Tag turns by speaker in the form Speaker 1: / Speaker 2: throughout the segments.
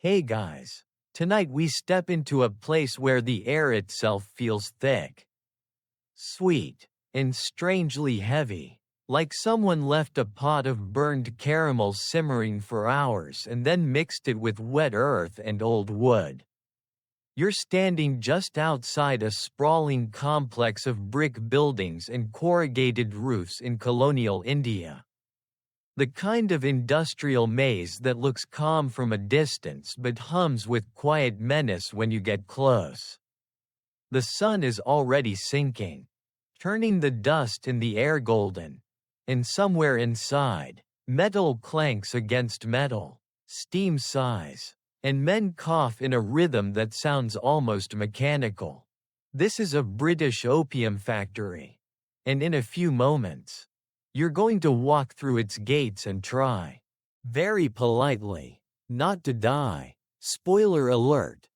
Speaker 1: Hey guys, tonight we step into a place where the air itself feels thick, sweet, and strangely heavy, like someone left a pot of burned caramel simmering for hours and then mixed it with wet earth and old wood. You're standing just outside a sprawling complex of brick buildings and corrugated roofs in Colonial India. The kind of industrial maze that looks calm from a distance but hums with quiet menace when you get close. The sun is already sinking, turning the dust in the air golden, and somewhere inside, metal clanks against metal, steam sighs, and men cough in a rhythm that sounds almost mechanical. This is a British opium factory, and in a few moments, you're going to walk through its gates and try, very politely, not to die. Spoiler alert.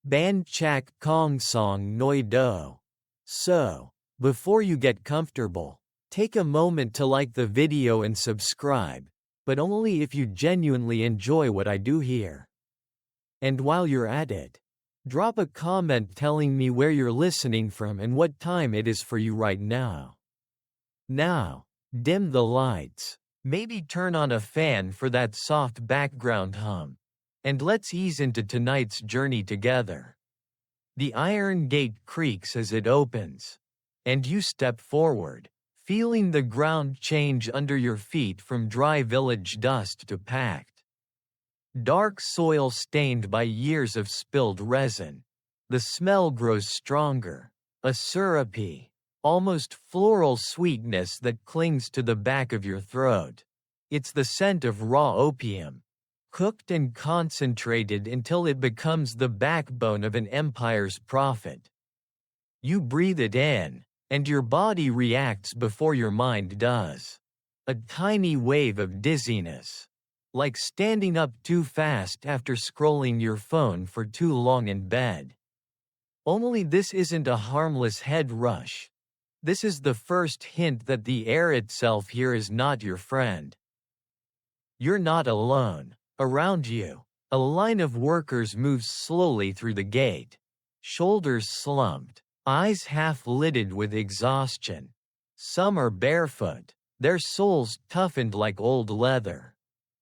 Speaker 1: Ban chak kong song noi do. So, before you get comfortable, take a moment to like the video and subscribe, but only if you genuinely enjoy what I do here. And while you're at it, drop a comment telling me where you're listening from and what time it is for you right now. Now, dim the lights, maybe turn on a fan for that soft background hum, and let's ease into tonight's journey together. The iron gate creaks as it opens, and you step forward, feeling the ground change under your feet from dry village dust to packed, dark soil stained by years of spilled resin. The smell grows stronger, a syrupy, almost floral sweetness that clings to the back of your throat. It's the scent of raw opium, cooked and concentrated until it becomes the backbone of an empire's profit. You breathe it in, and your body reacts before your mind does. A tiny wave of dizziness, like standing up too fast after scrolling your phone for too long in bed. Only this isn't a harmless head rush. This is the first hint that the air itself here is not your friend. You're not alone. Around you, a line of workers moves slowly through the gate, shoulders slumped, eyes half-lidded with exhaustion. Some are barefoot, their soles toughened like old leather.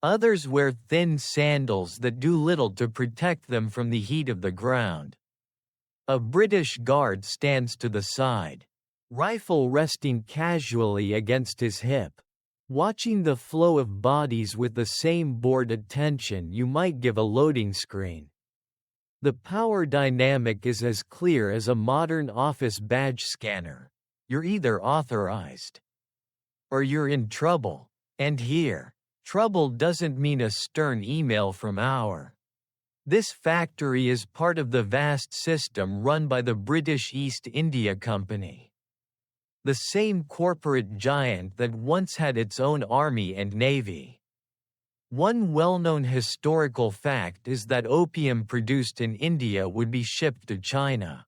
Speaker 1: Others wear thin sandals that do little to protect them from the heat of the ground. A British guard stands to the side, rifle resting casually against his hip, watching the flow of bodies with the same bored attention you might give a loading screen. The power dynamic is as clear as a modern office badge scanner. You're either authorized, or you're in trouble. And here, trouble doesn't mean a stern email from our. This factory is part of the vast system run by the British East India Company, the same corporate giant that once had its own army and navy. One well-known historical fact is that opium produced in India would be shipped to China,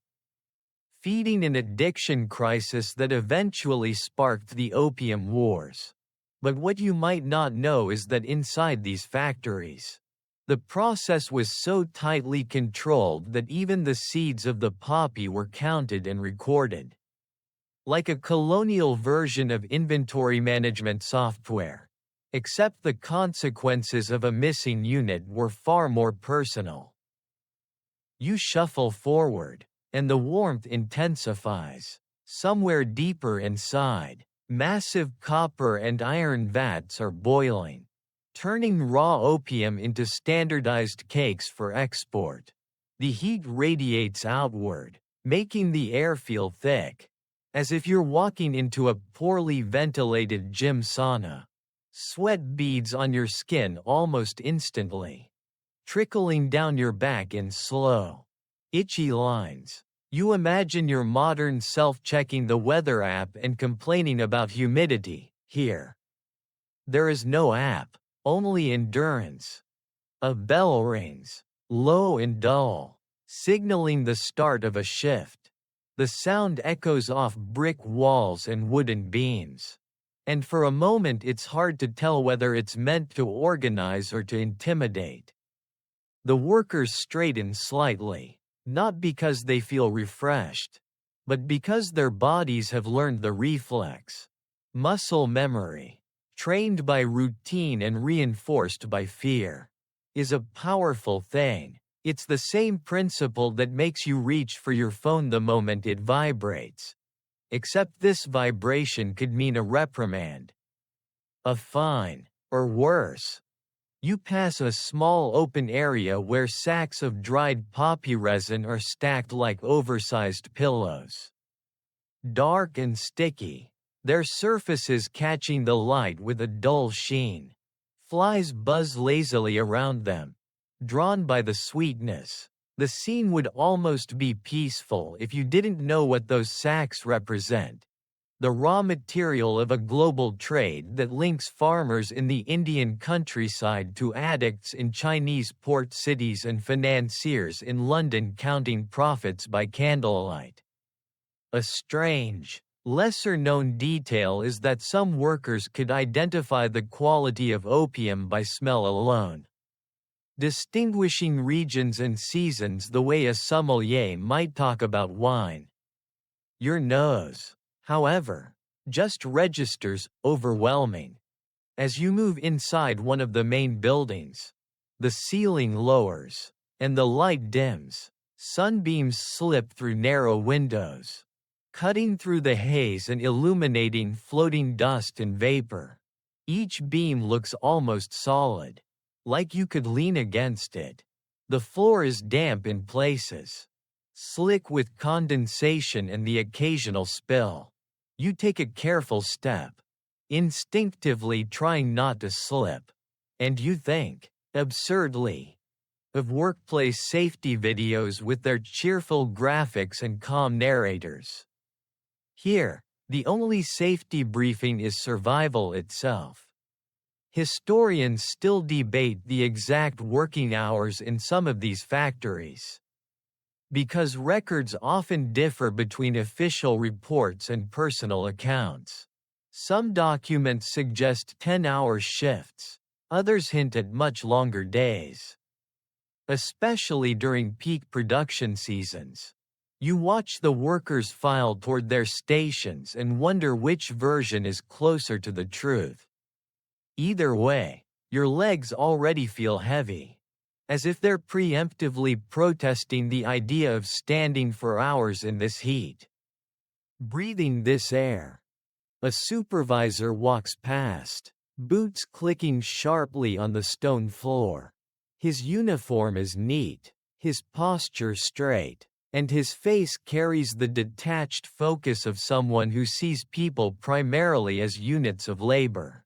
Speaker 1: feeding an addiction crisis that eventually sparked the Opium Wars. But what you might not know is that inside these factories, the process was so tightly controlled that even the seeds of the poppy were counted and recorded. Like a colonial version of inventory management software, except the consequences of a missing unit were far more personal. You shuffle forward, and the warmth intensifies. Somewhere deeper inside, massive copper and iron vats are boiling, turning raw opium into standardized cakes for export. The heat radiates outward, making the air feel thick, as if you're walking into a poorly ventilated gym sauna. Sweat beads on your skin almost instantly, trickling down your back in slow, itchy lines. You imagine your modern self checking the weather app and complaining about humidity. Here, there is no app, only endurance. A bell rings, low and dull, signaling the start of a shift. The sound echoes off brick walls and wooden beams, and for a moment it's hard to tell whether it's meant to organize or to intimidate. The workers straighten slightly, not because they feel refreshed, but because their bodies have learned the reflex. Muscle memory, trained by routine and reinforced by fear, is a powerful thing. It's the same principle that makes you reach for your phone the moment it vibrates. Except this vibration could mean a reprimand, a fine, or worse. You pass a small open area where sacks of dried poppy resin are stacked like oversized pillows. Dark and sticky, their surfaces catching the light with a dull sheen. Flies buzz lazily around them, drawn by the sweetness. The scene would almost be peaceful if you didn't know what those sacks represent. The raw material of a global trade that links farmers in the Indian countryside to addicts in Chinese port cities and financiers in London counting profits by candlelight. A strange, lesser-known detail is that some workers could identify the quality of opium by smell alone, distinguishing regions and seasons the way a sommelier might talk about wine. Your nose, however, just registers overwhelming. As you move inside one of the main buildings, the ceiling lowers, and the light dims. Sunbeams slip through narrow windows, cutting through the haze and illuminating floating dust and vapor. Each beam looks almost solid, like you could lean against it. The floor is damp in places, slick with condensation and the occasional spill. You take a careful step, instinctively trying not to slip, and you think, absurdly, of workplace safety videos with their cheerful graphics and calm narrators. Here, the only safety briefing is survival itself. Historians still debate the exact working hours in some of these factories, because records often differ between official reports and personal accounts. Some documents suggest 10-hour shifts, others hint at much longer days. Especially during peak production seasons, you watch the workers file toward their stations and wonder which version is closer to the truth. Either way, your legs already feel heavy, as if they're preemptively protesting the idea of standing for hours in this heat, breathing this air. A supervisor walks past, boots clicking sharply on the stone floor. His uniform is neat, his posture straight, and his face carries the detached focus of someone who sees people primarily as units of labor.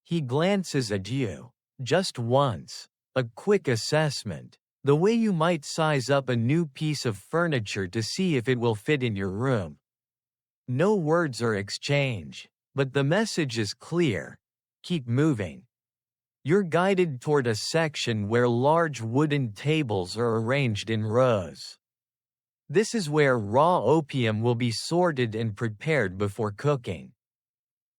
Speaker 1: He glances at you, just once, a quick assessment, the way you might size up a new piece of furniture to see if it will fit in your room. No words are exchanged, but the message is clear: keep moving. You're guided toward a section where large wooden tables are arranged in rows. This is where raw opium will be sorted and prepared before cooking.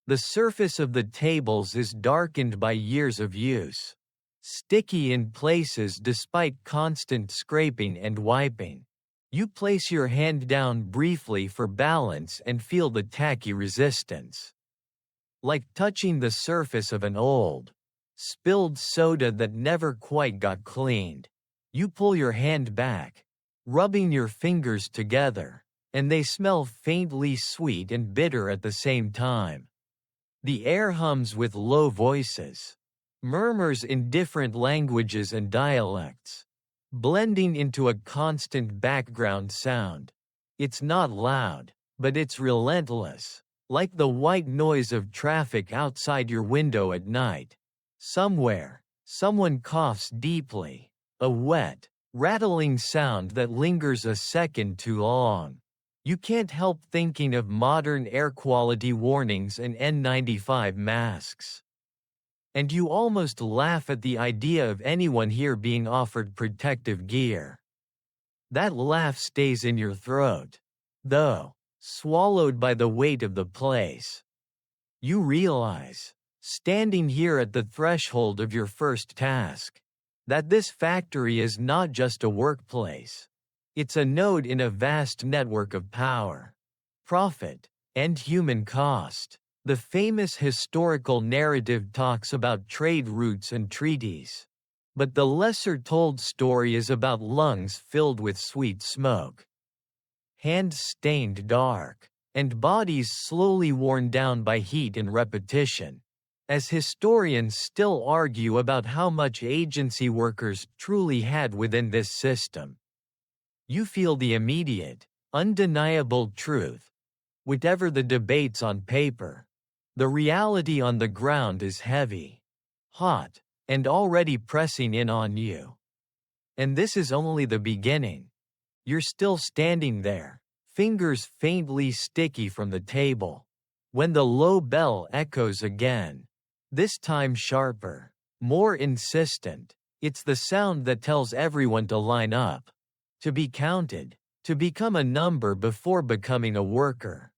Speaker 1: The surface of the tables is darkened by years of use, sticky in places despite constant scraping and wiping. You place your hand down briefly for balance and feel the tacky resistance, like touching the surface of an old, spilled soda that never quite got cleaned. You pull your hand back, rubbing your fingers together, and they smell faintly sweet and bitter at the same time. The air hums with low voices, murmurs in different languages and dialects, blending into a constant background sound. It's not loud, but it's relentless, like the white noise of traffic outside your window at night. Somewhere, someone coughs deeply, a wet, rattling sound that lingers a second too long. You can't help thinking of modern air quality warnings and N95 masks. And you almost laugh at the idea of anyone here being offered protective gear. That laugh stays in your throat, though, swallowed by the weight of the place. You realize, standing here at the threshold of your first task, That this factory is not just a workplace. It's a node in a vast network of power, profit, and human cost. The famous historical narrative talks about trade routes and treaties. But the lesser-told story is about lungs filled with sweet smoke, hands stained dark, and bodies slowly worn down by heat and repetition. As historians still argue about how much agency workers truly had within this system. You feel the immediate, undeniable truth. Whatever the debates on paper, the reality on the ground is heavy, hot, and already pressing in on you. And this is only the beginning. You're still standing there, fingers faintly sticky from the table, when the low bell echoes again. This time sharper, more insistent. It's the sound that tells everyone to line up, to be counted, to become a number before becoming a worker.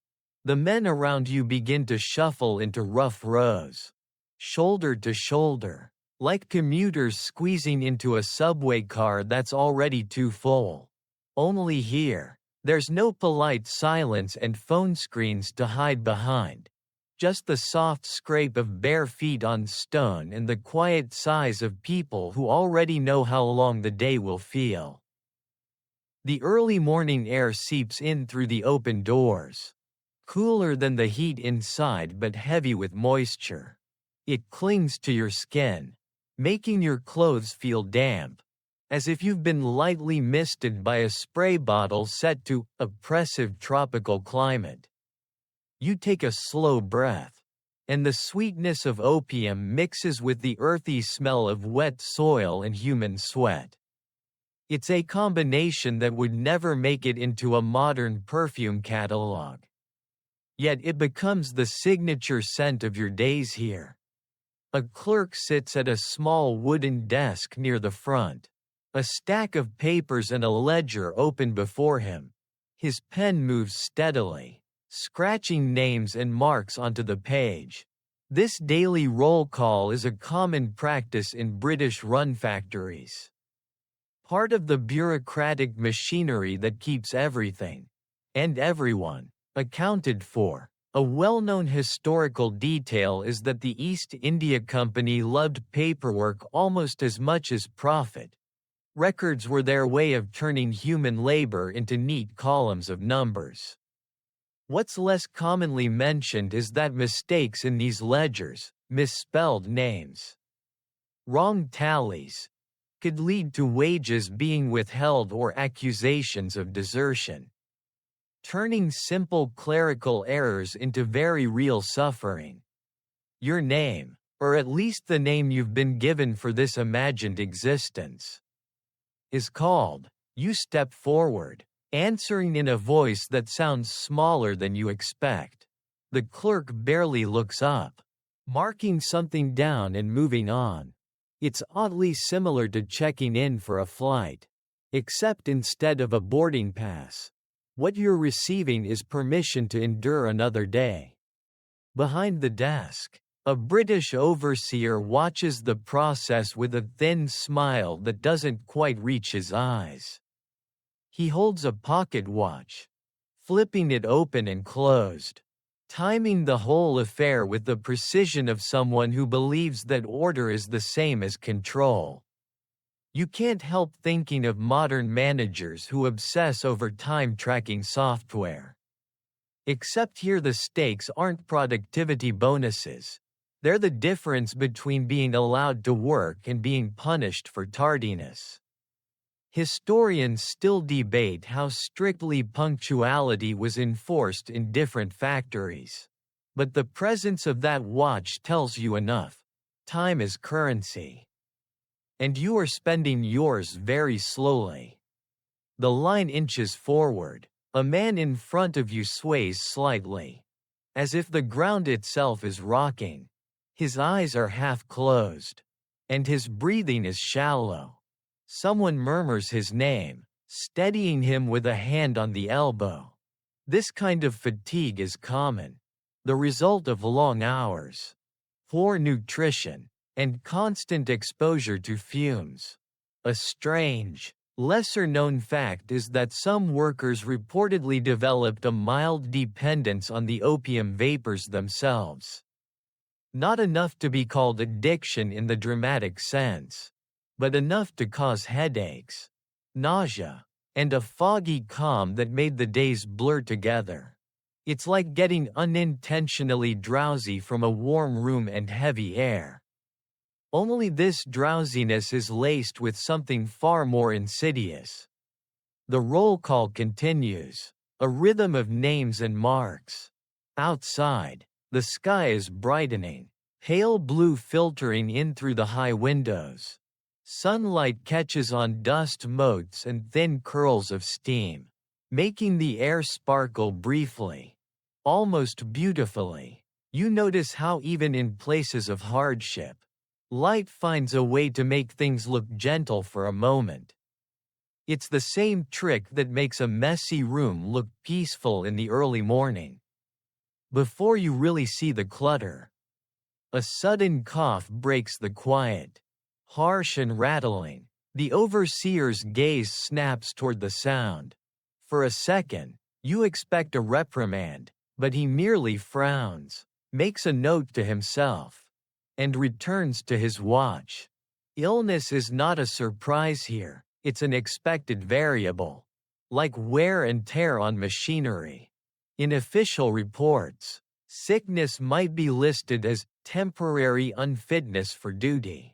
Speaker 1: The men around you begin to shuffle into rough rows, shoulder to shoulder, like commuters squeezing into a subway car that's already too full. Only here, there's no polite silence and phone screens to hide behind. Just the soft scrape of bare feet on stone and the quiet sighs of people who already know how long the day will feel. The early morning air seeps in through the open doors. Cooler than the heat inside but heavy with moisture. It clings to your skin, making your clothes feel damp, as if you've been lightly misted by a spray bottle set to oppressive tropical climate. You take a slow breath, and the sweetness of opium mixes with the earthy smell of wet soil and human sweat. It's a combination that would never make it into a modern perfume catalog. Yet it becomes the signature scent of your days here. A clerk sits at a small wooden desk near the front, a stack of papers and a ledger open before him. His pen moves steadily, scratching names and marks onto the page. This daily roll call is a common practice in British-run factories. Part of the bureaucratic machinery that keeps everything, and everyone, accounted for. A well-known historical detail is that the East India Company loved paperwork almost as much as profit. Records were their way of turning human labor into neat columns of numbers. What's less commonly mentioned is that mistakes in these ledgers, misspelled names, wrong tallies, could lead to wages being withheld or accusations of desertion, turning simple clerical errors into very real suffering. Your name, or at least the name you've been given for this imagined existence, is called. You step forward, answering in a voice that sounds smaller than you expect. The clerk barely looks up, marking something down and moving on. It's oddly similar to checking in for a flight, except instead of a boarding pass, what you're receiving is permission to endure another day. Behind the desk, a British overseer watches the process with a thin smile that doesn't quite reach his eyes. He holds a pocket watch, flipping it open and closed, timing the whole affair with the precision of someone who believes that order is the same as control. You can't help thinking of modern managers who obsess over time-tracking software. Except here the stakes aren't productivity bonuses. They're the difference between being allowed to work and being punished for tardiness. Historians still debate how strictly punctuality was enforced in different factories. But the presence of that watch tells you enough. Time is currency. And you are spending yours very slowly. The line inches forward. A man in front of you sways slightly, as if the ground itself is rocking. His eyes are half closed, and his breathing is shallow. Someone murmurs his name, steadying him with a hand on the elbow. This kind of fatigue is common, the result of long hours, poor nutrition, and constant exposure to fumes. A strange, lesser-known fact is that some workers reportedly developed a mild dependence on the opium vapors themselves. Not enough to be called addiction in the dramatic sense, but enough to cause headaches, nausea, and a foggy calm that made the days blur together. It's like getting unintentionally drowsy from a warm room and heavy air. Only this drowsiness is laced with something far more insidious. The roll call continues, a rhythm of names and marks. Outside, the sky is brightening, pale blue filtering in through the high windows. Sunlight catches on dust motes and thin curls of steam, making the air sparkle briefly, almost beautifully. You notice how even in places of hardship, light finds a way to make things look gentle for a moment. It's the same trick that makes a messy room look peaceful in the early morning. Before you really see the clutter, a sudden cough breaks the quiet. Harsh and rattling, the overseer's gaze snaps toward the sound. For a second, you expect a reprimand, but he merely frowns, makes a note to himself, and returns to his watch. Illness is not a surprise here, it's an expected variable, like wear and tear on machinery. In official reports, sickness might be listed as temporary unfitness for duty,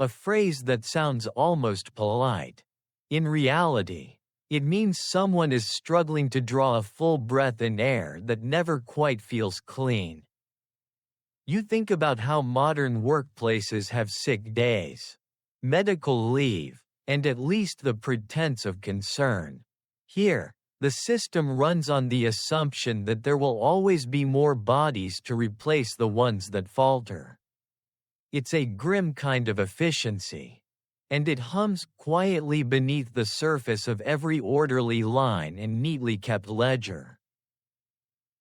Speaker 1: a phrase that sounds almost polite. In reality, it means someone is struggling to draw a full breath in air that never quite feels clean. You think about how modern workplaces have sick days, medical leave, and at least the pretense of concern. Here, the system runs on the assumption that there will always be more bodies to replace the ones that falter. It's a grim kind of efficiency, and it hums quietly beneath the surface of every orderly line and neatly kept ledger.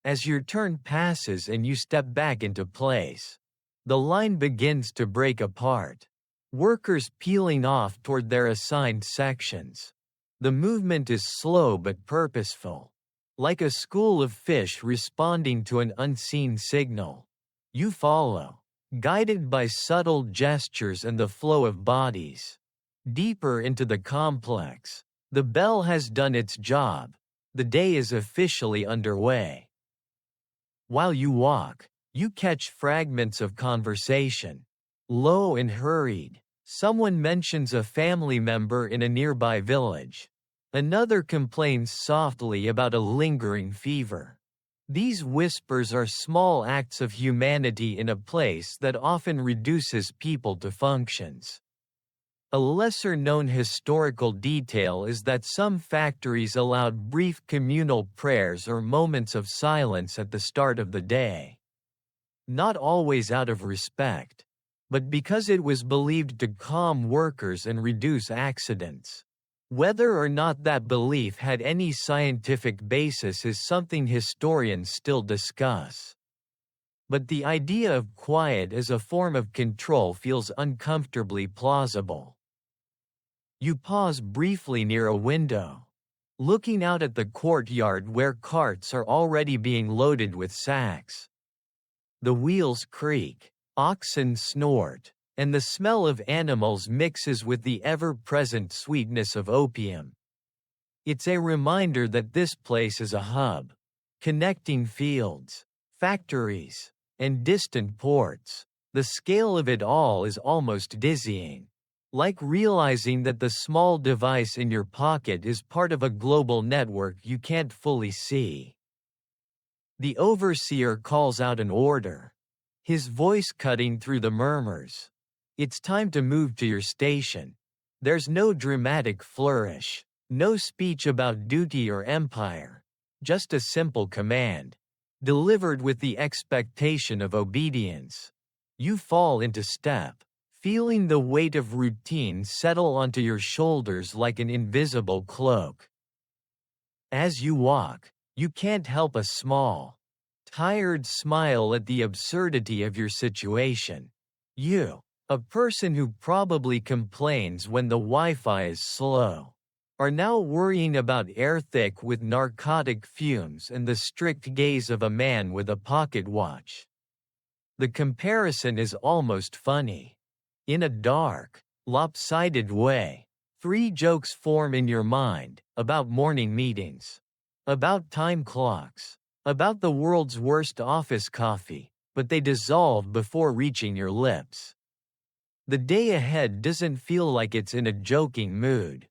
Speaker 1: As your turn passes and you step back into place, the line begins to break apart. Workers peeling off toward their assigned sections. The movement is slow but purposeful, like a school of fish responding to an unseen signal. You follow, guided by subtle gestures and the flow of bodies. Deeper into the complex, the bell has done its job. The day is officially underway. While you walk, you catch fragments of conversation. Low and hurried, someone mentions a family member in a nearby village. Another complains softly about a lingering fever. These whispers are small acts of humanity in a place that often reduces people to functions. A lesser-known historical detail is that some factories allowed brief communal prayers or moments of silence at the start of the day. Not always out of respect, but because it was believed to calm workers and reduce accidents. Whether or not that belief had any scientific basis is something historians still discuss. But the idea of quiet as a form of control feels uncomfortably plausible. You pause briefly near a window, looking out at the courtyard where carts are already being loaded with sacks. The wheels creak, oxen snort, and the smell of animals mixes with the ever-present sweetness of opium. It's a reminder that this place is a hub, connecting fields, factories, and distant ports. The scale of it all is almost dizzying. Like realizing that the small device in your pocket is part of a global network you can't fully see. The overseer calls out an order, his voice cutting through the murmurs. It's time to move to your station. There's no dramatic flourish, no speech about duty or empire, just a simple command, delivered with the expectation of obedience. You fall into step, feeling the weight of routine settle onto your shoulders like an invisible cloak. As you walk, you can't help a small, tired smile at the absurdity of your situation. You, A person who probably complains when the Wi-Fi is slow are now worrying about air thick with narcotic fumes and the strict gaze of a man with a pocket watch. The comparison is almost funny. In a dark, lopsided way, three jokes form in your mind about morning meetings, about time clocks, about the world's worst office coffee, but they dissolve before reaching your lips. The day ahead doesn't feel like it's in a joking mood.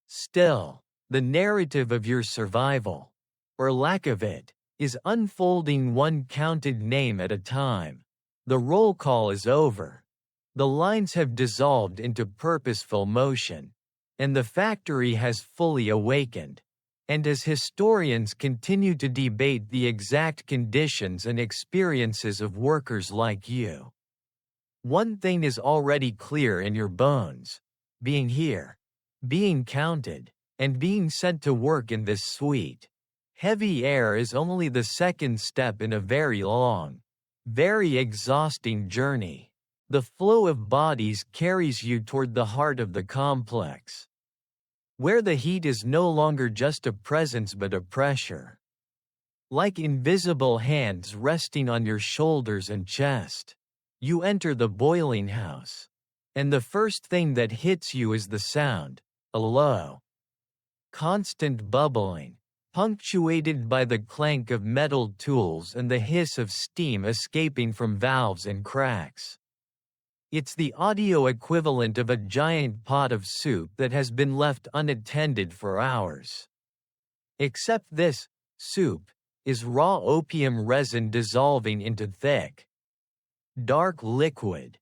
Speaker 1: Still, the narrative of your survival, or lack of it, is unfolding one counted name at a time. The roll call is over. The lines have dissolved into purposeful motion, and the factory has fully awakened. And as historians continue to debate the exact conditions and experiences of workers like you, one thing is already clear in your bones: being here, being counted, and being sent to work in this sweet, heavy air is only the second step in a very long, very exhausting journey. The flow of bodies carries you toward the heart of the complex, where the heat is no longer just a presence but a pressure. Like invisible hands resting on your shoulders and chest, you enter the boiling house, and the first thing that hits you is the sound, a low, constant bubbling, punctuated by the clank of metal tools and the hiss of steam escaping from valves and cracks. It's the audio equivalent of a giant pot of soup that has been left unattended for hours. Except this soup is raw opium resin dissolving into thick, dark liquid.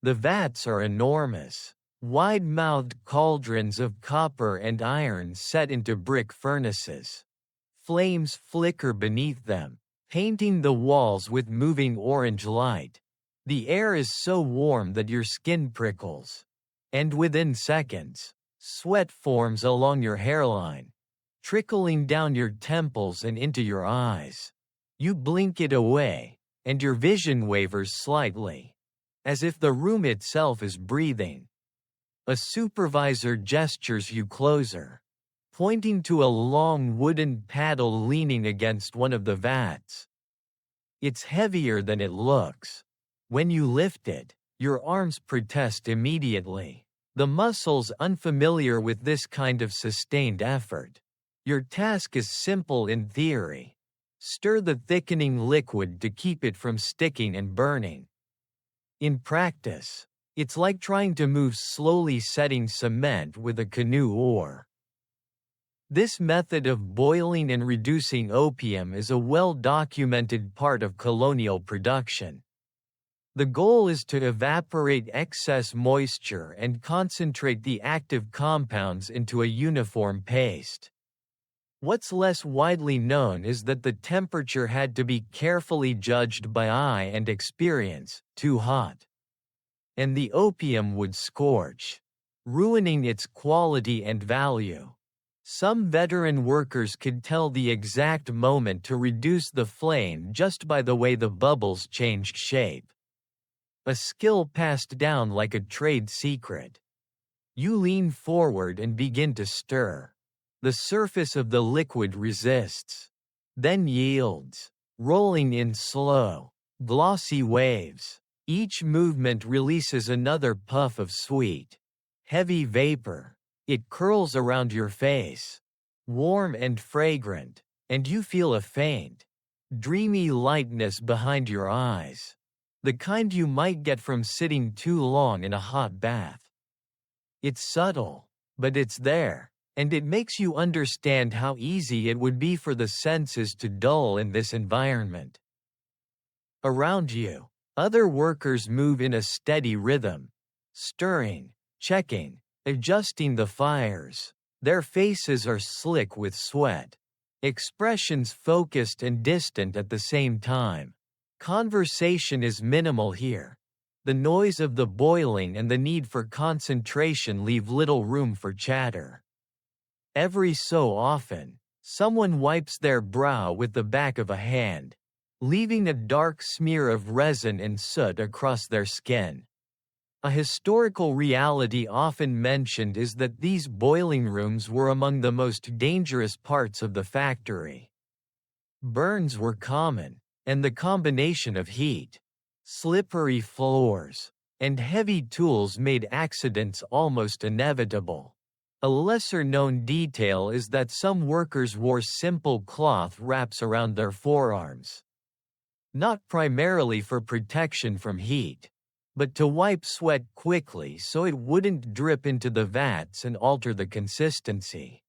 Speaker 1: The vats are enormous, wide-mouthed cauldrons of copper and iron set into brick furnaces. Flames flicker beneath them, painting the walls with moving orange light. The air is so warm that your skin prickles, and within seconds, sweat forms along your hairline, trickling down your temples and into your eyes. You blink it away, and your vision wavers slightly, as if the room itself is breathing. A supervisor gestures you closer, pointing to a long wooden paddle leaning against one of the vats. It's heavier than it looks. When you lift it, your arms protest immediately, the muscles unfamiliar with this kind of sustained effort. Your task is simple in theory: stir the thickening liquid to keep it from sticking and burning. In practice, it's like trying to move slowly setting cement with a canoe oar. This method of boiling and reducing opium is a well-documented part of colonial production. The goal is to evaporate excess moisture and concentrate the active compounds into a uniform paste. What's less widely known is that the temperature had to be carefully judged by eye and experience. Too hot, and the opium would scorch, ruining its quality and value. Some veteran workers could tell the exact moment to reduce the flame just by the way the bubbles changed shape. A skill passed down like a trade secret. You lean forward and begin to stir. The surface of the liquid resists, then yields, rolling in slow, glossy waves. Each movement releases another puff of sweet, heavy vapor. It curls around your face, warm and fragrant, and you feel a faint, dreamy lightness behind your eyes. The kind you might get from sitting too long in a hot bath. It's subtle, but it's there, and it makes you understand how easy it would be for the senses to dull in this environment. Around you, other workers move in a steady rhythm, stirring, checking, adjusting the fires. Their faces are slick with sweat, expressions focused and distant at the same time. Conversation is minimal here. The noise of the boiling and the need for concentration leave little room for chatter. Every so often, someone wipes their brow with the back of a hand, leaving a dark smear of resin and soot across their skin. A historical reality often mentioned is that these boiling rooms were among the most dangerous parts of the factory. Burns were common, and the combination of heat, slippery floors, and heavy tools made accidents almost inevitable. A lesser-known detail is that some workers wore simple cloth wraps around their forearms. Not primarily for protection from heat, but to wipe sweat quickly so it wouldn't drip into the vats and alter the consistency.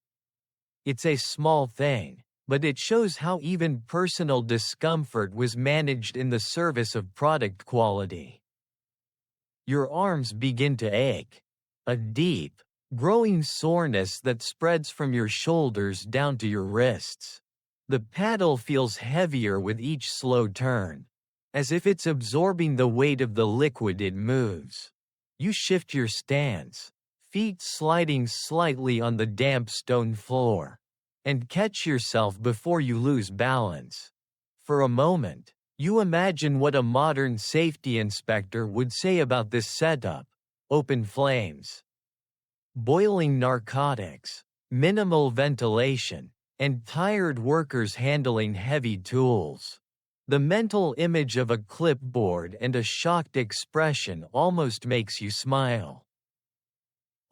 Speaker 1: It's a small thing, but it shows how even personal discomfort was managed in the service of product quality. Your arms begin to ache. A deep, growing soreness that spreads from your shoulders down to your wrists. The paddle feels heavier with each slow turn, as if it's absorbing the weight of the liquid it moves. You shift your stance, feet sliding slightly on the damp stone floor, and catch yourself before you lose balance. For a moment, you imagine what a modern safety inspector would say about this setup: open flames, boiling narcotics, minimal ventilation, and tired workers handling heavy tools. The mental image of a clipboard and a shocked expression almost makes you smile.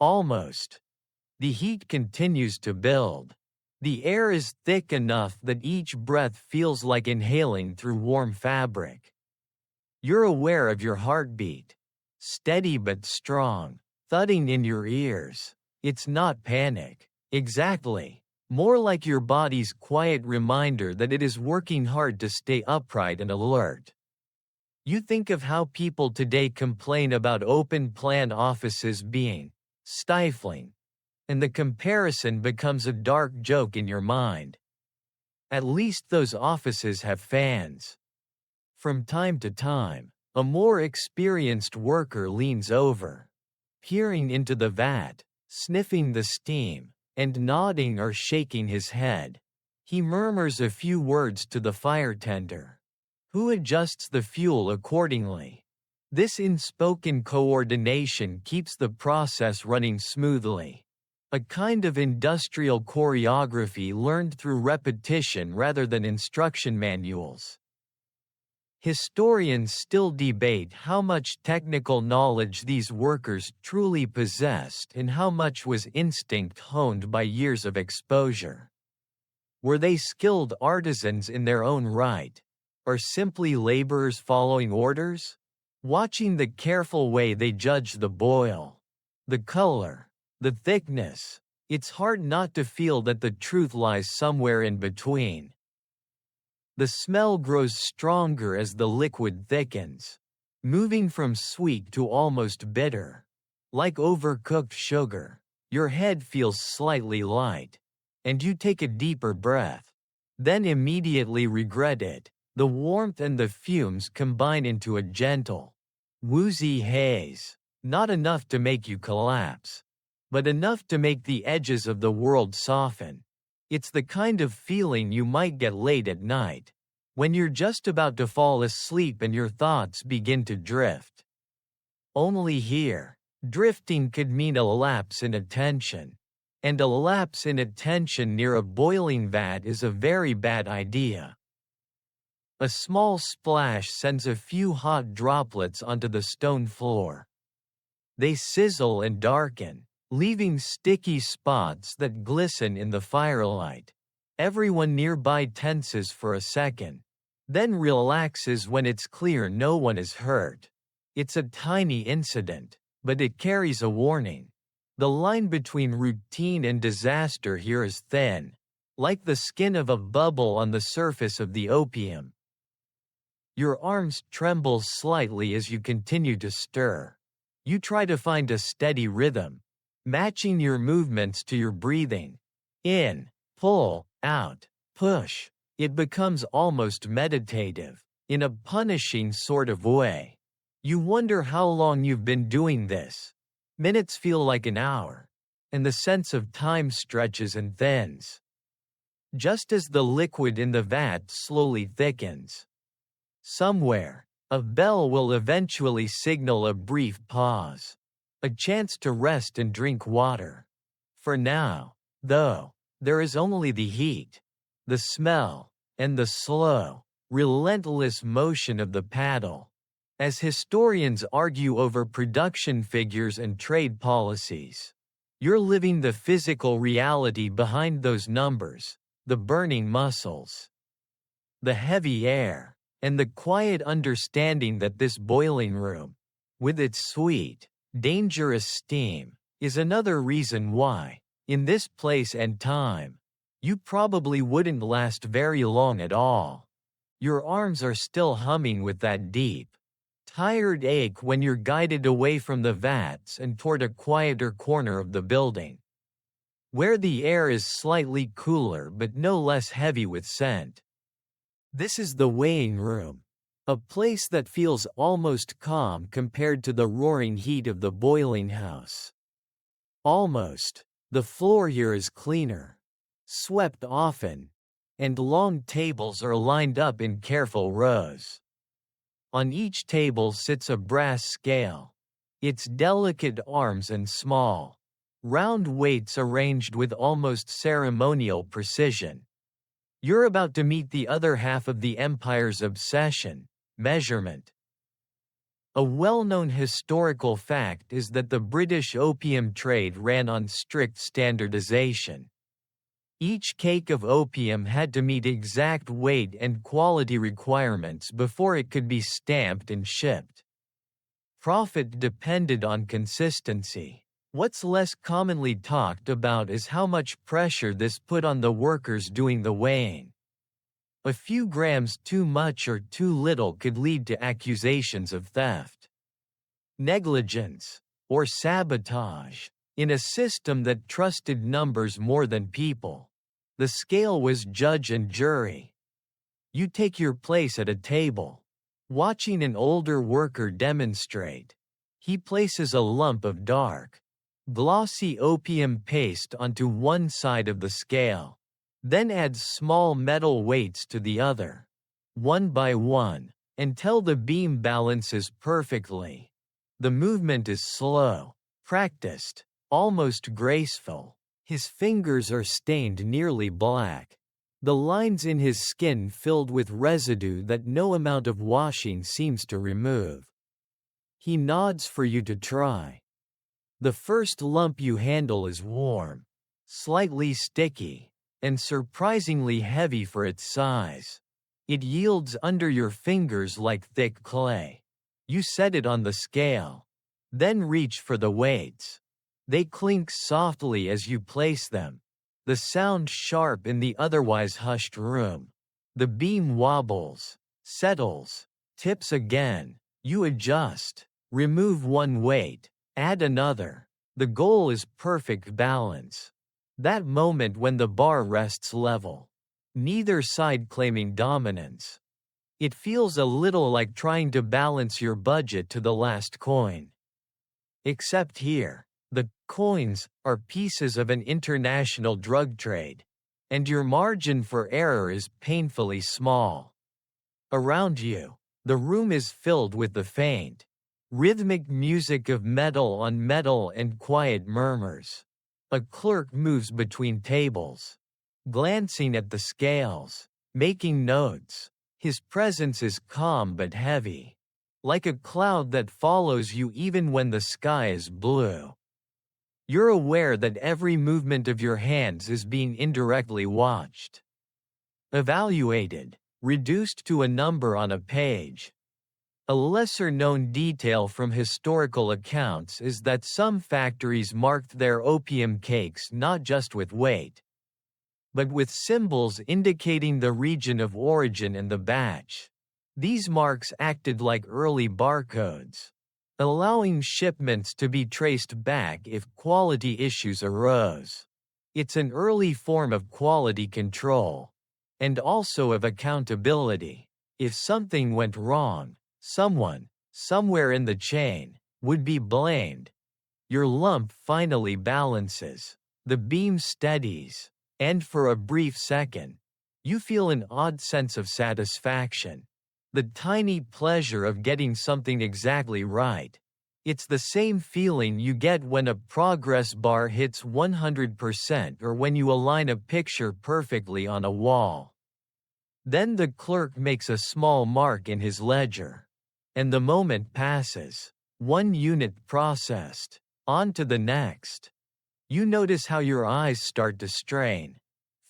Speaker 1: Almost. The heat continues to build. The air is thick enough that each breath feels like inhaling through warm fabric. You're aware of your heartbeat, steady but strong, thudding in your ears. It's not panic. Exactly. More like your body's quiet reminder that it is working hard to stay upright and alert. You think of how people today complain about open-plan offices being stifling, and the comparison becomes a dark joke in your mind. At least those offices have fans. From time to time, a more experienced worker leans over, peering into the vat, sniffing the steam, and nodding or shaking his head. He murmurs a few words to the fire tender, who adjusts the fuel accordingly. This unspoken coordination keeps the process running smoothly. A kind of industrial choreography learned through repetition rather than instruction manuals. Historians still debate how much technical knowledge these workers truly possessed and how much was instinct honed by years of exposure. Were they skilled artisans in their own right, or simply laborers following orders? Watching the careful way they judge the boil, the color, the thickness, it's hard not to feel that the truth lies somewhere in between. The smell grows stronger as the liquid thickens, moving from sweet to almost bitter. Like overcooked sugar, your head feels slightly light, and you take a deeper breath, then immediately regret it. The warmth and the fumes combine into a gentle, woozy haze, not enough to make you collapse, but enough to make the edges of the world soften. It's the kind of feeling you might get late at night, when you're just about to fall asleep and your thoughts begin to drift. Only here, drifting could mean a lapse in attention. And a lapse in attention near a boiling vat is a very bad idea. A small splash sends a few hot droplets onto the stone floor. They sizzle and darken, leaving sticky spots that glisten in the firelight. Everyone nearby tenses for a second, then relaxes when it's clear no one is hurt. It's a tiny incident, but it carries a warning. The line between routine and disaster here is thin, like the skin of a bubble on the surface of the opium. Your arms tremble slightly as you continue to stir. You try to find a steady rhythm, matching your movements to your breathing. In, pull, out, push. It becomes almost meditative, in a punishing sort of way. You wonder how long you've been doing this. Minutes feel like an hour, and the sense of time stretches and thins. Just as the liquid in the vat slowly thickens. Somewhere, A bell will eventually signal a brief pause, a chance to rest and drink water. For now, though, there is only the heat, the smell, and the slow, relentless motion of the paddle. As historians argue over production figures and trade policies, you're living the physical reality behind those numbers, the burning muscles, the heavy air, and the quiet understanding that this boiling room, with its sweet, dangerous steam, is another reason why, in this place and time, you probably wouldn't last very long at all. Your arms are still humming with that deep, tired ache when you're guided away from the vats and toward a quieter corner of the building, where the air is slightly cooler but no less heavy with scent. This is the weighing room, a place that feels almost calm compared to the roaring heat of the boiling house. Almost. The floor here is cleaner, swept often, and long tables are lined up in careful rows. On each table sits a brass scale, its delicate arms and small, round weights arranged with almost ceremonial precision. You're about to meet the other half of the empire's obsession, measurement. A well-known historical fact is that the British opium trade ran on strict standardization. Each cake of opium had to meet exact weight and quality requirements before it could be stamped and shipped. Profit depended on consistency. What's less commonly talked about is how much pressure this put on the workers doing the weighing. A few grams too much or too little could lead to accusations of theft, negligence, or sabotage. In a system that trusted numbers more than people, the scale was judge and jury. You take your place at a table, watching an older worker demonstrate. He places a lump of dark, glossy opium paste onto one side of the scale, then adds small metal weights to the other, one by one, until the beam balances perfectly. The movement is slow, practiced, almost graceful. His fingers are stained nearly black, the lines in his skin filled with residue that no amount of washing seems to remove. He nods for you to try. The first lump you handle is warm, slightly sticky, and surprisingly heavy for its size. It yields under your fingers like thick clay. You set it on the scale, then reach for the weights. They clink softly as you place them, the sound sharp in the otherwise hushed room. The beam wobbles, settles, tips again. You adjust, remove one weight, add another. The goal is perfect balance. That moment when the bar rests level, neither side claiming dominance. It feels a little like trying to balance your budget to the last coin. Except here, the coins are pieces of an international drug trade, and your margin for error is painfully small. Around you, the room is filled with the faint, rhythmic music of metal on metal and quiet murmurs. A clerk moves between tables, glancing at the scales, making notes. His presence is calm but heavy, like a cloud that follows you even when the sky is blue. You're aware that every movement of your hands is being indirectly watched, evaluated, reduced to a number on a page. A lesser-known detail from historical accounts is that some factories marked their opium cakes not just with weight, but with symbols indicating the region of origin and the batch. These marks acted like early barcodes, allowing shipments to be traced back if quality issues arose. It's an early form of quality control, and also of accountability. If something went wrong, someone, somewhere in the chain, would be blamed. Your lump finally balances, the beam steadies, and for a brief second, you feel an odd sense of satisfaction. The tiny pleasure of getting something exactly right. It's the same feeling you get when a progress bar hits 100% or when you align a picture perfectly on a wall. Then the clerk makes a small mark in his ledger. And the moment passes. One unit processed. On to the next. You notice how your eyes start to strain,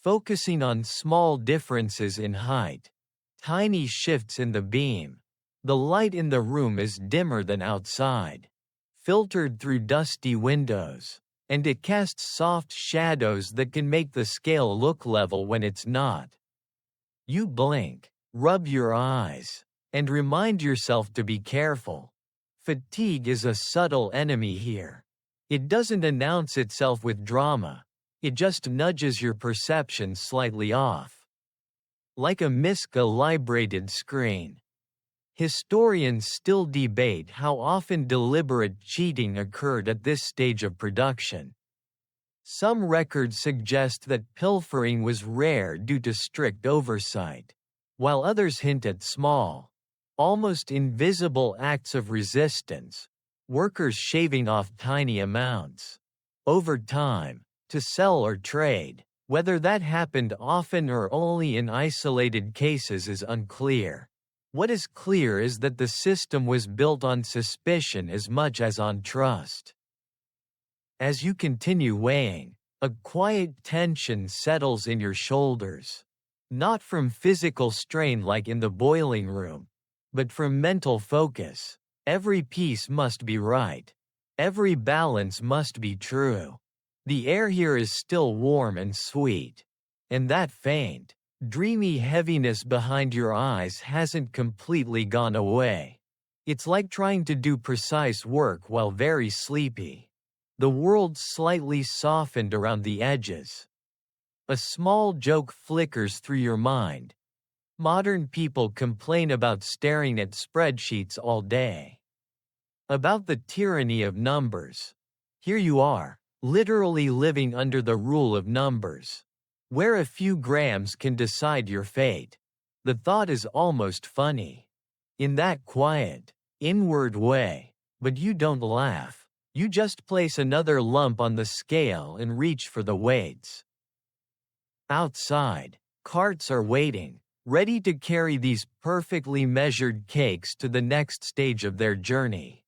Speaker 1: focusing on small differences in height, tiny shifts in the beam. The light in the room is dimmer than outside, filtered through dusty windows, and it casts soft shadows that can make the scale look level when it's not. You blink, rub your eyes, and remind yourself to be careful. Fatigue is a subtle enemy here. It doesn't announce itself with drama, it just nudges your perception slightly off. Like a miscalibrated screen. Historians still debate how often deliberate cheating occurred at this stage of production. Some records suggest that pilfering was rare due to strict oversight, while others hint at small, almost invisible acts of resistance, workers shaving off tiny amounts, over time, to sell or trade. Whether that happened often or only in isolated cases is unclear. What is clear is that the system was built on suspicion as much as on trust. As you continue weighing, a quiet tension settles in your shoulders. Not from physical strain like in the boiling room, but from mental focus. Every piece must be right. Every balance must be true. The air here is still warm and sweet. And that faint, dreamy heaviness behind your eyes hasn't completely gone away. It's like trying to do precise work while very sleepy. The world slightly softened around the edges. A small joke flickers through your mind. Modern people complain about staring at spreadsheets all day. About the tyranny of numbers. Here you are, literally living under the rule of numbers, where a few grams can decide your fate. The thought is almost funny. In that quiet, inward way, but you don't laugh. You just place another lump on the scale and reach for the weights. Outside, carts are waiting, ready to carry these perfectly measured cakes to the next stage of their journey.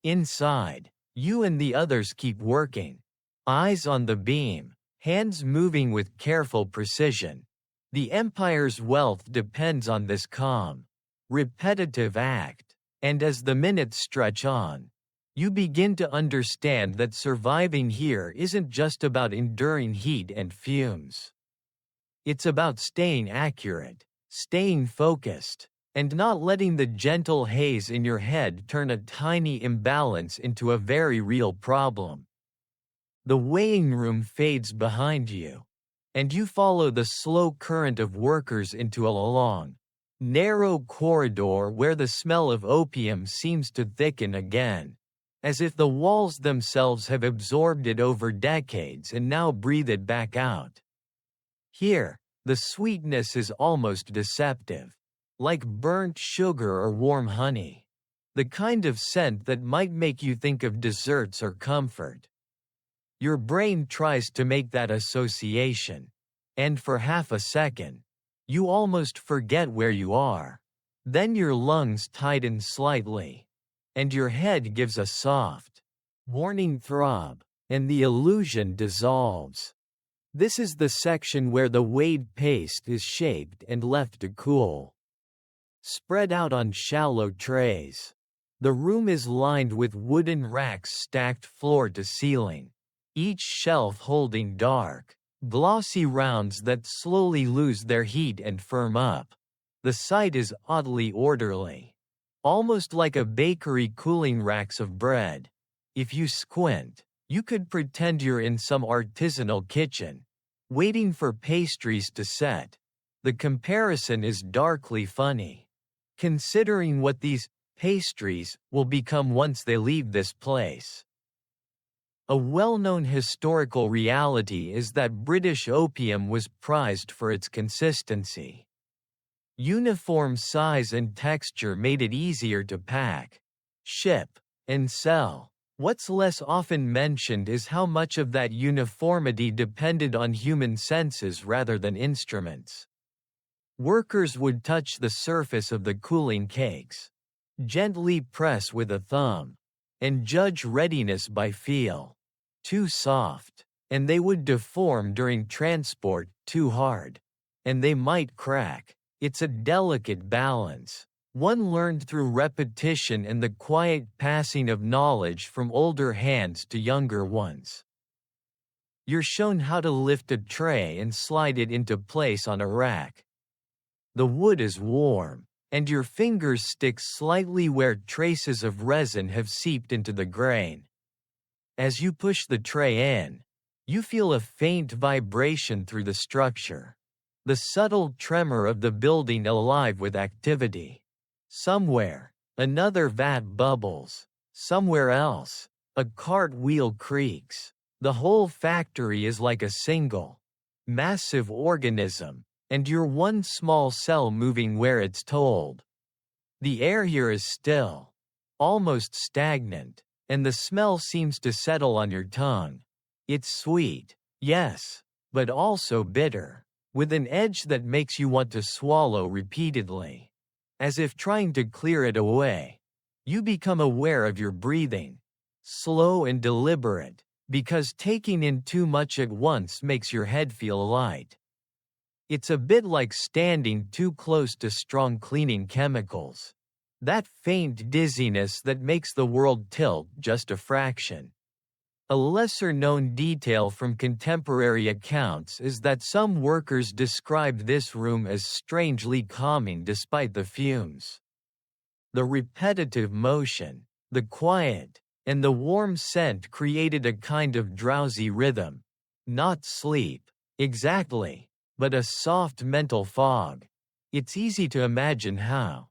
Speaker 1: Inside, you and the others keep working, eyes on the beam, hands moving with careful precision. The empire's wealth depends on this calm, repetitive act, and as the minutes stretch on, you begin to understand that surviving here isn't just about enduring heat and fumes. It's about staying accurate, staying focused, and not letting the gentle haze in your head turn a tiny imbalance into a very real problem. The weighing room fades behind you, and you follow the slow current of workers into a long, narrow corridor where the smell of opium seems to thicken again, as if the walls themselves have absorbed it over decades and now breathe it back out. Here, the sweetness is almost deceptive, like burnt sugar or warm honey, the kind of scent that might make you think of desserts or comfort. Your brain tries to make that association, and for half a second, you almost forget where you are. Then your lungs tighten slightly, and your head gives a soft, warning throb, and the illusion dissolves. This is the section where the weighed paste is shaped and left to cool, spread out on shallow trays. The room is lined with wooden racks stacked floor to ceiling, each shelf holding dark, glossy rounds that slowly lose their heat and firm up. The site is oddly orderly, almost like a bakery cooling racks of bread. If you squint, you could pretend you're in some artisanal kitchen, waiting for pastries to set. The comparison is darkly funny, considering what these pastries will become once they leave this place. A well-known historical reality is that British opium was prized for its consistency. Uniform size and texture made it easier to pack, ship, and sell. What's less often mentioned is how much of that uniformity depended on human senses rather than instruments. Workers would touch the surface of the cooling cakes, gently press with a thumb, and judge readiness by feel. Too soft, and they would deform during transport; too hard, and they might crack. It's a delicate balance, one learned through repetition and the quiet passing of knowledge from older hands to younger ones. You're shown how to lift a tray and slide it into place on a rack. The wood is warm, and your fingers stick slightly where traces of resin have seeped into the grain. As you push the tray in, you feel a faint vibration through the structure. The subtle tremor of the building alive with activity. Somewhere, another vat bubbles. Somewhere else, a cart wheel creaks. The whole factory is like a single, massive organism, and you're one small cell moving where it's told. The air here is still, almost stagnant, and the smell seems to settle on your tongue. It's sweet, yes, but also bitter, with an edge that makes you want to swallow repeatedly. As if trying to clear it away. You become aware of your breathing, slow and deliberate, because taking in too much at once makes your head feel light. It's a bit like standing too close to strong cleaning chemicals. That faint dizziness that makes the world tilt just a fraction. A lesser-known detail from contemporary accounts is that some workers described this room as strangely calming despite the fumes. The repetitive motion, the quiet, and the warm scent created a kind of drowsy rhythm. Not sleep, exactly, but a soft mental fog. It's easy to imagine how,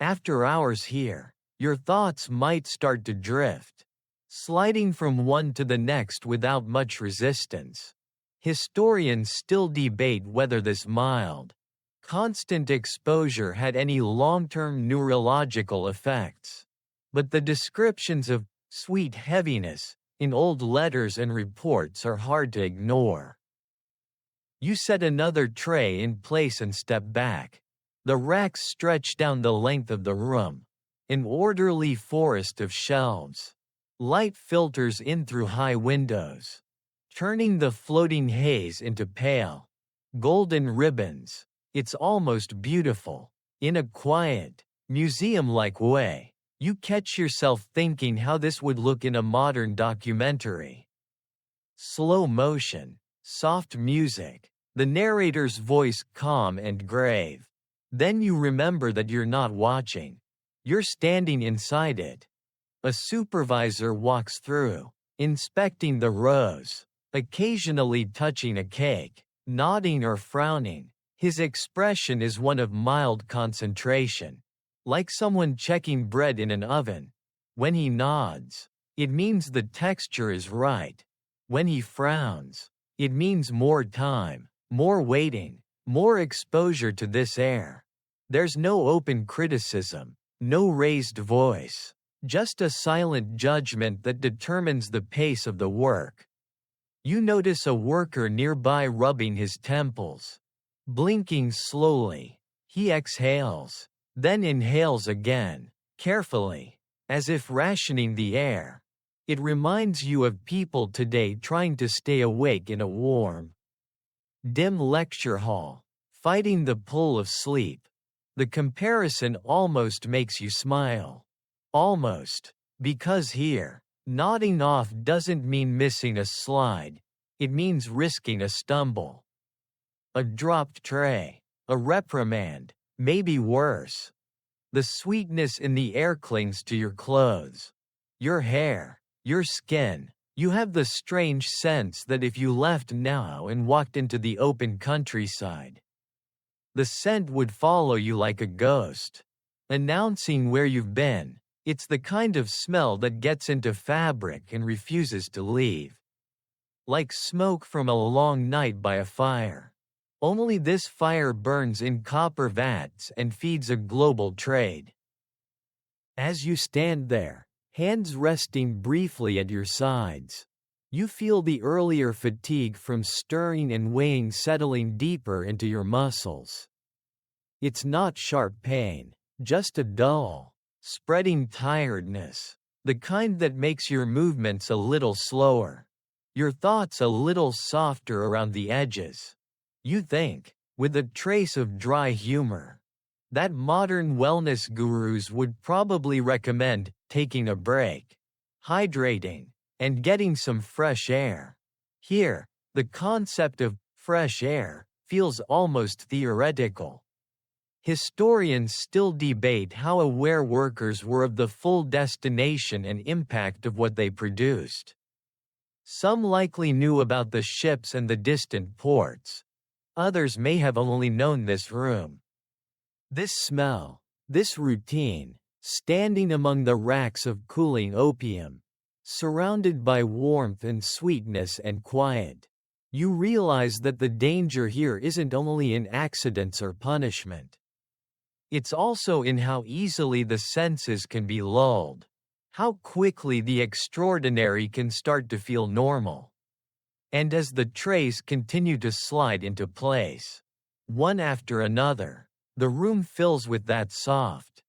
Speaker 1: after hours here, your thoughts might start to drift, sliding from one to the next without much resistance. Historians still debate whether this mild, constant exposure had any long-term neurological effects. But the descriptions of sweet heaviness in old letters and reports are hard to ignore. You set another tray in place and step back. The racks stretch down the length of the room, an orderly forest of shelves. Light filters in through high windows, turning the floating haze into pale, golden ribbons. It's almost beautiful. In a quiet, museum-like way, you catch yourself thinking how this would look in a modern documentary. Slow motion, soft music, the narrator's voice calm and grave. Then you remember that you're not watching. You're standing inside it. A supervisor walks through, inspecting the rows, occasionally touching a cake, nodding or frowning. His expression is one of mild concentration, like someone checking bread in an oven. When he nods, it means the texture is right. When he frowns, it means more time, more waiting, more exposure to this air. There's no open criticism, no raised voice. Just a silent judgment that determines the pace of the work. You notice a worker nearby rubbing his temples. Blinking slowly, he exhales, then inhales again, carefully, as if rationing the air. It reminds you of people today trying to stay awake in a warm, dim lecture hall, fighting the pull of sleep. The comparison almost makes you smile. Almost, because here, nodding off doesn't mean missing a slide, it means risking a stumble. A dropped tray, a reprimand, maybe worse. The sweetness in the air clings to your clothes, your hair, your skin. You have the strange sense that if you left now and walked into the open countryside, the scent would follow you like a ghost, announcing where you've been. It's the kind of smell that gets into fabric and refuses to leave. Like smoke from a long night by a fire. Only this fire burns in copper vats and feeds a global trade. As you stand there, hands resting briefly at your sides, you feel the earlier fatigue from stirring and weighing settling deeper into your muscles. It's not sharp pain, just a dull, spreading tiredness, the kind that makes your movements a little slower, your thoughts a little softer around the edges. You think, with a trace of dry humor, that modern wellness gurus would probably recommend taking a break, hydrating, and getting some fresh air. Here, the concept of fresh air feels almost theoretical. Historians still debate how aware workers were of the full destination and impact of what they produced. Some likely knew about the ships and the distant ports. Others may have only known this room. This smell, this routine, standing among the racks of cooling opium, surrounded by warmth and sweetness and quiet. You realize that the danger here isn't only in accidents or punishment. It's also in how easily the senses can be lulled, how quickly the extraordinary can start to feel normal. And as the trays continue to slide into place, one after another, the room fills with that soft,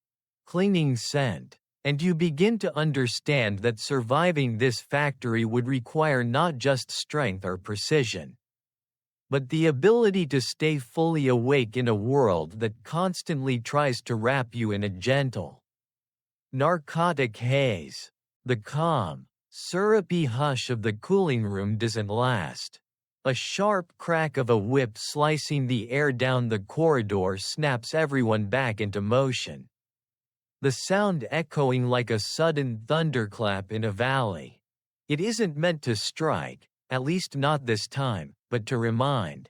Speaker 1: clinging scent, and you begin to understand that surviving this factory would require not just strength or precision, but the ability to stay fully awake in a world that constantly tries to wrap you in a gentle, narcotic haze. The calm, syrupy hush of the cooling room doesn't last. A sharp crack of a whip slicing the air down the corridor snaps everyone back into motion. The sound echoing like a sudden thunderclap in a valley. It isn't meant to strike, at least not this time, but to remind.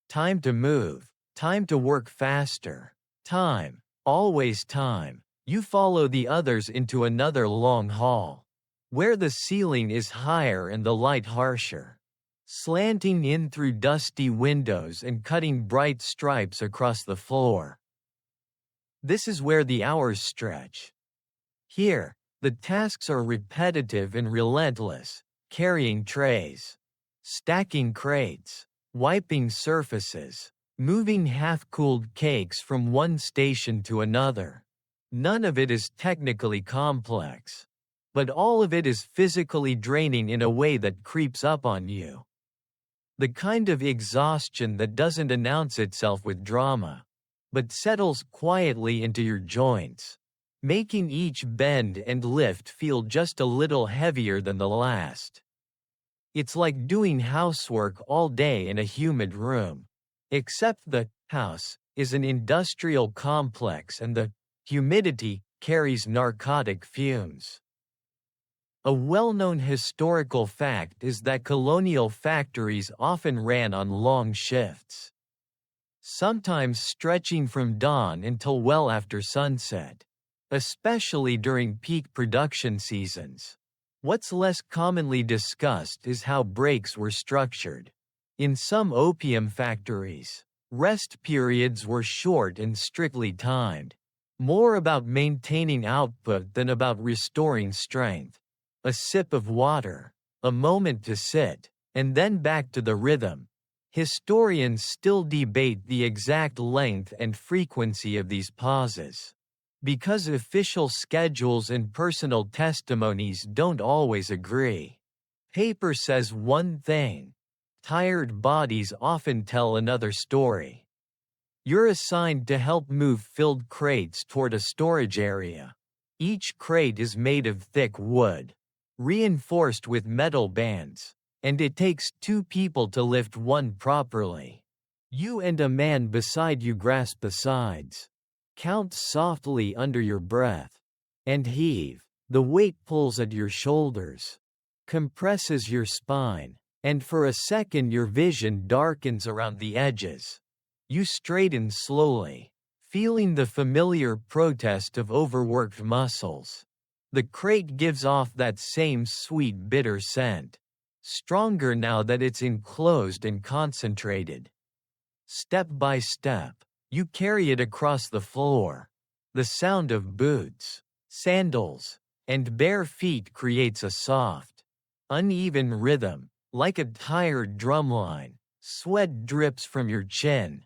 Speaker 1: Time to move, time to work faster. Time, always time. You follow the others into another long hall, where the ceiling is higher and the light harsher, slanting in through dusty windows and cutting bright stripes across the floor. This is where the hours stretch. Here, the tasks are repetitive and relentless, carrying trays, stacking crates, wiping surfaces, moving half-cooled cakes from one station to another. None of it is technically complex, but all of it is physically draining in a way that creeps up on you. The kind of exhaustion that doesn't announce itself with drama, but settles quietly into your joints, making each bend and lift feel just a little heavier than the last. It's like doing housework all day in a humid room, except the house is an industrial complex and the humidity carries narcotic fumes. A well-known historical fact is that colonial factories often ran on long shifts, sometimes stretching from dawn until well after sunset, especially during peak production seasons. What's less commonly discussed is how breaks were structured. In some opium factories, rest periods were short and strictly timed, more about maintaining output than about restoring strength. A sip of water, a moment to sit, and then back to the rhythm. Historians still debate the exact length and frequency of these pauses, because official schedules and personal testimonies don't always agree. Paper says one thing. Tired bodies often tell another story. You're assigned to help move filled crates toward a storage area. Each crate is made of thick wood, reinforced with metal bands, and it takes 2 people to lift one properly. You and a man beside you grasp the sides, count softly under your breath, and heave. The weight pulls at your shoulders, compresses your spine, and for a second your vision darkens around the edges. You straighten slowly, feeling the familiar protest of overworked muscles. The crate gives off that same sweet bitter scent, stronger now that it's enclosed and concentrated. Step by step, you carry it across the floor. The sound of boots, sandals, and bare feet creates a soft, uneven rhythm, like a tired drumline. Sweat drips from your chin,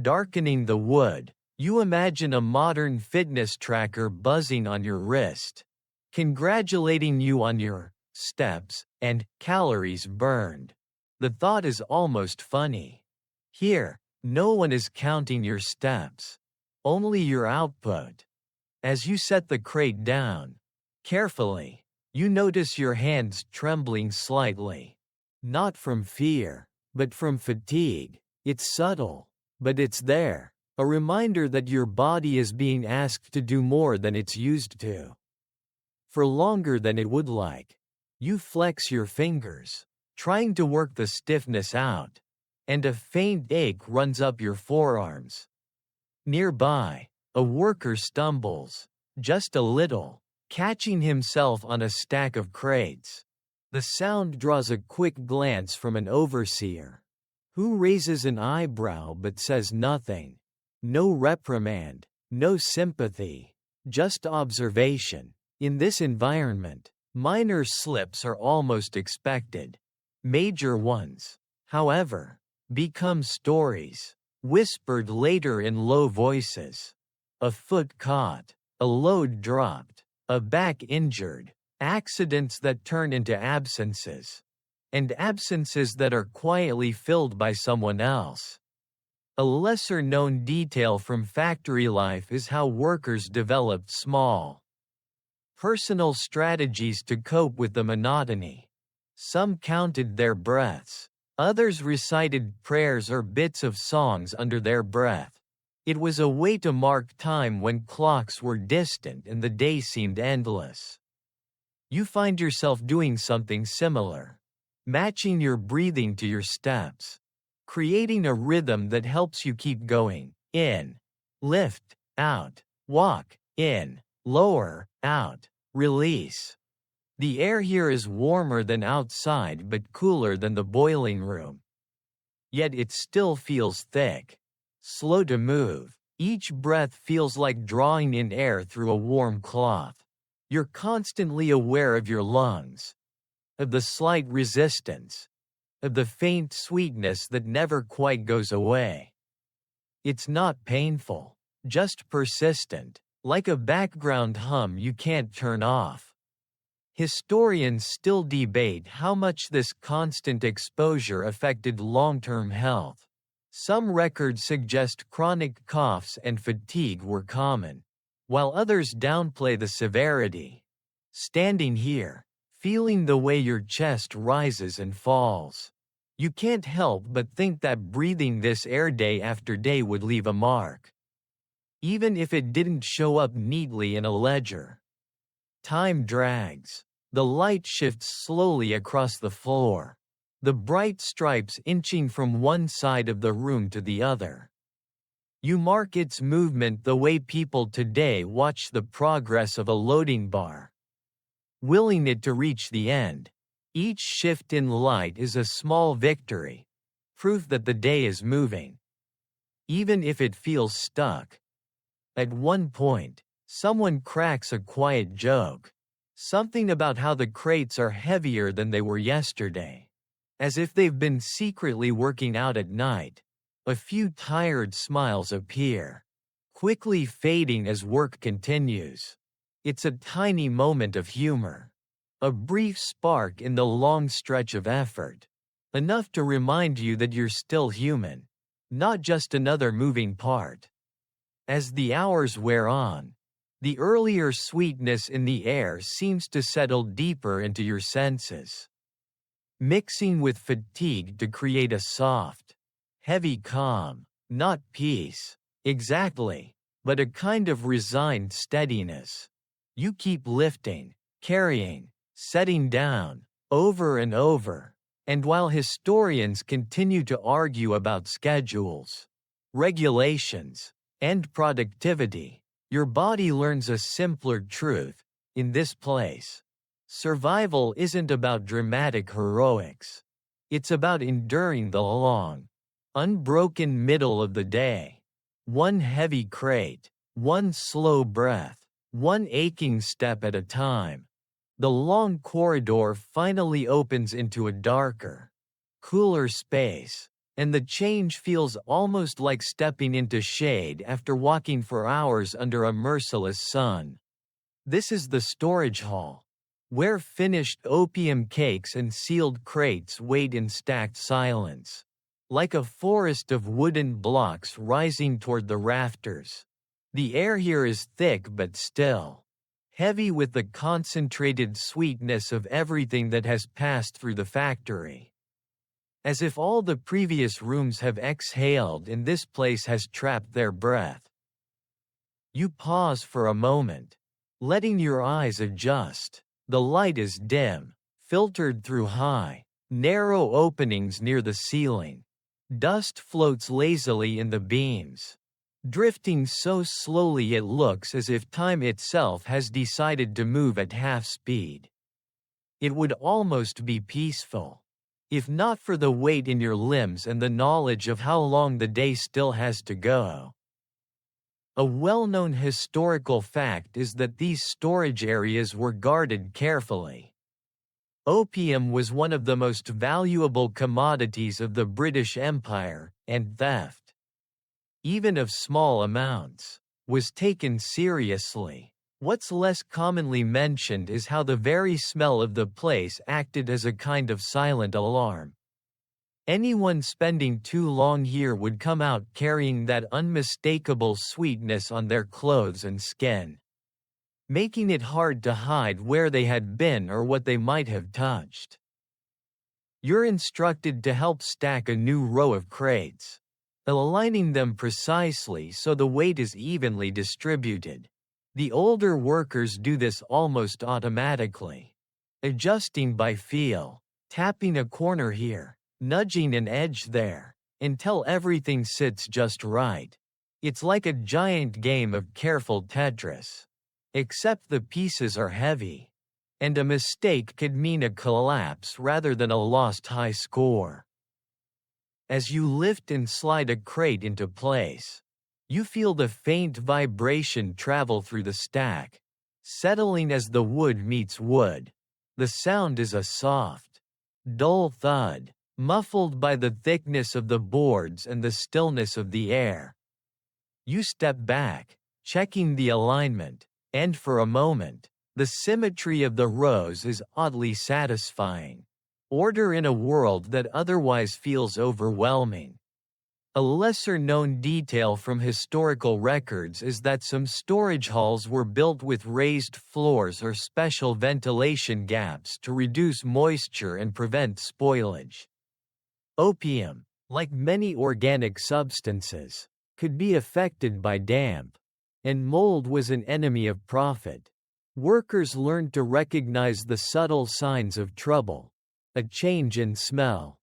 Speaker 1: darkening the wood. You imagine a modern fitness tracker buzzing on your wrist, congratulating you on your steps and calories burned. The thought is almost funny. Here, no one is counting your steps, only your output. As you set the crate down carefully, you notice your hands trembling slightly. Not from fear, but from fatigue. It's subtle, but it's there. A reminder that your body is being asked to do more than it's used to. For longer than it would like. You flex your fingers, trying to work the stiffness out, and a faint ache runs up your forearms. Nearby, a worker stumbles, just a little, catching himself on a stack of crates. The sound draws a quick glance from an overseer, who raises an eyebrow but says nothing. No reprimand, no sympathy, just observation. In this environment, minor slips are almost expected. Major ones, however, become stories, whispered later in low voices. A foot caught, a load dropped, a back injured, accidents that turn into absences, and absences that are quietly filled by someone else. A lesser-known detail from factory life is how workers developed small, personal strategies to cope with the monotony. Some counted their breaths. Others recited prayers or bits of songs under their breath. It was a way to mark time when clocks were distant and the day seemed endless. You find yourself doing something similar, matching your breathing to your steps, creating a rhythm that helps you keep going. In, lift, out, walk, in, lower, out, release. The air here is warmer than outside but cooler than the boiling room. Yet it still feels thick, slow to move. Each breath feels like drawing in air through a warm cloth. You're constantly aware of your lungs, of the slight resistance, of the faint sweetness that never quite goes away. It's not painful, just persistent, like a background hum you can't turn off. Historians still debate how much this constant exposure affected long-term health. Some records suggest chronic coughs and fatigue were common, while others downplay the severity. Standing here, feeling the way your chest rises and falls, you can't help but think that breathing this air day after day would leave a mark, even if it didn't show up neatly in a ledger. Time drags. The light shifts slowly across the floor, the bright stripes inching from one side of the room to the other. You mark its movement the way people today watch the progress of a loading bar, willing it to reach the end. Each shift in light is a small victory, proof that the day is moving, even if it feels stuck. At one point, someone cracks a quiet joke. Something about how the crates are heavier than they were yesterday. As if they've been secretly working out at night. A few tired smiles appear, quickly fading as work continues. It's a tiny moment of humor. A brief spark in the long stretch of effort. Enough to remind you that you're still human, not just another moving part. As the hours wear on, the earlier sweetness in the air seems to settle deeper into your senses, mixing with fatigue to create a soft, heavy calm, not peace, exactly, but a kind of resigned steadiness. You keep lifting, carrying, setting down, over and over, and while historians continue to argue about schedules, regulations, and productivity, your body learns a simpler truth. In this place, survival isn't about dramatic heroics. It's about enduring the long, Unbroken middle of the day. One heavy crate, one slow breath, one aching step at a time. The long corridor finally opens into a darker, cooler space, and the change feels almost like stepping into shade after walking for hours under a merciless sun. This is the storage hall, where finished opium cakes and sealed crates wait in stacked silence, like a forest of wooden blocks rising toward the rafters. The air here is thick but still, heavy with the concentrated sweetness of everything that has passed through the factory. As if all the previous rooms have exhaled and this place has trapped their breath. You pause for a moment, letting your eyes adjust. The light is dim, filtered through high, narrow openings near the ceiling. Dust floats lazily in the beams, drifting so slowly it looks as if time itself has decided to move at half speed. It would almost be peaceful, if not for the weight in your limbs and the knowledge of how long the day still has to go. A well-known historical fact is that these storage areas were guarded carefully. Opium was one of the most valuable commodities of the British Empire, and theft, even of small amounts, was taken seriously. What's less commonly mentioned is how the very smell of the place acted as a kind of silent alarm. Anyone spending too long here would come out carrying that unmistakable sweetness on their clothes and skin, making it hard to hide where they had been or what they might have touched. You're instructed to help stack a new row of crates, aligning them precisely so the weight is evenly distributed. The older workers do this almost automatically, adjusting by feel, tapping a corner here, nudging an edge there, until everything sits just right. It's like a giant game of careful Tetris. Except the pieces are heavy, and a mistake could mean a collapse rather than a lost high score. As you lift and slide a crate into place, you feel the faint vibration travel through the stack, settling as the wood meets wood. The sound is a soft, dull thud, muffled by the thickness of the boards and the stillness of the air. You step back, checking the alignment, and for a moment, the symmetry of the rows is oddly satisfying. Order in a world that otherwise feels overwhelming. A lesser-known detail from historical records is that some storage halls were built with raised floors or special ventilation gaps to reduce moisture and prevent spoilage. Opium, like many organic substances, could be affected by damp, and mold was an enemy of profit. Workers learned to recognize the subtle signs of trouble: a change in smell,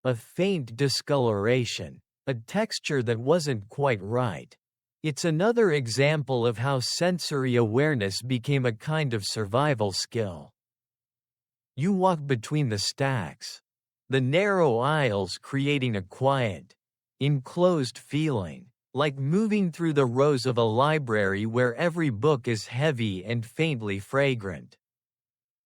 Speaker 1: a faint discoloration, a texture that wasn't quite right. It's another example of how sensory awareness became a kind of survival skill. You walk between the stacks, the narrow aisles creating a quiet, enclosed feeling, like moving through the rows of a library where every book is heavy and faintly fragrant.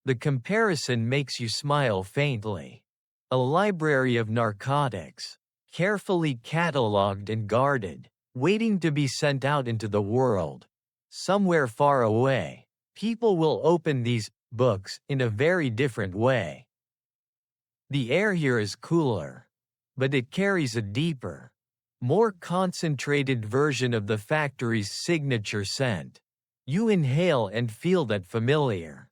Speaker 1: The comparison makes you smile faintly. A library of narcotics, carefully catalogued and guarded, waiting to be sent out into the world. Somewhere far away, people will open these books in a very different way. The air here is cooler, but it carries a deeper, more concentrated version of the factory's signature scent. You inhale and feel that familiar,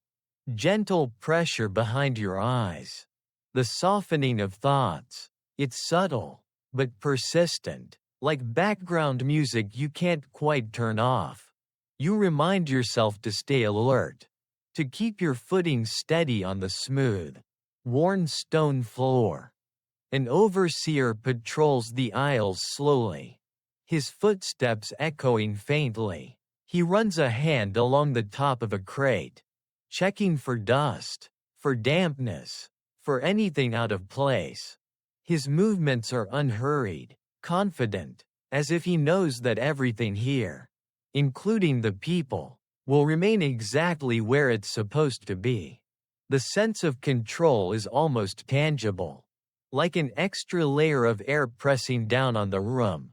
Speaker 1: gentle pressure behind your eyes. The softening of thoughts. It's subtle, but persistent, like background music you can't quite turn off. You remind yourself to stay alert, to keep your footing steady on the smooth, worn stone floor. An overseer patrols the aisles slowly, his footsteps echoing faintly. He runs a hand along the top of a crate, checking for dust, for dampness, for anything out of place. His movements are unhurried, confident, as if he knows that everything here, including the people, will remain exactly where it's supposed to be. The sense of control is almost tangible, like an extra layer of air pressing down on the room.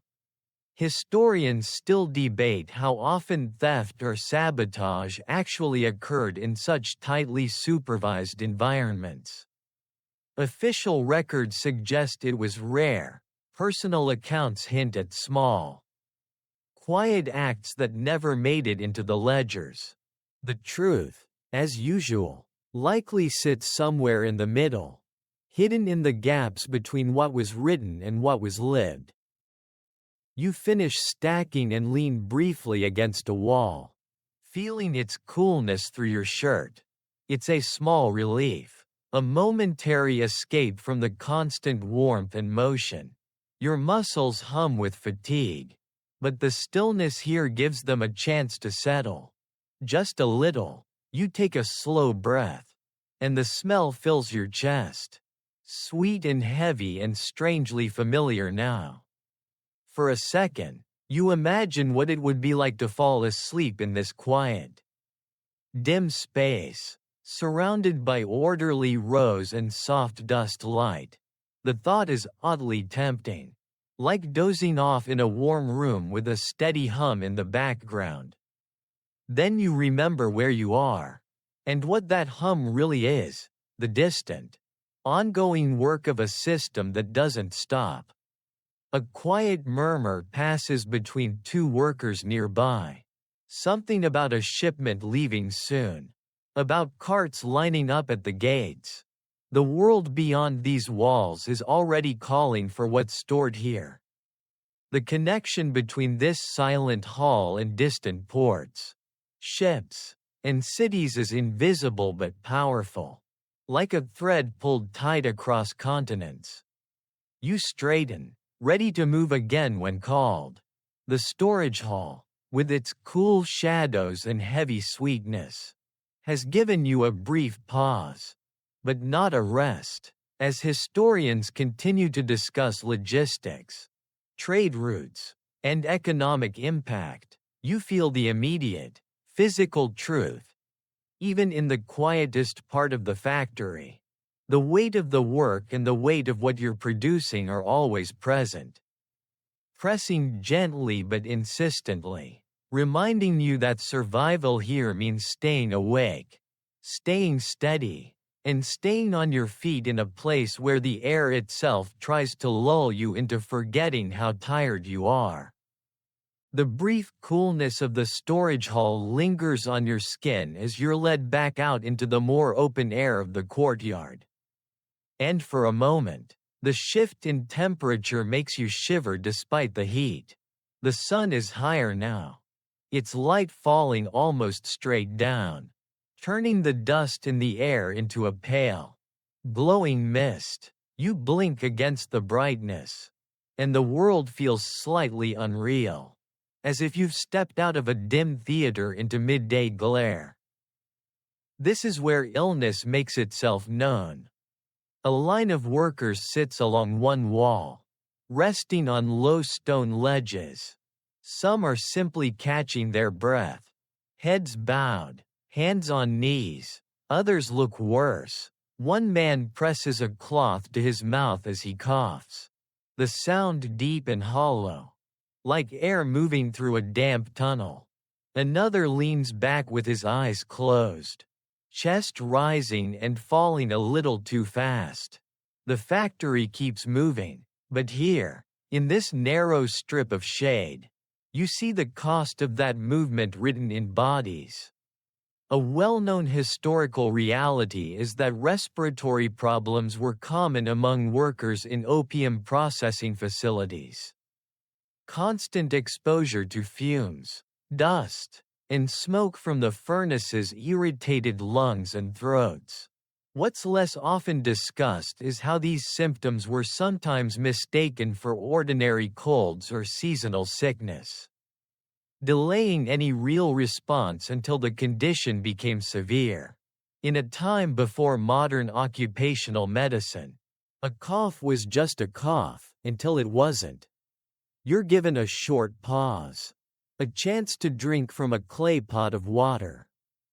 Speaker 1: Historians still debate how often theft or sabotage actually occurred in such tightly supervised environments. Official records suggest it was rare. Personal accounts hint at small, quiet acts that never made it into the ledgers. The truth, as usual, likely sits somewhere in the middle, hidden in the gaps between what was written and what was lived. You finish stacking and lean briefly against a wall, feeling its coolness through your shirt. It's a small relief, a momentary escape from the constant warmth and motion. Your muscles hum with fatigue, but the stillness here gives them a chance to settle. Just a little. You take a slow breath, and the smell fills your chest. Sweet and heavy and strangely familiar now. For a second, you imagine what it would be like to fall asleep in this quiet, dim space, surrounded by orderly rows and soft dust light. The thought is oddly tempting, like dozing off in a warm room with a steady hum in the background. Then you remember where you are, and what that hum really is: the distant, ongoing work of a system that doesn't stop. A quiet murmur passes between two workers nearby. Something about a shipment leaving soon. About carts lining up at the gates. The world beyond these walls is already calling for what's stored here. The connection between this silent hall and distant ports, ships, and cities is invisible but powerful, like a thread pulled tight across continents. You straighten, ready to move again when called. The storage hall, with its cool shadows and heavy sweetness, has given you a brief pause, but not a rest. As historians continue to discuss logistics, trade routes, and economic impact, you feel the immediate, physical truth. Even in the quietest part of the factory, the weight of the work and the weight of what you're producing are always present. Pressing gently but insistently, reminding you that survival here means staying awake, staying steady, and staying on your feet in a place where the air itself tries to lull you into forgetting how tired you are. The brief coolness of the storage hall lingers on your skin as you're led back out into the more open air of the courtyard. And for a moment, the shift in temperature makes you shiver despite the heat. The sun is higher now, its light falling almost straight down, turning the dust in the air into a pale, glowing mist. You blink against the brightness, and the world feels slightly unreal, as if you've stepped out of a dim theater into midday glare. This is where illness makes itself known. A line of workers sits along one wall, resting on low stone ledges. Some are simply catching their breath, heads bowed, hands on knees. Others look worse. One man presses a cloth to his mouth as he coughs, the sound deep and hollow, like air moving through a damp tunnel. Another leans back with his eyes closed, chest rising and falling a little too fast. The factory keeps moving, but here, in this narrow strip of shade, you see the cost of that movement written in bodies. A well-known historical reality is that respiratory problems were common among workers in opium processing facilities. Constant exposure to fumes, dust, and smoke from the furnaces irritated lungs and throats. What's less often discussed is how these symptoms were sometimes mistaken for ordinary colds or seasonal sickness, delaying any real response until the condition became severe. In a time before modern occupational medicine, A cough was just a cough, until it wasn't. You're given a short pause. A chance to drink from a clay pot of water.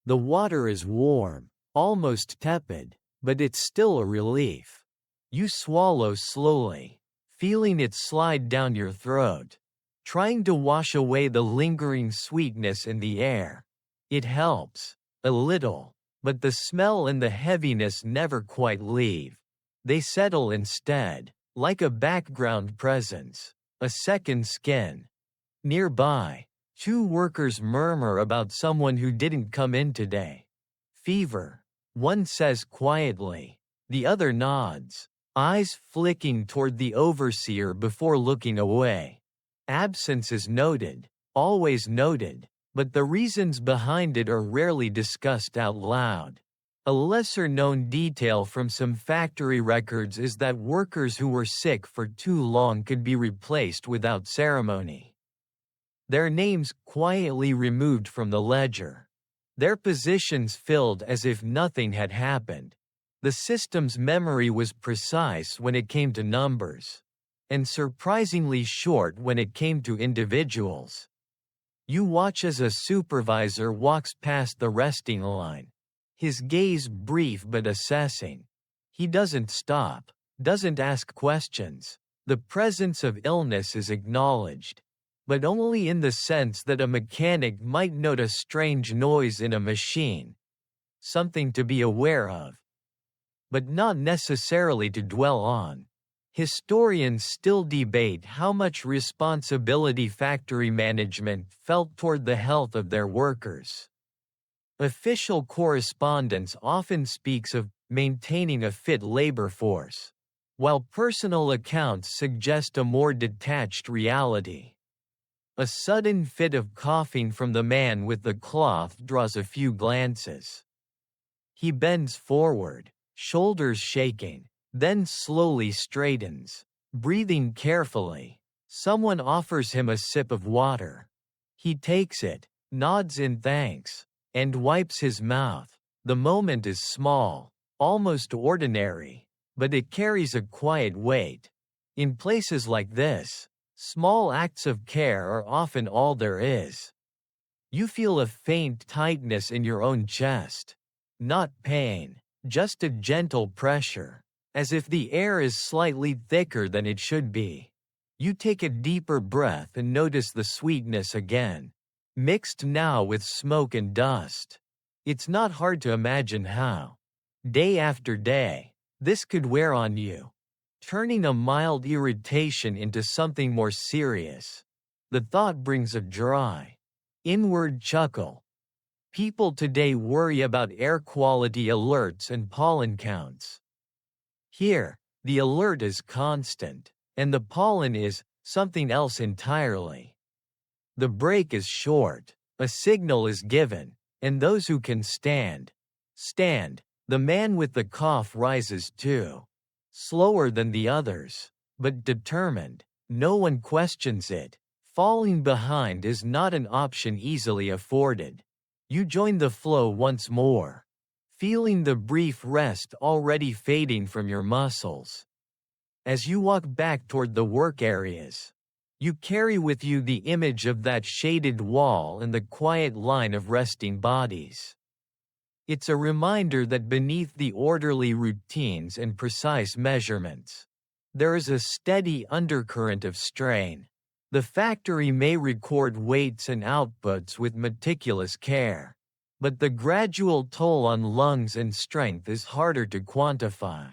Speaker 1: The water is warm, almost tepid, but it's still a relief. You swallow slowly, feeling it slide down your throat, trying to wash away the lingering sweetness in the air. It helps, a little, but the smell and the heaviness never quite leave. They settle instead, like a background presence, a second skin. Nearby, two workers murmur about someone who didn't come in today. Fever, one says quietly, the other nods, eyes flicking toward the overseer before looking away. Absence is noted, always noted, but the reasons behind it are rarely discussed out loud. A lesser-known detail from some factory records is that workers who were sick for too long could be replaced without ceremony. Their names quietly removed from the ledger. Their positions filled as if nothing had happened. The system's memory was precise when it came to numbers, and surprisingly short when it came to individuals. You watch as a supervisor walks past the resting line. His gaze brief but assessing. He doesn't stop, doesn't ask questions. The presence of illness is acknowledged, but only in the sense that a mechanic might note a strange noise in a machine. Something to be aware of, but not necessarily to dwell on. Historians still debate how much responsibility factory management felt toward the health of their workers. Official correspondence often speaks of maintaining a fit labor force, while personal accounts suggest a more detached reality. A sudden fit of coughing from the man with the cloth draws a few glances. He bends forward, shoulders shaking, then slowly straightens, breathing carefully. Someone offers him a sip of water. He takes it, nods in thanks, and wipes his mouth. The moment is small, almost ordinary, but it carries a quiet weight. In places like this, small acts of care are often all there is. You feel a faint tightness in your own chest. Not pain, just a gentle pressure, as if the air is slightly thicker than it should be. You take a deeper breath and notice the sweetness again, mixed now with smoke and dust. It's not hard to imagine how, day after day, this could wear on you, turning a mild irritation into something more serious. The thought brings a dry, inward chuckle. People today worry about air quality alerts and pollen counts. Here, the alert is constant, and the pollen is something else entirely. The break is short, a signal is given, and those who can stand. The man with the cough rises too. Slower than the others, but determined. No one questions it. Falling behind is not an option easily afforded. You join the flow once more, feeling the brief rest already fading from your muscles. As you walk back toward the work areas, you carry with you the image of that shaded wall and the quiet line of resting bodies. It's a reminder that beneath the orderly routines and precise measurements, there is a steady undercurrent of strain. The factory may record weights and outputs with meticulous care, but the gradual toll on lungs and strength is harder to quantify.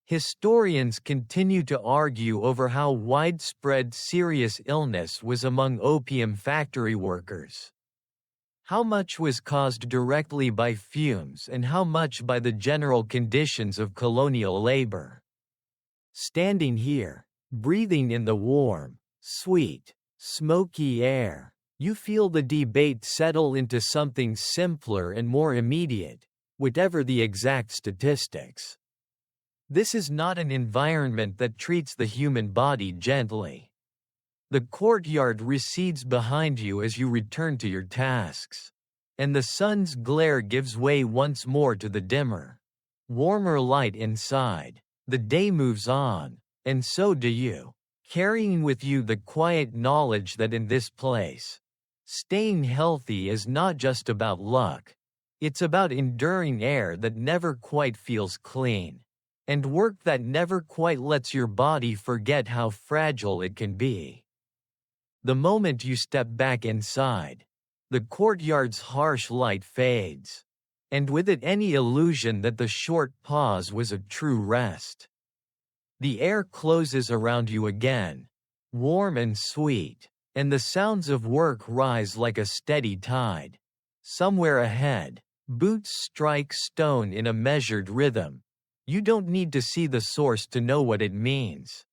Speaker 1: Historians continue to argue over how widespread serious illness was among opium factory workers. How much was caused directly by fumes and how much by the general conditions of colonial labor? Standing here, breathing in the warm, sweet, smoky air, you feel the debate settle into something simpler and more immediate, whatever the exact statistics. This is not an environment that treats the human body gently. The courtyard recedes behind you as you return to your tasks, and the sun's glare gives way once more to the dimmer, warmer light inside. The day moves on, and so do you, carrying with you the quiet knowledge that in this place, staying healthy is not just about luck. It's about enduring air that never quite feels clean, and work that never quite lets your body forget how fragile it can be. The moment you step back inside, the courtyard's harsh light fades, and with it any illusion that the short pause was a true rest. The air closes around you again, warm and sweet, and the sounds of work rise like a steady tide. Somewhere ahead, boots strike stone in a measured rhythm. You don't need to see the source to know what it means.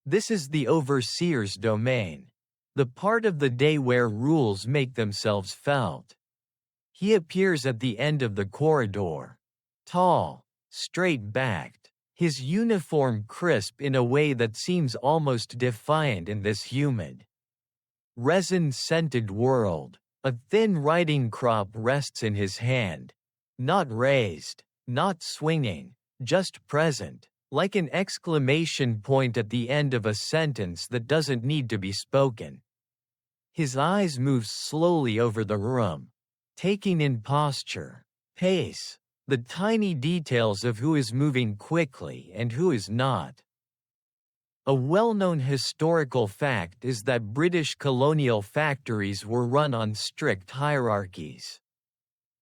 Speaker 1: This is the overseer's domain, the part of the day where rules make themselves felt. He appears at the end of the corridor, tall, straight-backed, his uniform crisp in a way that seems almost defiant in this humid, resin-scented world. A thin writing crop rests in his hand, not raised, not swinging, just present, like an exclamation point at the end of a sentence that doesn't need to be spoken. His eyes move slowly over the room, taking in posture, pace, the tiny details of who is moving quickly and who is not. A well-known historical fact is that British colonial factories were run on strict hierarchies.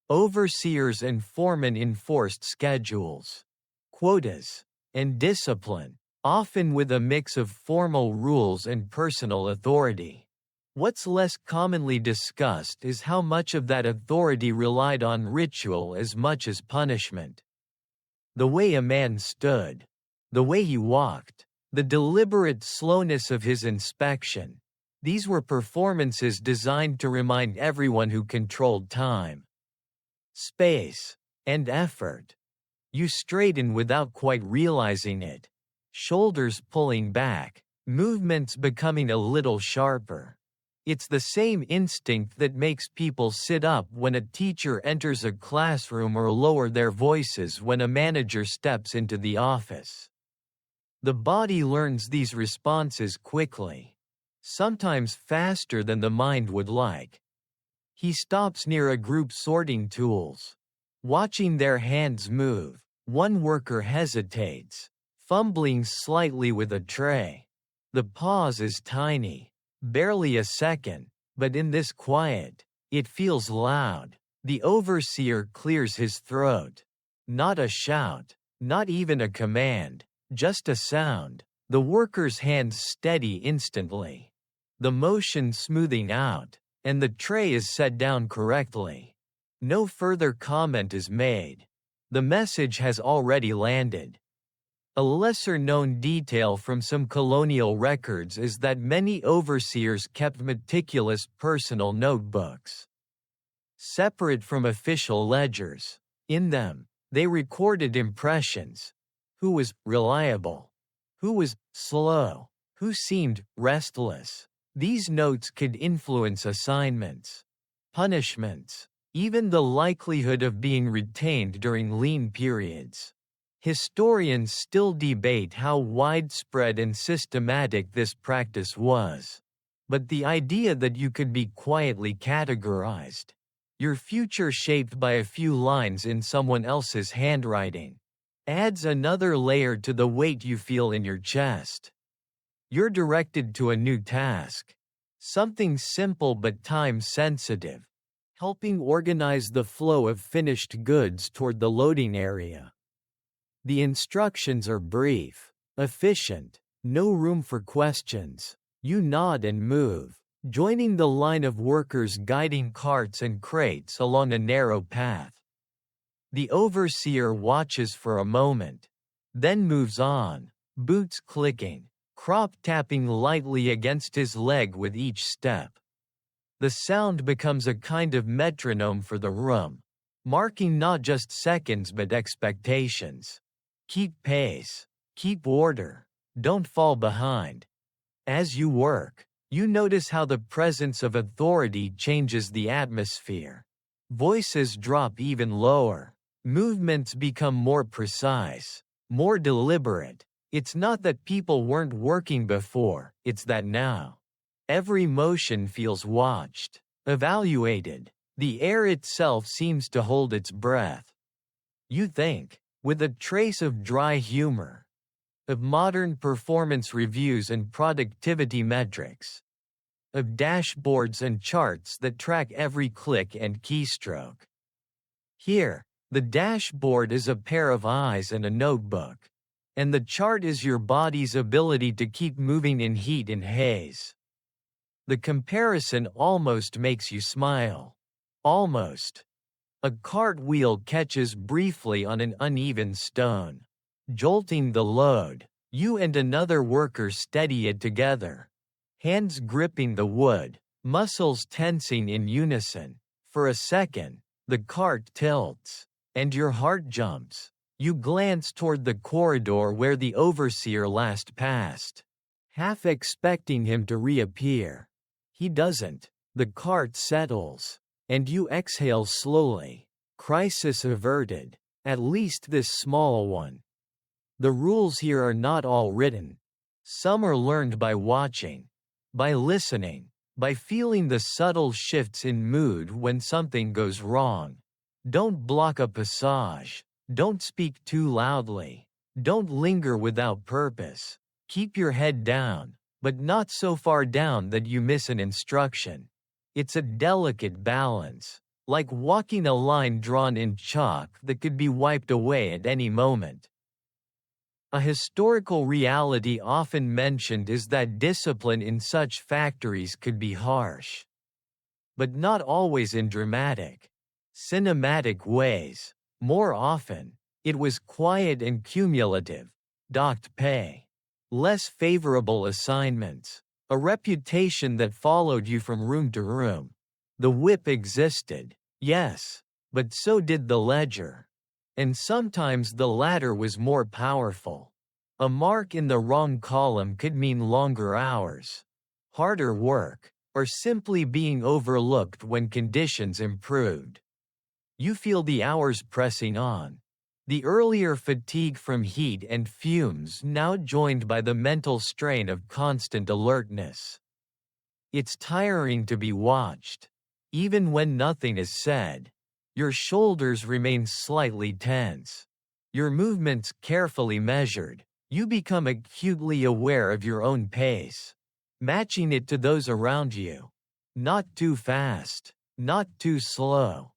Speaker 1: Overseers and foremen enforced schedules, quotas, and discipline, often with a mix of formal rules and personal authority. What's less commonly discussed is how much of that authority relied on ritual as much as punishment. The way a man stood, the way he walked, the deliberate slowness of his inspection, these were performances designed to remind everyone who controlled time, space, and effort. You straighten without quite realizing it, shoulders pulling back, movements becoming a little sharper. It's the same instinct that makes people sit up when a teacher enters a classroom or lower their voices when a manager steps into the office. The body learns these responses quickly, sometimes faster than the mind would like. He stops near a group sorting tools, watching their hands move. One worker hesitates, fumbling slightly with a tray. The pause is tiny, barely a second, but in this quiet, it feels loud. The overseer clears his throat. Not a shout, not even a command, just a sound. The worker's hands steady instantly, the motion smoothing out, and the tray is set down correctly. No further comment is made. The message has already landed. A lesser-known detail from some colonial records is that many overseers kept meticulous personal notebooks, separate from official ledgers. In them, they recorded impressions. Who was reliable? Who was slow? Who seemed restless? These notes could influence assignments, punishments, even the likelihood of being retained during lean periods. Historians still debate how widespread and systematic this practice was. But the idea that you could be quietly categorized, your future shaped by a few lines in someone else's handwriting, adds another layer to the weight you feel in your chest. You're directed to a new task, something simple but time-sensitive, helping organize the flow of finished goods toward the loading area. The instructions are brief, efficient, no room for questions. You nod and move, joining the line of workers guiding carts and crates along a narrow path. The overseer watches for a moment, then moves on, boots clicking, crop tapping lightly against his leg with each step. The sound becomes a kind of metronome for the room, marking not just seconds but expectations. Keep pace, keep order, don't fall behind. As you work, you notice how the presence of authority changes the atmosphere. Voices drop even lower, movements become more precise, more deliberate. It's not that people weren't working before, it's that now. Every motion feels watched, evaluated. The air itself seems to hold its breath. You think, with a trace of dry humor, of modern performance reviews and productivity metrics, of dashboards and charts that track every click and keystroke. Here, the dashboard is a pair of eyes and a notebook, and the chart is your body's ability to keep moving in heat and haze. The comparison almost makes you smile. Almost. A cartwheel catches briefly on an uneven stone, jolting the load. You and another worker steady it together, hands gripping the wood, muscles tensing in unison. For a second, the cart tilts, and your heart jumps. You glance toward the corridor where the overseer last passed, half expecting him to reappear. He doesn't. The cart settles, and you exhale slowly. Crisis averted, at least this small one. The rules here are not all written. Some are learned by watching, by listening, by feeling the subtle shifts in mood when something goes wrong. Don't block a passage. Don't speak too loudly. Don't linger without purpose. Keep your head down, but not so far down that you miss an instruction. It's a delicate balance, like walking a line drawn in chalk that could be wiped away at any moment. A historical reality often mentioned is that discipline in such factories could be harsh, but not always in dramatic, cinematic ways. More often, it was quiet and cumulative. Docked pay, less favorable assignments, a reputation that followed you from room to room. The whip existed, yes, but so did the ledger. And sometimes the latter was more powerful. A mark in the wrong column could mean longer hours, harder work, or simply being overlooked when conditions improved. You feel the hours pressing on. The earlier fatigue from heat and fumes now joined by the mental strain of constant alertness. It's tiring to be watched. Even when nothing is said, your shoulders remain slightly tense. Your movements carefully measured. You become acutely aware of your own pace, matching it to those around you. Not too fast, not too slow.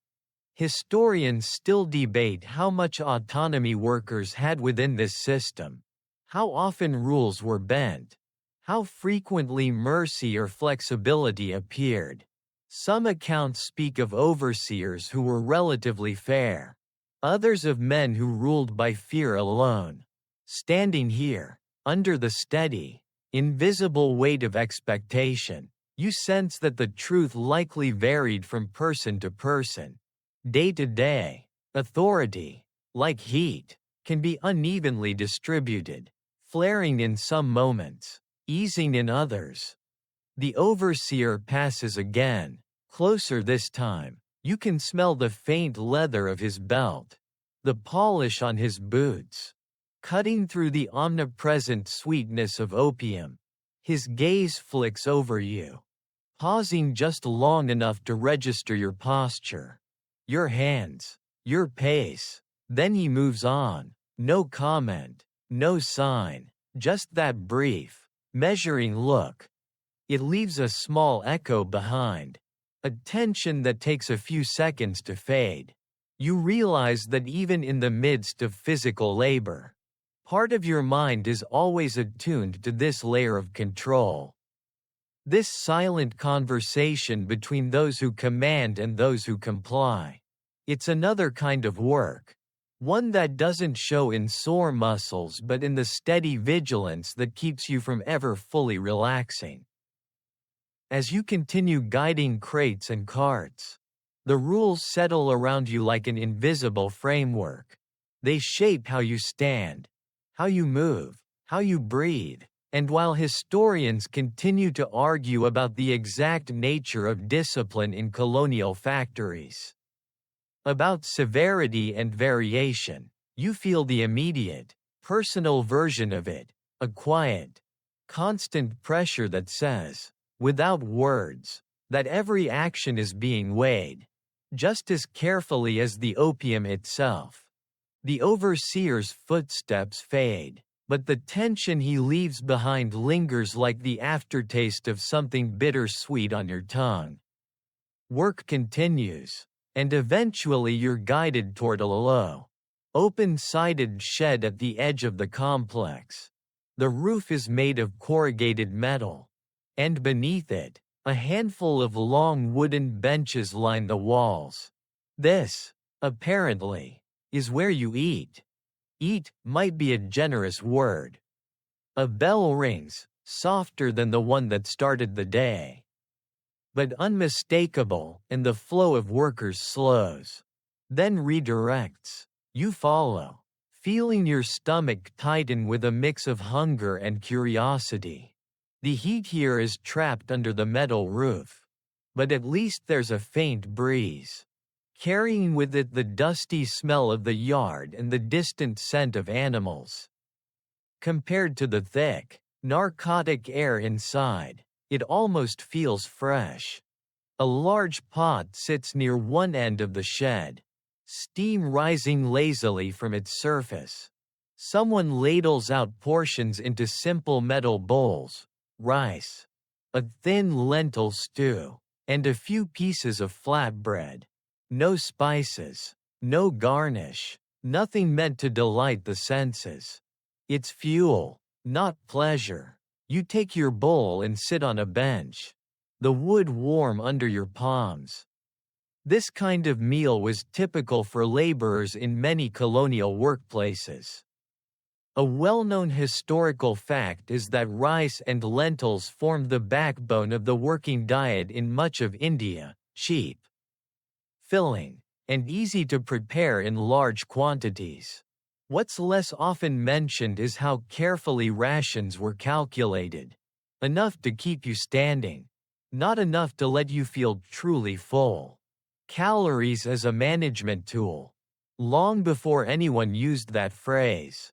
Speaker 1: Historians still debate how much autonomy workers had within this system, how often rules were bent, how frequently mercy or flexibility appeared. Some accounts speak of overseers who were relatively fair, others of men who ruled by fear alone. Standing here, under the steady, invisible weight of expectation, you sense that the truth likely varied from person to person. Day to day, authority, like heat, can be unevenly distributed, flaring in some moments, easing in others. The overseer passes again, closer this time. You can smell the faint leather of his belt, the polish on his boots. Cutting through the omnipresent sweetness of opium, his gaze flicks over you, pausing just long enough to register your posture, your hands, your pace. Then he moves on, no comment, no sign, just that brief, measuring look. It leaves a small echo behind, a tension that takes a few seconds to fade. You realize that even in the midst of physical labor, part of your mind is always attuned to this layer of control. This silent conversation between those who command and those who comply. It's another kind of work. One that doesn't show in sore muscles but in the steady vigilance that keeps you from ever fully relaxing. As you continue guiding crates and carts, the rules settle around you like an invisible framework. They shape how you stand, how you move, how you breathe. And while historians continue to argue about the exact nature of discipline in colonial factories, about severity and variation, you feel the immediate, personal version of it, a quiet, constant pressure that says, without words, that every action is being weighed, just as carefully as the opium itself. The overseer's footsteps fade, but the tension he leaves behind lingers like the aftertaste of something bittersweet on your tongue. Work continues, and eventually you're guided toward a low, open-sided shed at the edge of the complex. The roof is made of corrugated metal, and beneath it, a handful of long wooden benches line the walls. This, apparently, is where you eat. Eat might be a generous word. A bell rings, softer than the one that started the day, but unmistakable, and the flow of workers slows, then redirects. You follow, feeling your stomach tighten with a mix of hunger and curiosity. The heat here is trapped under the metal roof, but at least there's a faint breeze, carrying with it the dusty smell of the yard and the distant scent of animals. Compared to the thick, narcotic air inside, it almost feels fresh. A large pot sits near one end of the shed, steam rising lazily from its surface. Someone ladles out portions into simple metal bowls, rice, a thin lentil stew, and a few pieces of flatbread. No spices, no garnish, nothing meant to delight the senses. It's fuel, not pleasure. You take your bowl and sit on a bench, the wood warm under your palms. This kind of meal was typical for laborers in many colonial workplaces. A well-known historical fact is that rice and lentils formed the backbone of the working diet in much of India, cheap, filling, and easy to prepare in large quantities. What's less often mentioned is how carefully rations were calculated. Enough to keep you standing, not enough to let you feel truly full. Calories as a management tool. Long before anyone used that phrase.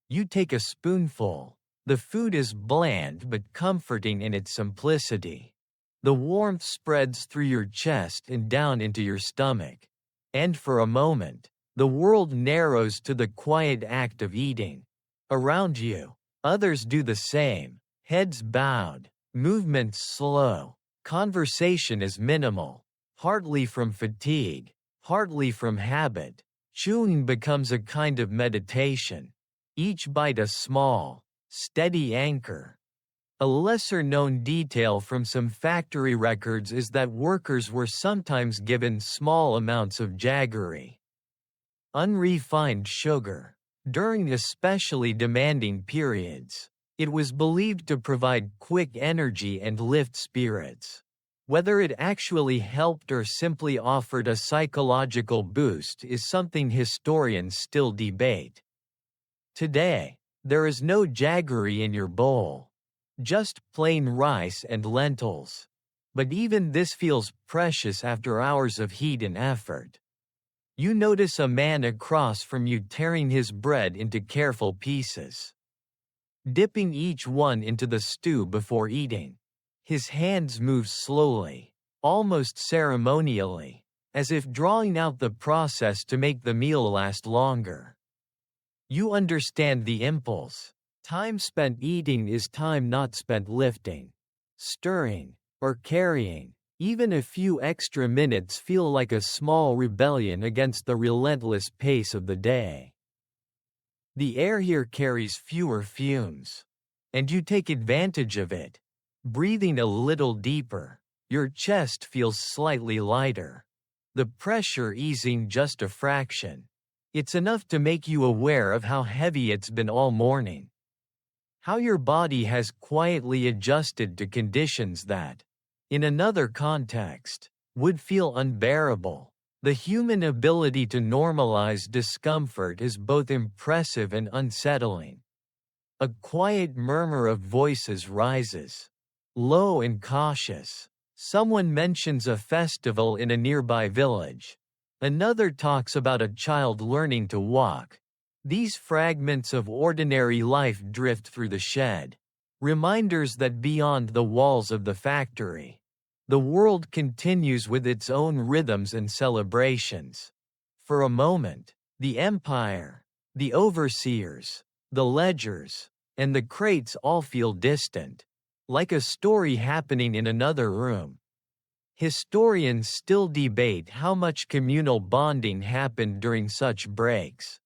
Speaker 1: You take a spoonful. The food is bland but comforting in its simplicity. The warmth spreads through your chest and down into your stomach. And for a moment, the world narrows to the quiet act of eating. Around you, others do the same, heads bowed, movements slow, conversation is minimal, partly from fatigue, partly from habit. Chewing becomes a kind of meditation. Each bite a small, steady anchor. A lesser-known detail from some factory records is that workers were sometimes given small amounts of jaggery, unrefined sugar, during especially demanding periods. It was believed to provide quick energy and lift spirits. Whether it actually helped or simply offered a psychological boost is something historians still debate. Today, there is no jaggery in your bowl. Just plain rice and lentils. But even this feels precious after hours of heat and effort. You notice a man across from you tearing his bread into careful pieces, dipping each one into the stew before eating. His hands move slowly, almost ceremonially, as if drawing out the process to make the meal last longer. You understand the impulse. Time spent eating is time not spent lifting, stirring, or carrying. Even a few extra minutes feel like a small rebellion against the relentless pace of the day. The air here carries fewer fumes, and you take advantage of it. Breathing a little deeper, your chest feels slightly lighter, the pressure easing just a fraction. It's enough to make you aware of how heavy it's been all morning. How your body has quietly adjusted to conditions that, in another context, would feel unbearable. The human ability to normalize discomfort is both impressive and unsettling. A quiet murmur of voices rises, low and cautious. Someone mentions a festival in a nearby village. Another talks about a child learning to walk. These fragments of ordinary life drift through the shed, reminders that beyond the walls of the factory, the world continues with its own rhythms and celebrations. For a moment, the empire, the overseers, the ledgers, and the crates all feel distant, like a story happening in another room. Historians still debate how much communal bonding happened during such breaks.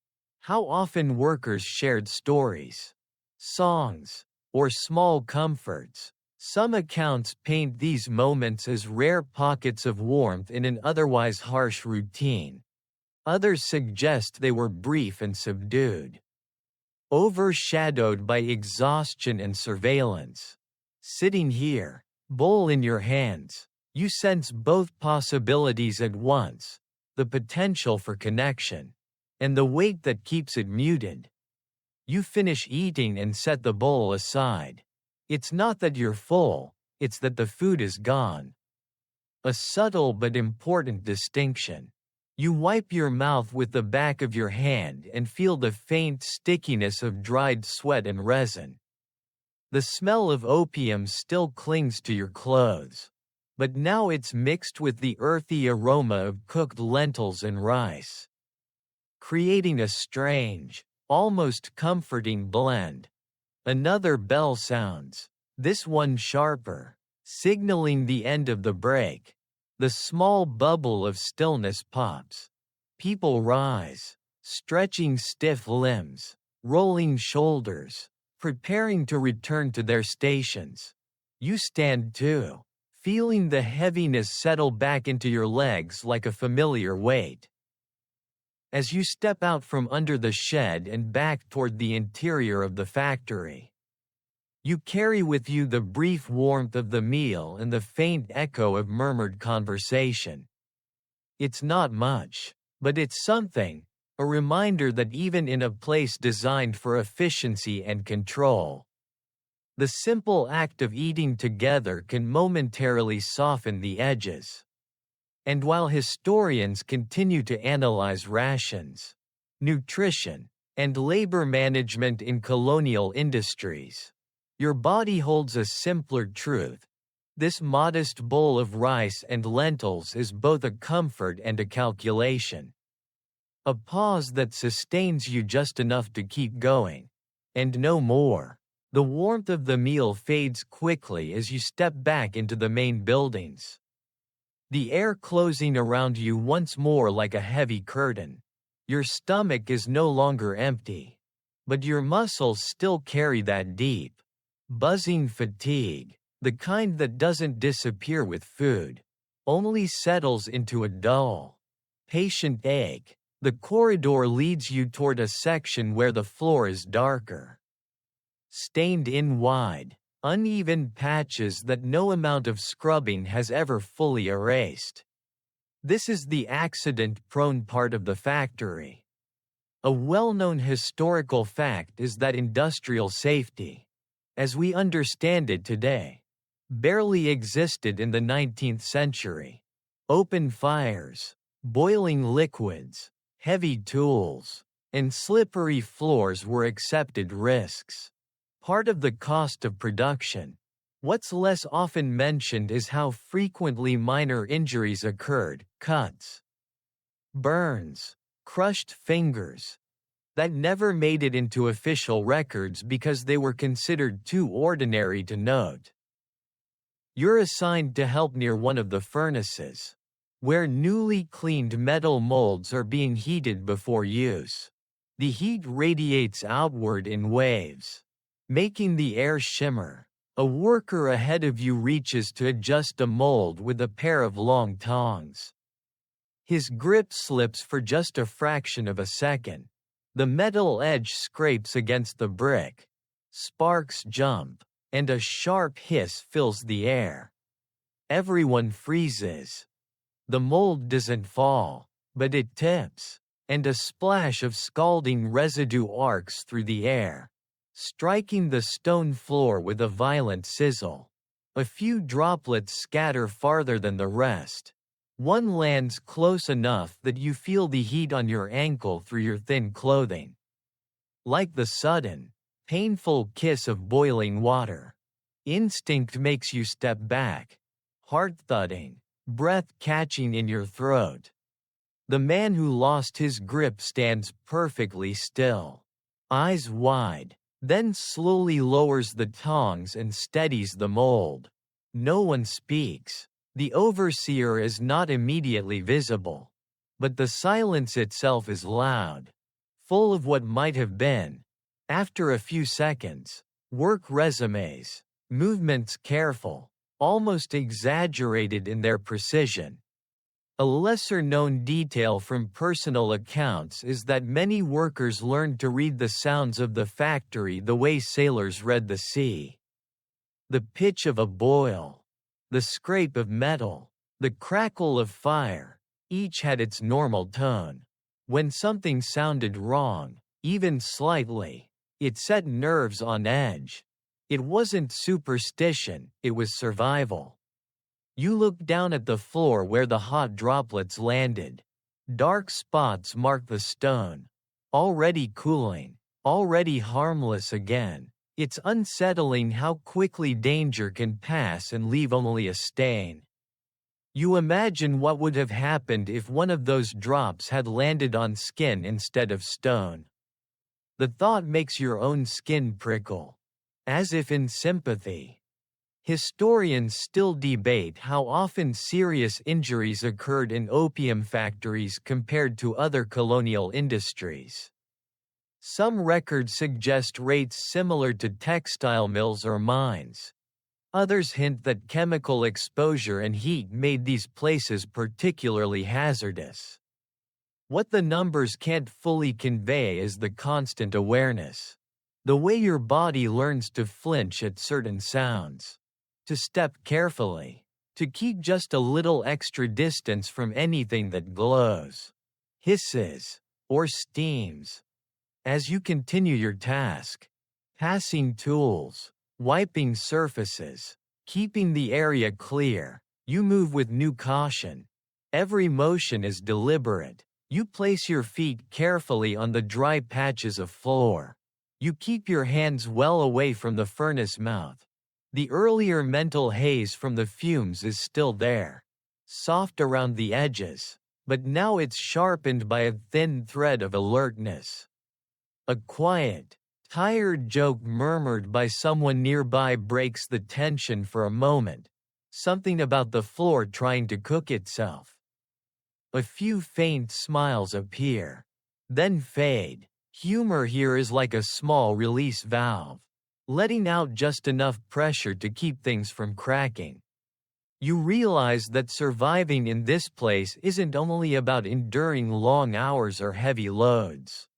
Speaker 1: How often workers shared stories, songs, or small comforts. Some accounts paint these moments as rare pockets of warmth in an otherwise harsh routine. Others suggest they were brief and subdued, overshadowed by exhaustion and surveillance. Sitting here, bowl in your hands, you sense both possibilities at once, the potential for connection, and the weight that keeps it muted. You finish eating and set the bowl aside. It's not that you're full, it's that the food is gone. A subtle but important distinction. You wipe your mouth with the back of your hand and feel the faint stickiness of dried sweat and resin. The smell of opium still clings to your clothes, but now it's mixed with the earthy aroma of cooked lentils and rice, creating a strange, almost comforting blend. Another bell sounds, this one sharper, signaling the end of the break. The small bubble of stillness pops. People rise, stretching stiff limbs, rolling shoulders, preparing to return to their stations. You stand too, feeling the heaviness settle back into your legs like a familiar weight. As you step out from under the shed and back toward the interior of the factory, you carry with you the brief warmth of the meal and the faint echo of murmured conversation. It's not much, but it's something, a reminder that even in a place designed for efficiency and control, the simple act of eating together can momentarily soften the edges. And while historians continue to analyze rations, nutrition, and labor management in colonial industries, your body holds a simpler truth. This modest bowl of rice and lentils is both a comfort and a calculation. A pause that sustains you just enough to keep going. And no more. The warmth of the meal fades quickly as you step back into the main buildings, the air closing around you once more like a heavy curtain. Your stomach is no longer empty, but your muscles still carry that deep, buzzing fatigue, the kind that doesn't disappear with food, only settles into a dull, patient ache. The corridor leads you toward a section where the floor is darker, stained in wide, uneven patches that no amount of scrubbing has ever fully erased. This is the accident-prone part of the factory. A well-known historical fact is that industrial safety, as we understand it today, barely existed in the 19th century. Open fires, boiling liquids, heavy tools, and slippery floors were accepted risks. Part of the cost of production. What's less often mentioned is how frequently minor injuries occurred, cuts, burns, crushed fingers, that never made it into official records because they were considered too ordinary to note. You're assigned to help near one of the furnaces, where newly cleaned metal molds are being heated before use. The heat radiates outward in waves, making the air shimmer. A worker ahead of you reaches to adjust a mold with a pair of long tongs. His grip slips for just a fraction of a second. The metal edge scrapes against the brick. Sparks jump, and a sharp hiss fills the air. Everyone freezes. The mold doesn't fall, but it tips, and a splash of scalding residue arcs through the air, striking the stone floor with a violent sizzle. A few droplets scatter farther than the rest. One lands close enough that you feel the heat on your ankle through your thin clothing. like the sudden, painful kiss of boiling water. Instinct makes you step back, heart thudding, breath catching in your throat. The man who lost his grip stands perfectly still, eyes wide, then slowly lowers the tongs and steadies the mold. No one speaks. The overseer is not immediately visible, but the silence itself is loud, full of what might have been. After a few seconds, work resumes, movements careful, almost exaggerated in their precision. A lesser-known detail from personal accounts is that many workers learned to read the sounds of the factory the way sailors read the sea. The pitch of a boil, the scrape of metal, the crackle of fire, each had its normal tone. When something sounded wrong, even slightly, it set nerves on edge. It wasn't superstition, it was survival. You looked down at the floor where the hot droplets landed. Dark spots marked the stone. Already cooling, already harmless again. It's unsettling how quickly danger can pass and leave only a stain. You imagine what would have happened if one of those drops had landed on skin instead of stone. The thought makes your own skin prickle, as if in sympathy. Historians still debate how often serious injuries occurred in opium factories compared to other colonial industries. Some records suggest rates similar to textile mills or mines. Others hint that chemical exposure and heat made these places particularly hazardous. What the numbers can't fully convey is the constant awareness. The way your body learns to flinch at certain sounds, to step carefully, to keep just a little extra distance from anything that glows, hisses, or steams. As you continue your task, passing tools, wiping surfaces, keeping the area clear, you move with new caution. Every motion is deliberate. You place your feet carefully on the dry patches of floor. You keep your hands well away from the furnace mouth. The earlier mental haze from the fumes is still there, soft around the edges, but now it's sharpened by a thin thread of alertness. A quiet, tired joke murmured by someone nearby breaks the tension for a moment, something about the floor trying to cook itself. A few faint smiles appear, then fade. Humor here is like a small release valve, letting out just enough pressure to keep things from cracking. You realize that surviving in this place isn't only about enduring long hours or heavy loads.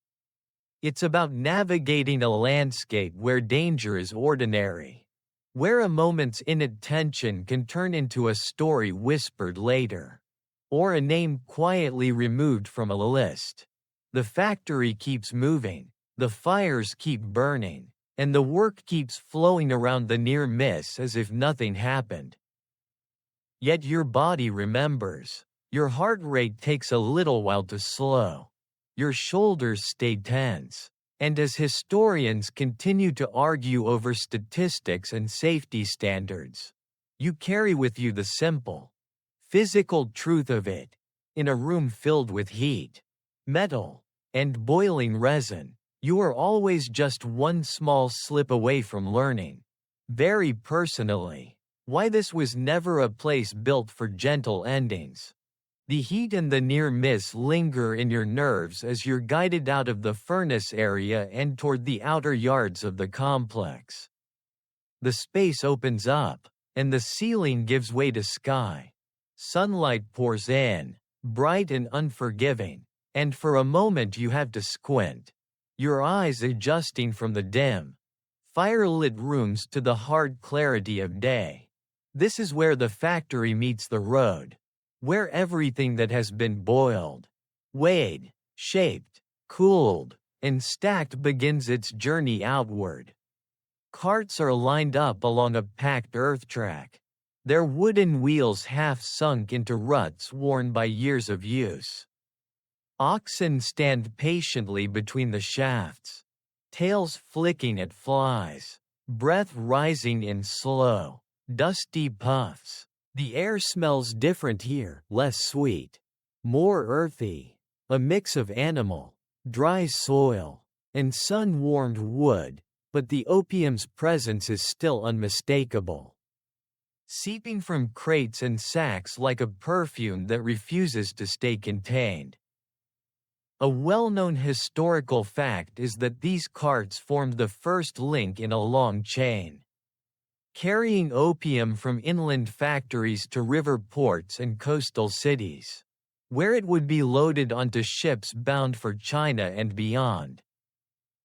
Speaker 1: It's about navigating a landscape where danger is ordinary, where a moment's inattention can turn into a story whispered later, or a name quietly removed from a list. The factory keeps moving, the fires keep burning, and the work keeps flowing around the near miss as if nothing happened. Yet your body remembers. Your heart rate takes a little while to slow. Your shoulders stay tense. And as historians continue to argue over statistics and safety standards, you carry with you the simple, physical truth of it. In a room filled with heat, metal, and boiling resin, you are always just one small slip away from learning, very personally, why this was never a place built for gentle endings. The heat and the near miss linger in your nerves as you're guided out of the furnace area and toward the outer yards of the complex. The space opens up, and the ceiling gives way to sky. Sunlight pours in, bright and unforgiving, and for a moment you have to squint, your eyes adjusting from the dim, fire-lit rooms to the hard clarity of day. This is where the factory meets the road, where everything that has been boiled, weighed, shaped, cooled, and stacked begins its journey outward. Carts are lined up along a packed earth track, their wooden wheels half sunk into ruts worn by years of use. Oxen stand patiently between the shafts, tails flicking at flies, breath rising in slow, dusty puffs. The air smells different here, less sweet, more earthy, a mix of animal, dry soil, and sun-warmed wood, but the opium's presence is still unmistakable. Seeping from crates and sacks like a perfume that refuses to stay contained. A well-known historical fact is that these carts formed the first link in a long chain, carrying opium from inland factories to river ports and coastal cities, where it would be loaded onto ships bound for China and beyond.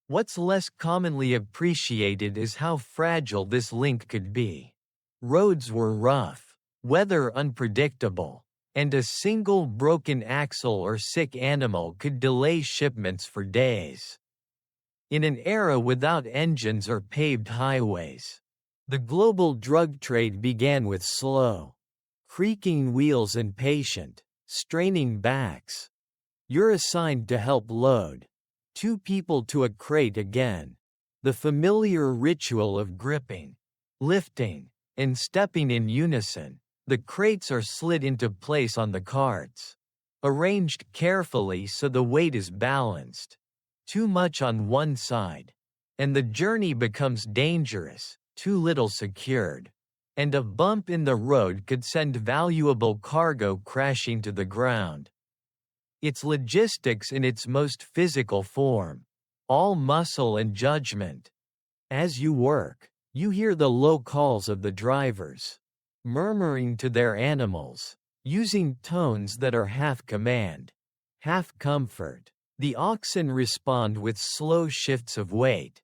Speaker 1: What's less commonly appreciated is how fragile this link could be. Roads were rough, weather unpredictable, and a single broken axle or sick animal could delay shipments for days. In an era without engines or paved highways, the global drug trade began with slow, creaking wheels and patient, straining backs. You're assigned to help load. 2 people to a crate again. The familiar ritual of gripping, lifting, and stepping in unison. The crates are slid into place on the carts, arranged carefully so the weight is balanced. Too much on one side, and the journey becomes dangerous, too little secured, and a bump in the road could send valuable cargo crashing to the ground. It's logistics in its most physical form, all muscle and judgment. As you work, you hear the low calls of the drivers, murmuring to their animals, using tones that are half command, half comfort. The oxen respond with slow shifts of weight,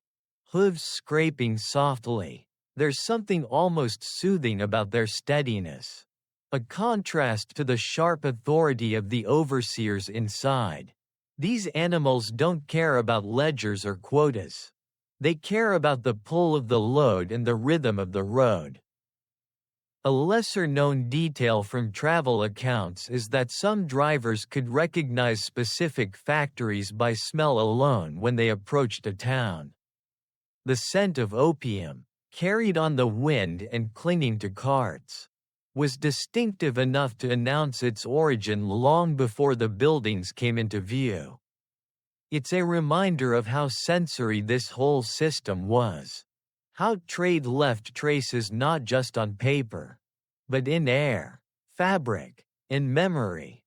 Speaker 1: hooves scraping softly. There's something almost soothing about their steadiness, a contrast to the sharp authority of the overseers inside. These animals don't care about ledgers or quotas. They care about the pull of the load and the rhythm of the road. A lesser-known detail from travel accounts is that some drivers could recognize specific factories by smell alone when they approached a town. The scent of opium, carried on the wind and clinging to carts, was distinctive enough to announce its origin long before the buildings came into view. It's a reminder of how sensory this whole system was. How trade left traces not just on paper, but in air, fabric, and memory.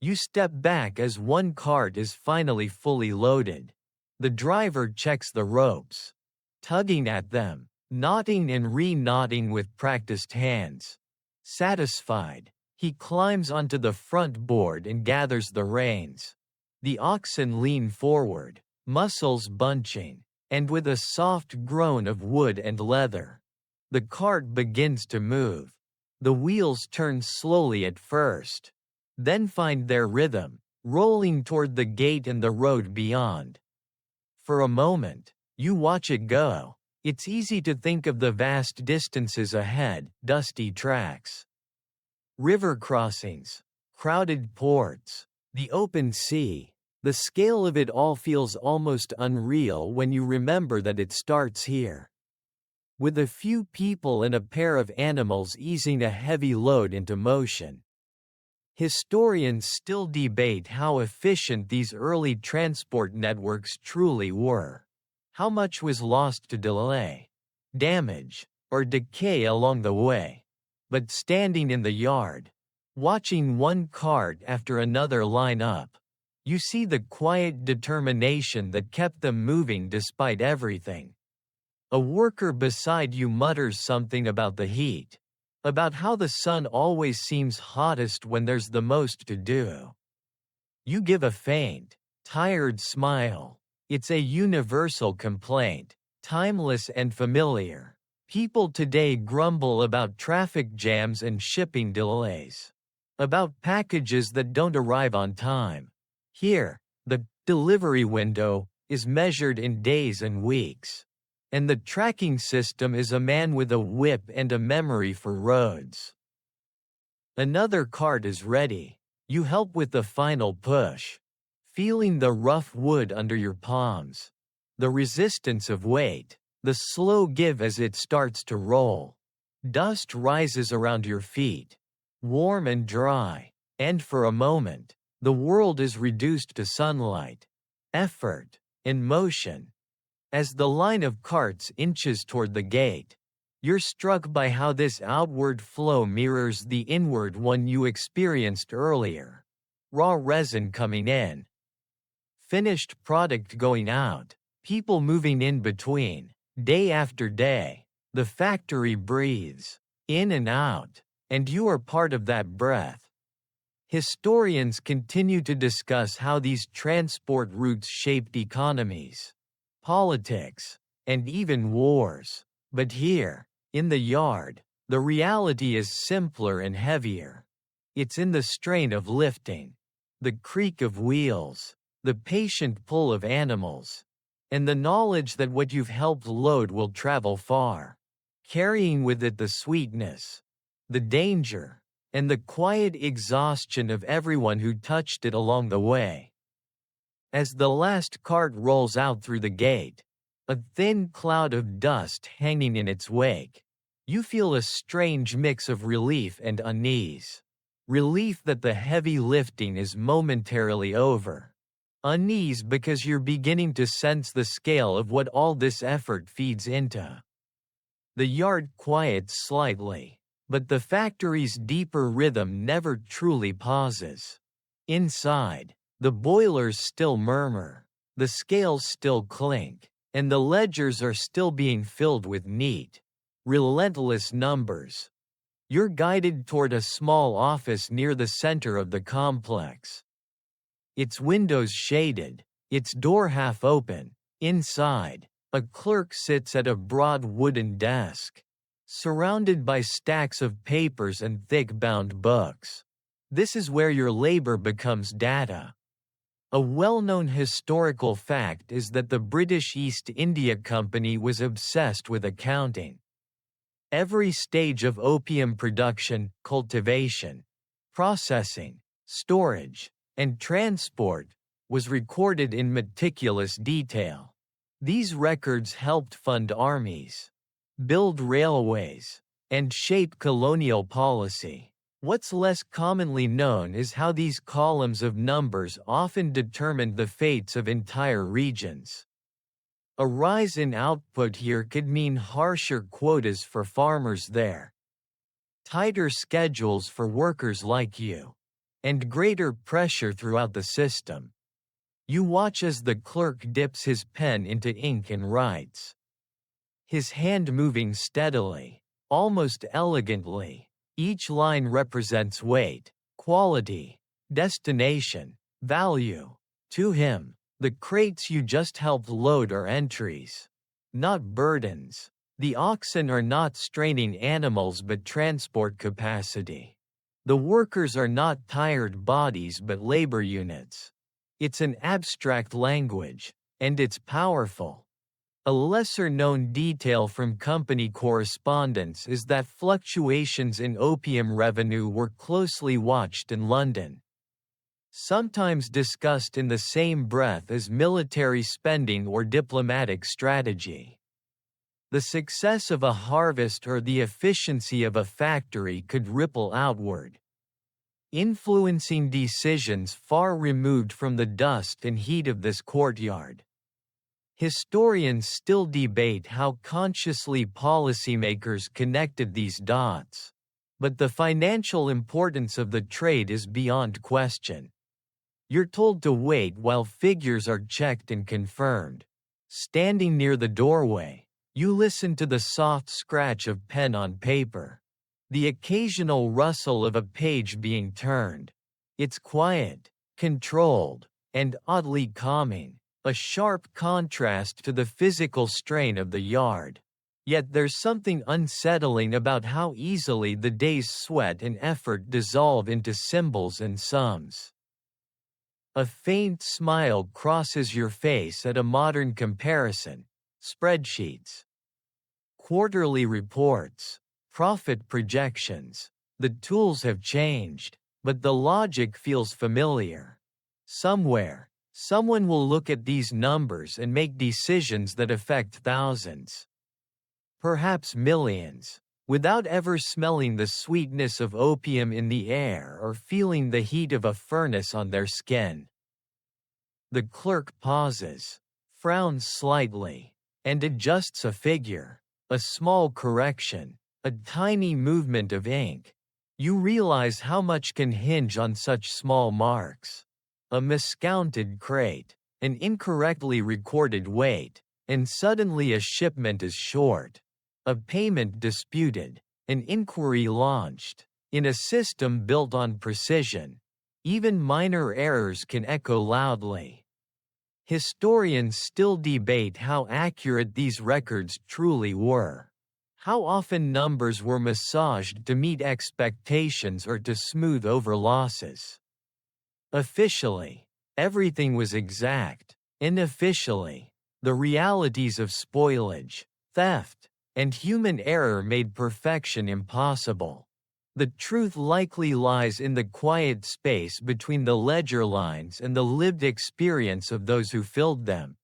Speaker 1: You step back as one cart is finally fully loaded. The driver checks the ropes, tugging at them, knotting and re-knotting with practiced hands. Satisfied, he climbs onto the front board and gathers the reins. The oxen lean forward, muscles bunching, and with a soft groan of wood and leather, the cart begins to move. The wheels turn slowly at first, then find their rhythm, rolling toward the gate and the road beyond. For a moment, you watch it go. It's easy to think of the vast distances ahead, dusty tracks, river crossings, crowded ports, the open sea. The scale of it all feels almost unreal when you remember that it starts here, with a few people and a pair of animals easing a heavy load into motion. Historians still debate how efficient these early transport networks truly were. How much was lost to delay, damage, or decay along the way? But standing in the yard, watching one cart after another line up, you see the quiet determination that kept them moving despite everything. A worker beside you mutters something about the heat, about how the sun always seems hottest when there's the most to do. You give a faint, tired smile. It's a universal complaint, timeless and familiar. People today grumble about traffic jams and shipping delays, about packages that don't arrive on time. Here, the delivery window is measured in days and weeks, and the tracking system is a man with a whip and a memory for roads. Another cart is ready. You help with the final push, feeling the rough wood under your palms. The resistance of weight, the slow give as it starts to roll. Dust rises around your feet, warm and dry, and for a moment, the world is reduced to sunlight, effort, and motion. As the line of carts inches toward the gate, you're struck by how this outward flow mirrors the inward one you experienced earlier. Raw resin coming in, finished product going out, people moving in between, day after day. The factory breathes, in and out, and you are part of that breath. Historians continue to discuss how these transport routes shaped economies, politics, and even wars. But here, in the yard, the reality is simpler and heavier. It's in the strain of lifting, the creak of wheels, the patient pull of animals, and the knowledge that what you've helped load will travel far, carrying with it the sweetness, the danger, and the quiet exhaustion of everyone who touched it along the way. As the last cart rolls out through the gate, a thin cloud of dust hanging in its wake, you feel a strange mix of relief and unease. Relief that the heavy lifting is momentarily over. Unease because you're beginning to sense the scale of what all this effort feeds into. The yard quiets slightly, but the factory's deeper rhythm never truly pauses. Inside, the boilers still murmur, the scales still clink, and the ledgers are still being filled with neat, relentless numbers. You're guided toward a small office near the center of the complex. Its windows shaded, its door half open. Inside, a clerk sits at a broad wooden desk, surrounded by stacks of papers and thick-bound books. This is where your labor becomes data. A well-known historical fact is that the British East India Company was obsessed with accounting. Every stage of opium production, cultivation, processing, storage, and transport was recorded in meticulous detail. These records helped fund armies, build railways, and shape colonial policy. What's less commonly known is how these columns of numbers often determined the fates of entire regions. A rise in output here could mean harsher quotas for farmers there, tighter schedules for workers like you, and greater pressure throughout the system. You watch as the clerk dips his pen into ink and writes, his hand moving steadily, almost elegantly. Each line represents weight, quality, destination, value. To him, the crates you just helped load are entries, not burdens. The oxen are not straining animals but transport capacity. The workers are not tired bodies but labor units. It's an abstract language, and it's powerful. A lesser-known detail from company correspondence is that fluctuations in opium revenue were closely watched in London, sometimes discussed in the same breath as military spending or diplomatic strategy. The success of a harvest or the efficiency of a factory could ripple outward, influencing decisions far removed from the dust and heat of this courtyard. Historians still debate how consciously policymakers connected these dots, but the financial importance of the trade is beyond question. You're told to wait while figures are checked and confirmed. Standing near the doorway, you listen to the soft scratch of pen on paper, the occasional rustle of a page being turned. It's quiet, controlled, and oddly calming, a sharp contrast to the physical strain of the yard. Yet there's something unsettling about how easily the day's sweat and effort dissolve into symbols and sums. A faint smile crosses your face at a modern comparison. Spreadsheets, quarterly reports, profit projections. The tools have changed, but the logic feels familiar. Somewhere, Someone will look at these numbers and make decisions that affect thousands, perhaps millions, without ever smelling the sweetness of opium in the air or feeling the heat of a furnace on their skin. The clerk pauses, frowns slightly, and adjusts a figure, a small correction, a tiny movement of ink. You realize how much can hinge on such small marks. A miscounted crate, an incorrectly recorded weight, and suddenly a shipment is short. A payment disputed, an inquiry launched. In a system built on precision, even minor errors can echo loudly. Historians still debate how accurate these records truly were. How often numbers were massaged to meet expectations or to smooth over losses. Officially, everything was exact. Unofficially, the realities of spoilage, theft, and human error made perfection impossible. The truth likely lies in the quiet space between the ledger lines and the lived experience of those who filled them.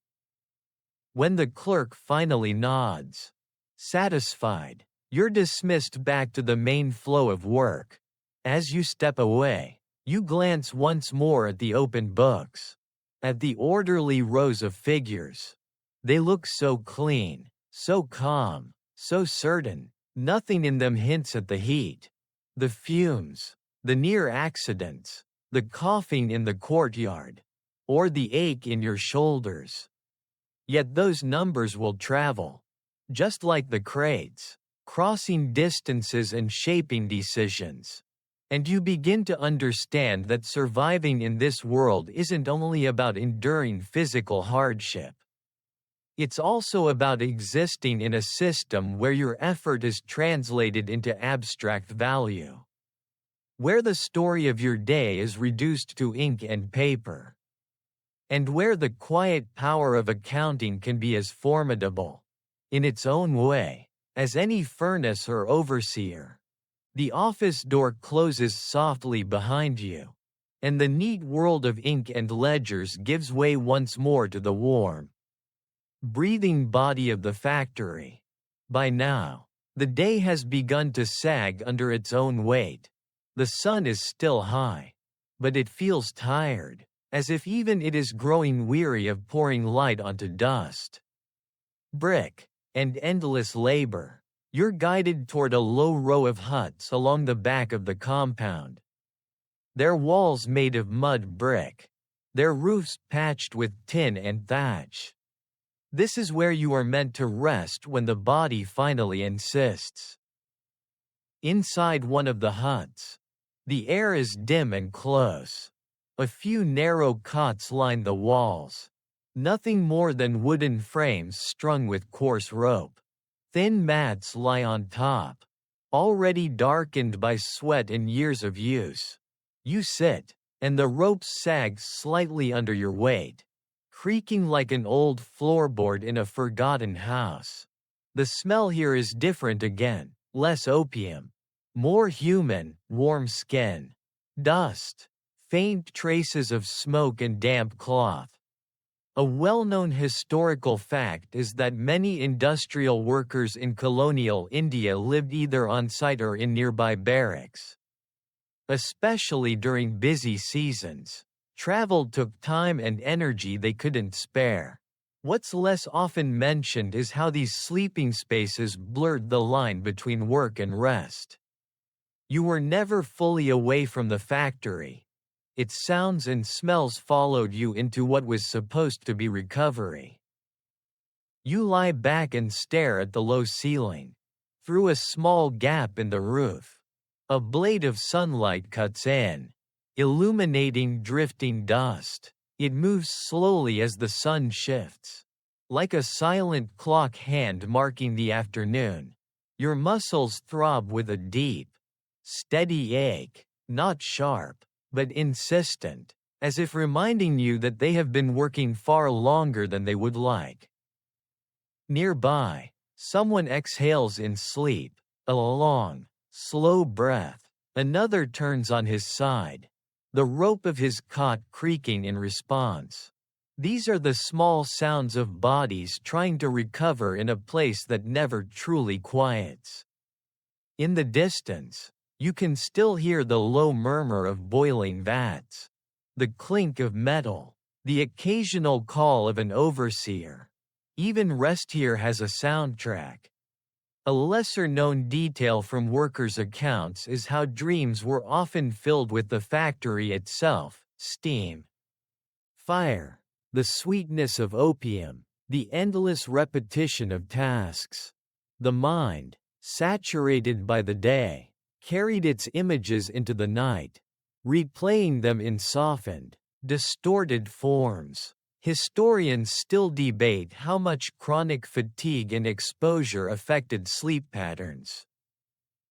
Speaker 1: When the clerk finally nods, satisfied, you're dismissed back to the main flow of work. As you step away, you glance once more at the open books, at the orderly rows of figures. They look so clean, so calm, so certain. Nothing in them hints at the heat, the fumes, the near accidents, the coughing in the courtyard, or the ache in your shoulders. Yet those numbers will travel, just like the crates, crossing distances and shaping decisions. And you begin to understand that surviving in this world isn't only about enduring physical hardship. It's also about existing in a system where your effort is translated into abstract value, where the story of your day is reduced to ink and paper, and where the quiet power of accounting can be as formidable, in its own way, as any furnace or overseer. The office door closes softly behind you, and the neat world of ink and ledgers gives way once more to the warm, breathing body of the factory. By now, the day has begun to sag under its own weight. The sun is still high, but it feels tired, as if even it is growing weary of pouring light onto dust. Brick and endless labor. You're guided toward a low row of huts along the back of the compound. Their walls made of mud brick, their roofs patched with tin and thatch. This is where you are meant to rest when the body finally insists. Inside one of the huts, the air is dim and close. A few narrow cots line the walls, nothing more than wooden frames strung with coarse rope. Thin mats lie on top, already darkened by sweat and years of use. You sit, and the ropes sag slightly under your weight, creaking like an old floorboard in a forgotten house. The smell here is different again, less opium, more human, warm skin, dust, faint traces of smoke and damp cloth. A well-known historical fact is that many industrial workers in colonial India lived either on site or in nearby barracks. Especially during busy seasons, travel took time and energy they couldn't spare. What's less often mentioned is how these sleeping spaces blurred the line between work and rest. You were never fully away from the factory. Its sounds and smells followed you into what was supposed to be recovery. You lie back and stare at the low ceiling. Through a small gap in the roof, a blade of sunlight cuts in, illuminating drifting dust. It moves slowly as the sun shifts, like a silent clock hand marking the afternoon. Your muscles throb with a deep, steady ache, not sharp, but insistent, as if reminding you that they have been working far longer than they would like. Nearby, someone exhales in sleep, a long, slow breath. Another turns on his side, the rope of his cot creaking in response. These are the small sounds of bodies trying to recover in a place that never truly quiets. In the distance, you can still hear the low murmur of boiling vats, the clink of metal, the occasional call of an overseer. Even rest here has a soundtrack. A lesser-known detail from workers' accounts is how dreams were often filled with the factory itself, steam, fire, the sweetness of opium, the endless repetition of tasks. The mind, saturated by the day, carried its images into the night, replaying them in softened, distorted forms. Historians still debate how much chronic fatigue and exposure affected sleep patterns.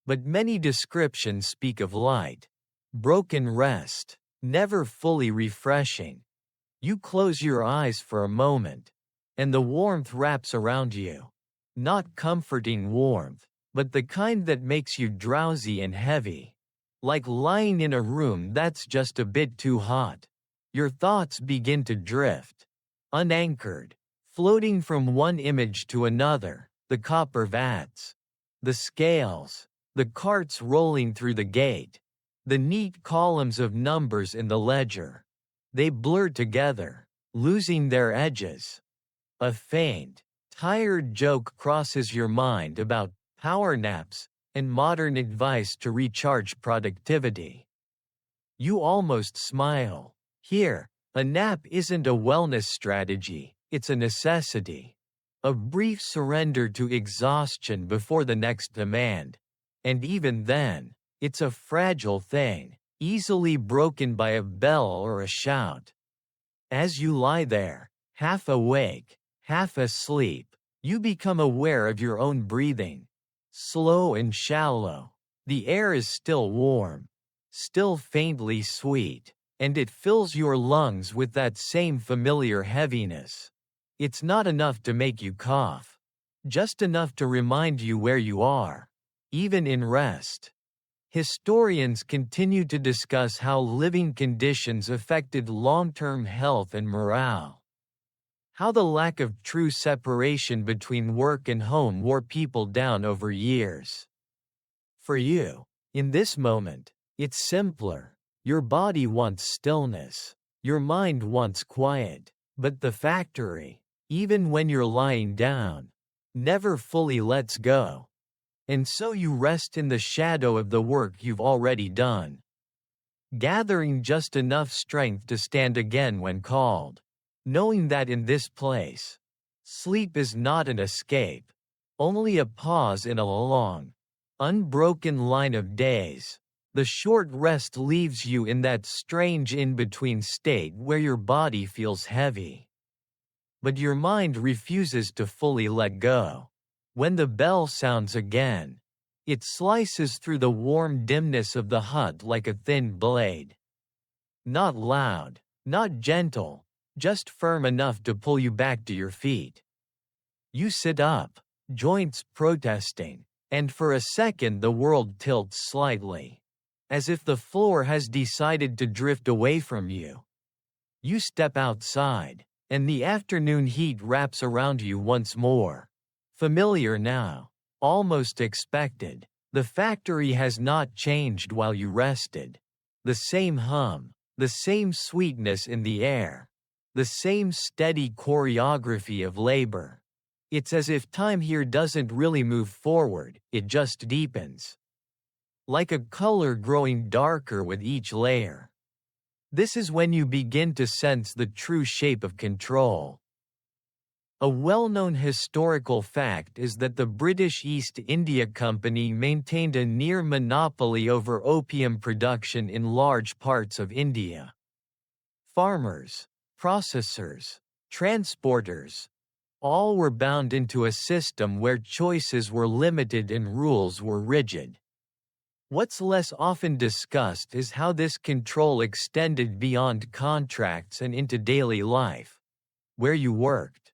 Speaker 1: But many descriptions speak of light, broken rest, never fully refreshing. You close your eyes for a moment, and the warmth wraps around you. Not comforting warmth, but the kind that makes you drowsy and heavy. Like lying in a room that's just a bit too hot. Your thoughts begin to drift, unanchored, floating from one image to another, the copper vats, the scales, the carts rolling through the gate, the neat columns of numbers in the ledger. They blur together, losing their edges. A faint, tired joke crosses your mind about power naps and modern advice to recharge productivity. You almost smile. Here, a nap isn't a wellness strategy, it's a necessity. A brief surrender to exhaustion before the next demand. And even then, it's a fragile thing, easily broken by a bell or a shout. As you lie there, half awake, half asleep, you become aware of your own breathing. Slow and shallow. The air is still warm, still faintly sweet, and it fills your lungs with that same familiar heaviness. It's not enough to make you cough, just enough to remind you where you are, even in rest. Historians continue to discuss how living conditions affected long-term health and morale. How the lack of true separation between work and home wore people down over years. For you, in this moment, it's simpler. Your body wants stillness. Your mind wants quiet. But the factory, even when you're lying down, never fully lets go. And so you rest in the shadow of the work you've already done, gathering just enough strength to stand again when called, knowing that in this place, sleep is not an escape, only a pause in a long, unbroken line of days. The short rest leaves you in that strange in-between state where your body feels heavy, but your mind refuses to fully let go. When the bell sounds again, it slices through the warm dimness of the hut like a thin blade. Not loud, not gentle, just firm enough to pull you back to your feet. You sit up, joints protesting, and for a second the world tilts slightly, as if the floor has decided to drift away from you. You step outside, and the afternoon heat wraps around you once more. Familiar now, almost expected. The factory has not changed while you rested. The same hum, the same sweetness in the air, the same steady choreography of labor. It's as if time here doesn't really move forward, it just deepens. Like a color growing darker with each layer. This is when you begin to sense the true shape of control. A well-known historical fact is that the British East India Company maintained a near monopoly over opium production in large parts of India. Farmers, processors, transporters, all were bound into a system where choices were limited and rules were rigid. What's less often discussed is how this control extended beyond contracts and into daily life. Where you worked,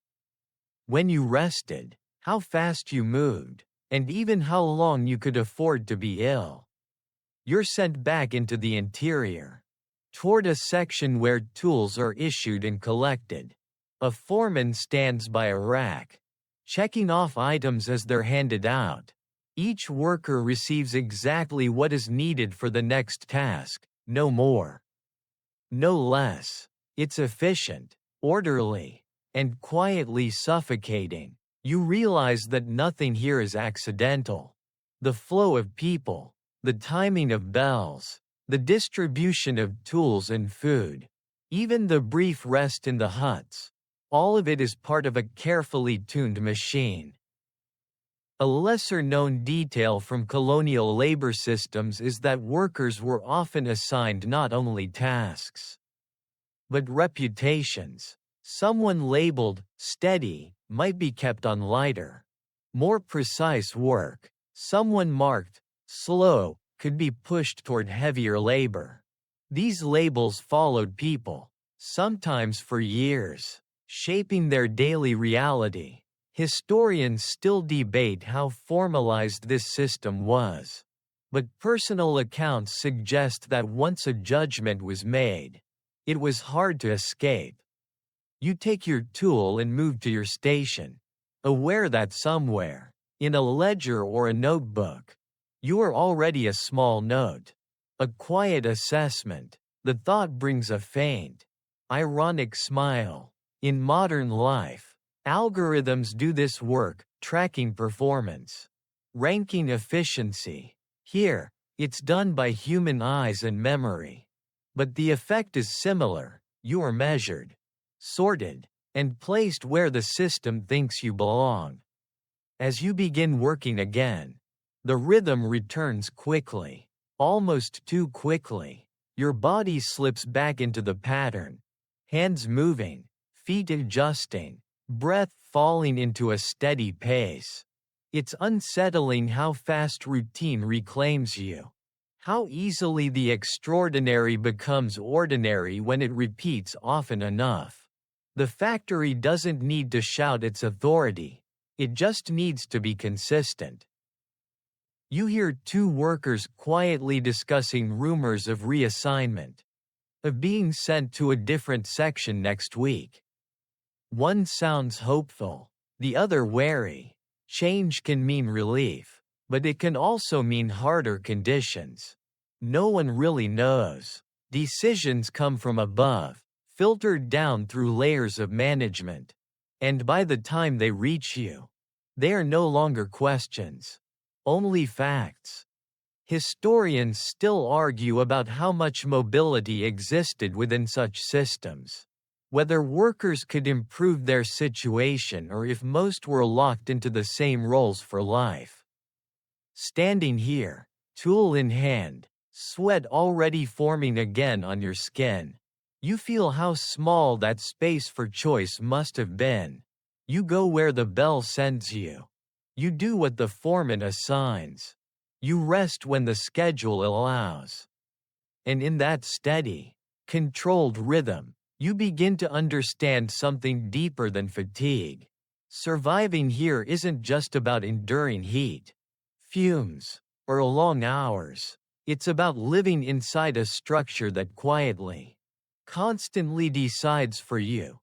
Speaker 1: when you rested, how fast you moved, and even how long you could afford to be ill. You're sent back into the interior, toward a section where tools are issued and collected, A foreman stands by a rack, checking off items as they're handed out. Each worker receives exactly what is needed for the next task, no more, no less. It's efficient, orderly, and quietly suffocating. You realize that nothing here is accidental. The flow of people, the timing of bells, the distribution of tools and food, even the brief rest in the huts, all of it is part of a carefully tuned machine. A lesser-known detail from colonial labor systems is that workers were often assigned not only tasks, but reputations. Someone labeled steady might be kept on lighter, more precise work. Someone marked slow could be pushed toward heavier labor. These labels followed people, sometimes for years, shaping their daily reality. Historians still debate how formalized this system was, but personal accounts suggest that once a judgment was made, it was hard to escape. You take your tool and move to your station, aware that somewhere, in a ledger or a notebook, you are already a small note, a quiet assessment. The thought brings a faint, ironic smile. In modern life, algorithms do this work, tracking performance, ranking efficiency. Here, it's done by human eyes and memory. But the effect is similar. You are measured, sorted, and placed where the system thinks you belong. As you begin working again, the rhythm returns quickly, almost too quickly. Your body slips back into the pattern, hands moving, feet adjusting, breath falling into a steady pace. It's unsettling how fast routine reclaims you, how easily the extraordinary becomes ordinary when it repeats often enough. The factory doesn't need to shout its authority, it just needs to be consistent. You hear two workers quietly discussing rumors of reassignment, of being sent to a different section next week. One sounds hopeful, the other wary. Change can mean relief, but it can also mean harder conditions. No one really knows. Decisions come from above, filtered down through layers of management. And by the time they reach you, they are no longer questions, only facts. Historians still argue about how much mobility existed within such systems, whether workers could improve their situation or if most were locked into the same roles for life. Standing here, tool in hand, sweat already forming again on your skin, you feel how small that space for choice must have been. You go where the bell sends you. You do what the foreman assigns. You rest when the schedule allows. And in that steady, controlled rhythm, you begin to understand something deeper than fatigue. Surviving here isn't just about enduring heat, fumes, or long hours. It's about living inside a structure that quietly, constantly decides for you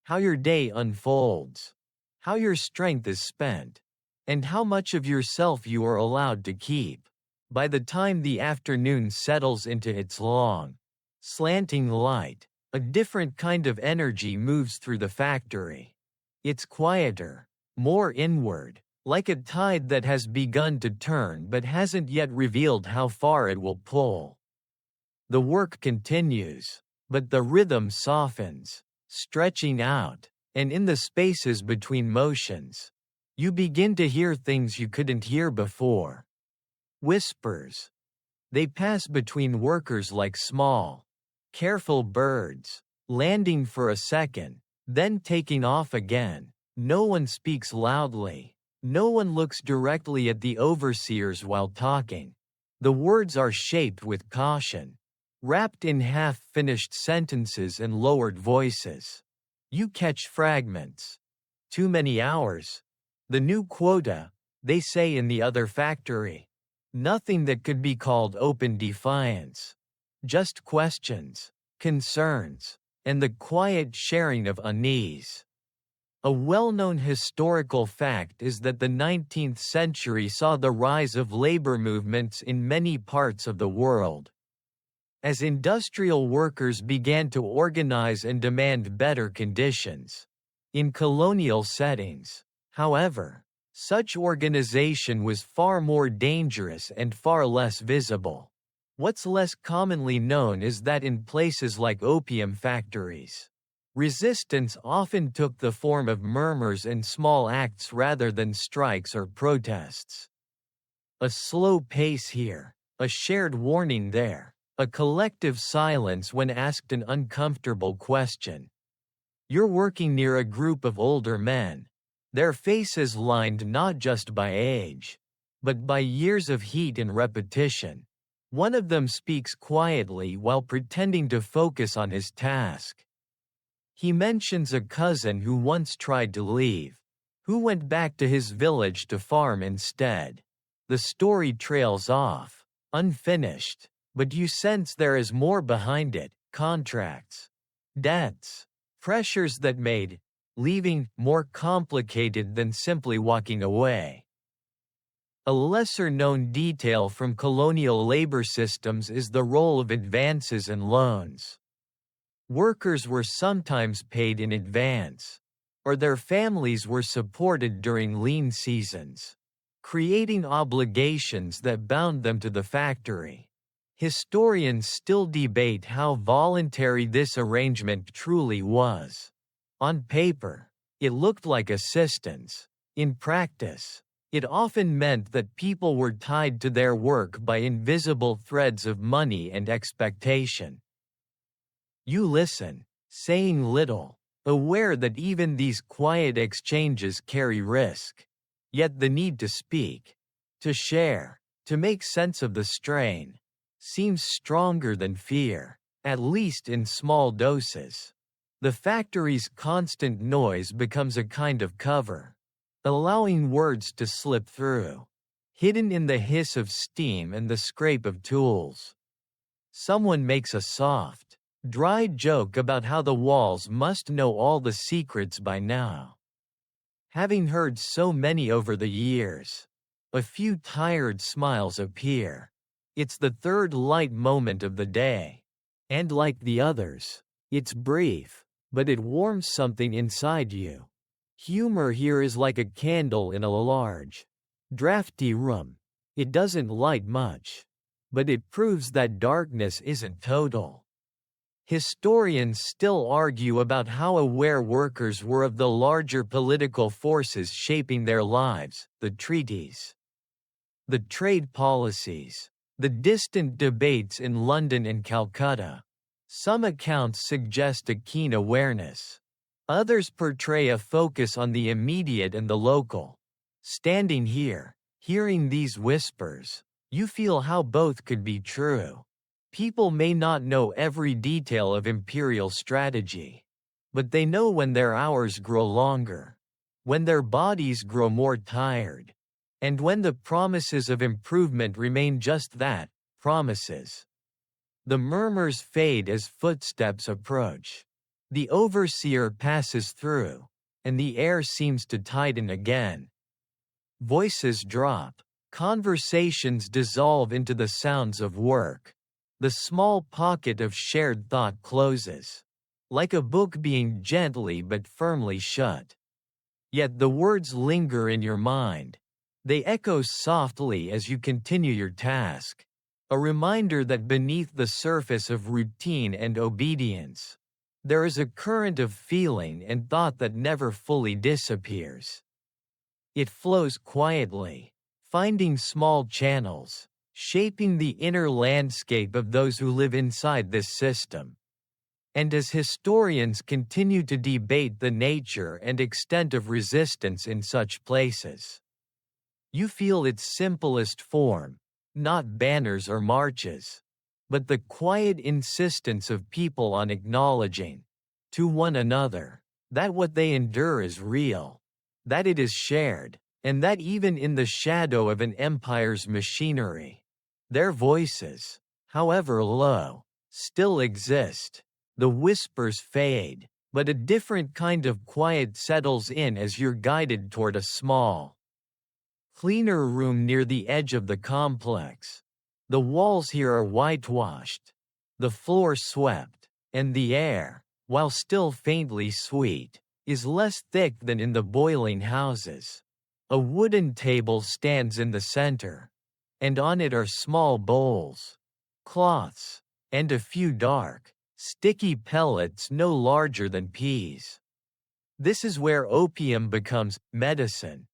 Speaker 1: how your day unfolds, how your strength is spent, and how much of yourself you are allowed to keep. By the time the afternoon settles into its long, slanting light, a different kind of energy moves through the factory. It's quieter, more inward, like a tide that has begun to turn but hasn't yet revealed how far it will pull. The work continues, but the rhythm softens, stretching out, and in the spaces between motions, you begin to hear things you couldn't hear before. Whispers. They pass between workers like small, careful birds, landing for a second, then taking off again. No one speaks loudly. No one looks directly at the overseers while talking. The words are shaped with caution, wrapped in half-finished sentences and lowered voices. You catch fragments. Too many hours. The new quota, they say in the other factory. Nothing that could be called open defiance. Just questions, concerns, and the quiet sharing of unease. A well-known historical fact is that the 19th century saw the rise of labor movements in many parts of the world. As industrial workers began to organize and demand better conditions. In colonial settings, however, such organization was far more dangerous and far less visible. What's less commonly known is that in places like opium factories, resistance often took the form of murmurs and small acts rather than strikes or protests. A slow pace here, a shared warning there, a collective silence when asked an uncomfortable question. You're working near a group of older men, their faces lined not just by age, but by years of heat and repetition. One of them speaks quietly while pretending to focus on his task. He mentions a cousin who once tried to leave, who went back to his village to farm instead. The story trails off, unfinished, but you sense there is more behind it: contracts, debts, pressures that made leaving more complicated than simply walking away. A lesser-known detail from colonial labor systems is the role of advances and loans. Workers were sometimes paid in advance, or their families were supported during lean seasons, creating obligations that bound them to the factory. Historians still debate how voluntary this arrangement truly was. On paper, it looked like assistance. In practice, it often meant that people were tied to their work by invisible threads of money and expectation. You listen, saying little, aware that even these quiet exchanges carry risk. Yet the need to speak, to share, to make sense of the strain, seems stronger than fear, at least in small doses. The factory's constant noise becomes a kind of cover, allowing words to slip through, hidden in the hiss of steam and the scrape of tools. Someone makes a soft, dry joke about how the walls must know all the secrets by now. Having heard so many over the years, a few tired smiles appear. It's the third light moment of the day. And like the others, it's brief, but it warms something inside you. Humor here is like a candle in a large, drafty room. It doesn't light much, but it proves that darkness isn't total. Historians still argue about how aware workers were of the larger political forces shaping their lives: the treaties, the trade policies, the distant debates in London and Calcutta. Some accounts suggest a keen awareness. Others portray a focus on the immediate and the local. Standing here, hearing these whispers, you feel how both could be true. People may not know every detail of imperial strategy, but they know when their hours grow longer, when their bodies grow more tired, and when the promises of improvement remain just that, promises. The murmurs fade as footsteps approach. The overseer passes through, and the air seems to tighten again. Voices drop, conversations dissolve into the sounds of work. The small pocket of shared thought closes, like a book being gently but firmly shut. Yet the words linger in your mind. They echo softly as you continue your task, a reminder that beneath the surface of routine and obedience, there is a current of feeling and thought that never fully disappears. It flows quietly, finding small channels, shaping the inner landscape of those who live inside this system. And as historians continue to debate the nature and extent of resistance in such places, you feel its simplest form, not banners or marches, but the quiet insistence of people on acknowledging, to one another, that what they endure is real, that it is shared, and that even in the shadow of an empire's machinery, their voices, however low, still exist, The whispers fade, but a different kind of quiet settles in as you're guided toward a small, cleaner room near the edge of the complex. The walls here are whitewashed, the floor swept, and the air, while still faintly sweet, is less thick than in the boiling houses. A wooden table stands in the center, and on it are small bowls, cloths, and a few dark, sticky pellets no larger than peas. This is where opium becomes medicine.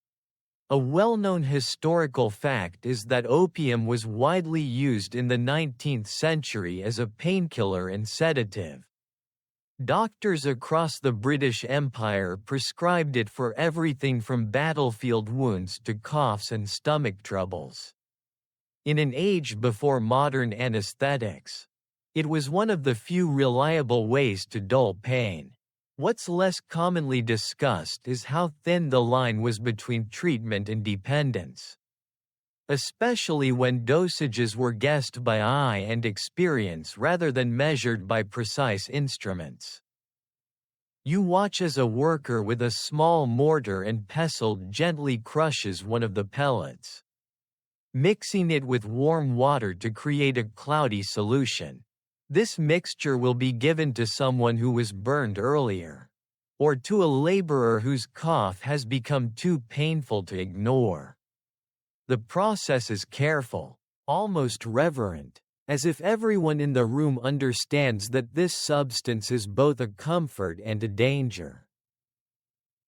Speaker 1: A well-known historical fact is that opium was widely used in the 19th century as a painkiller and sedative. Doctors across the British Empire prescribed it for everything from battlefield wounds to coughs and stomach troubles. In an age before modern anesthetics, it was one of the few reliable ways to dull pain. What's less commonly discussed is how thin the line was between treatment and dependence, especially when dosages were guessed by eye and experience rather than measured by precise instruments. You watch as a worker with a small mortar and pestle gently crushes one of the pellets, mixing it with warm water to create a cloudy solution. This mixture will be given to someone who was burned earlier, or to a laborer whose cough has become too painful to ignore. The process is careful, almost reverent, as if everyone in the room understands that this substance is both a comfort and a danger.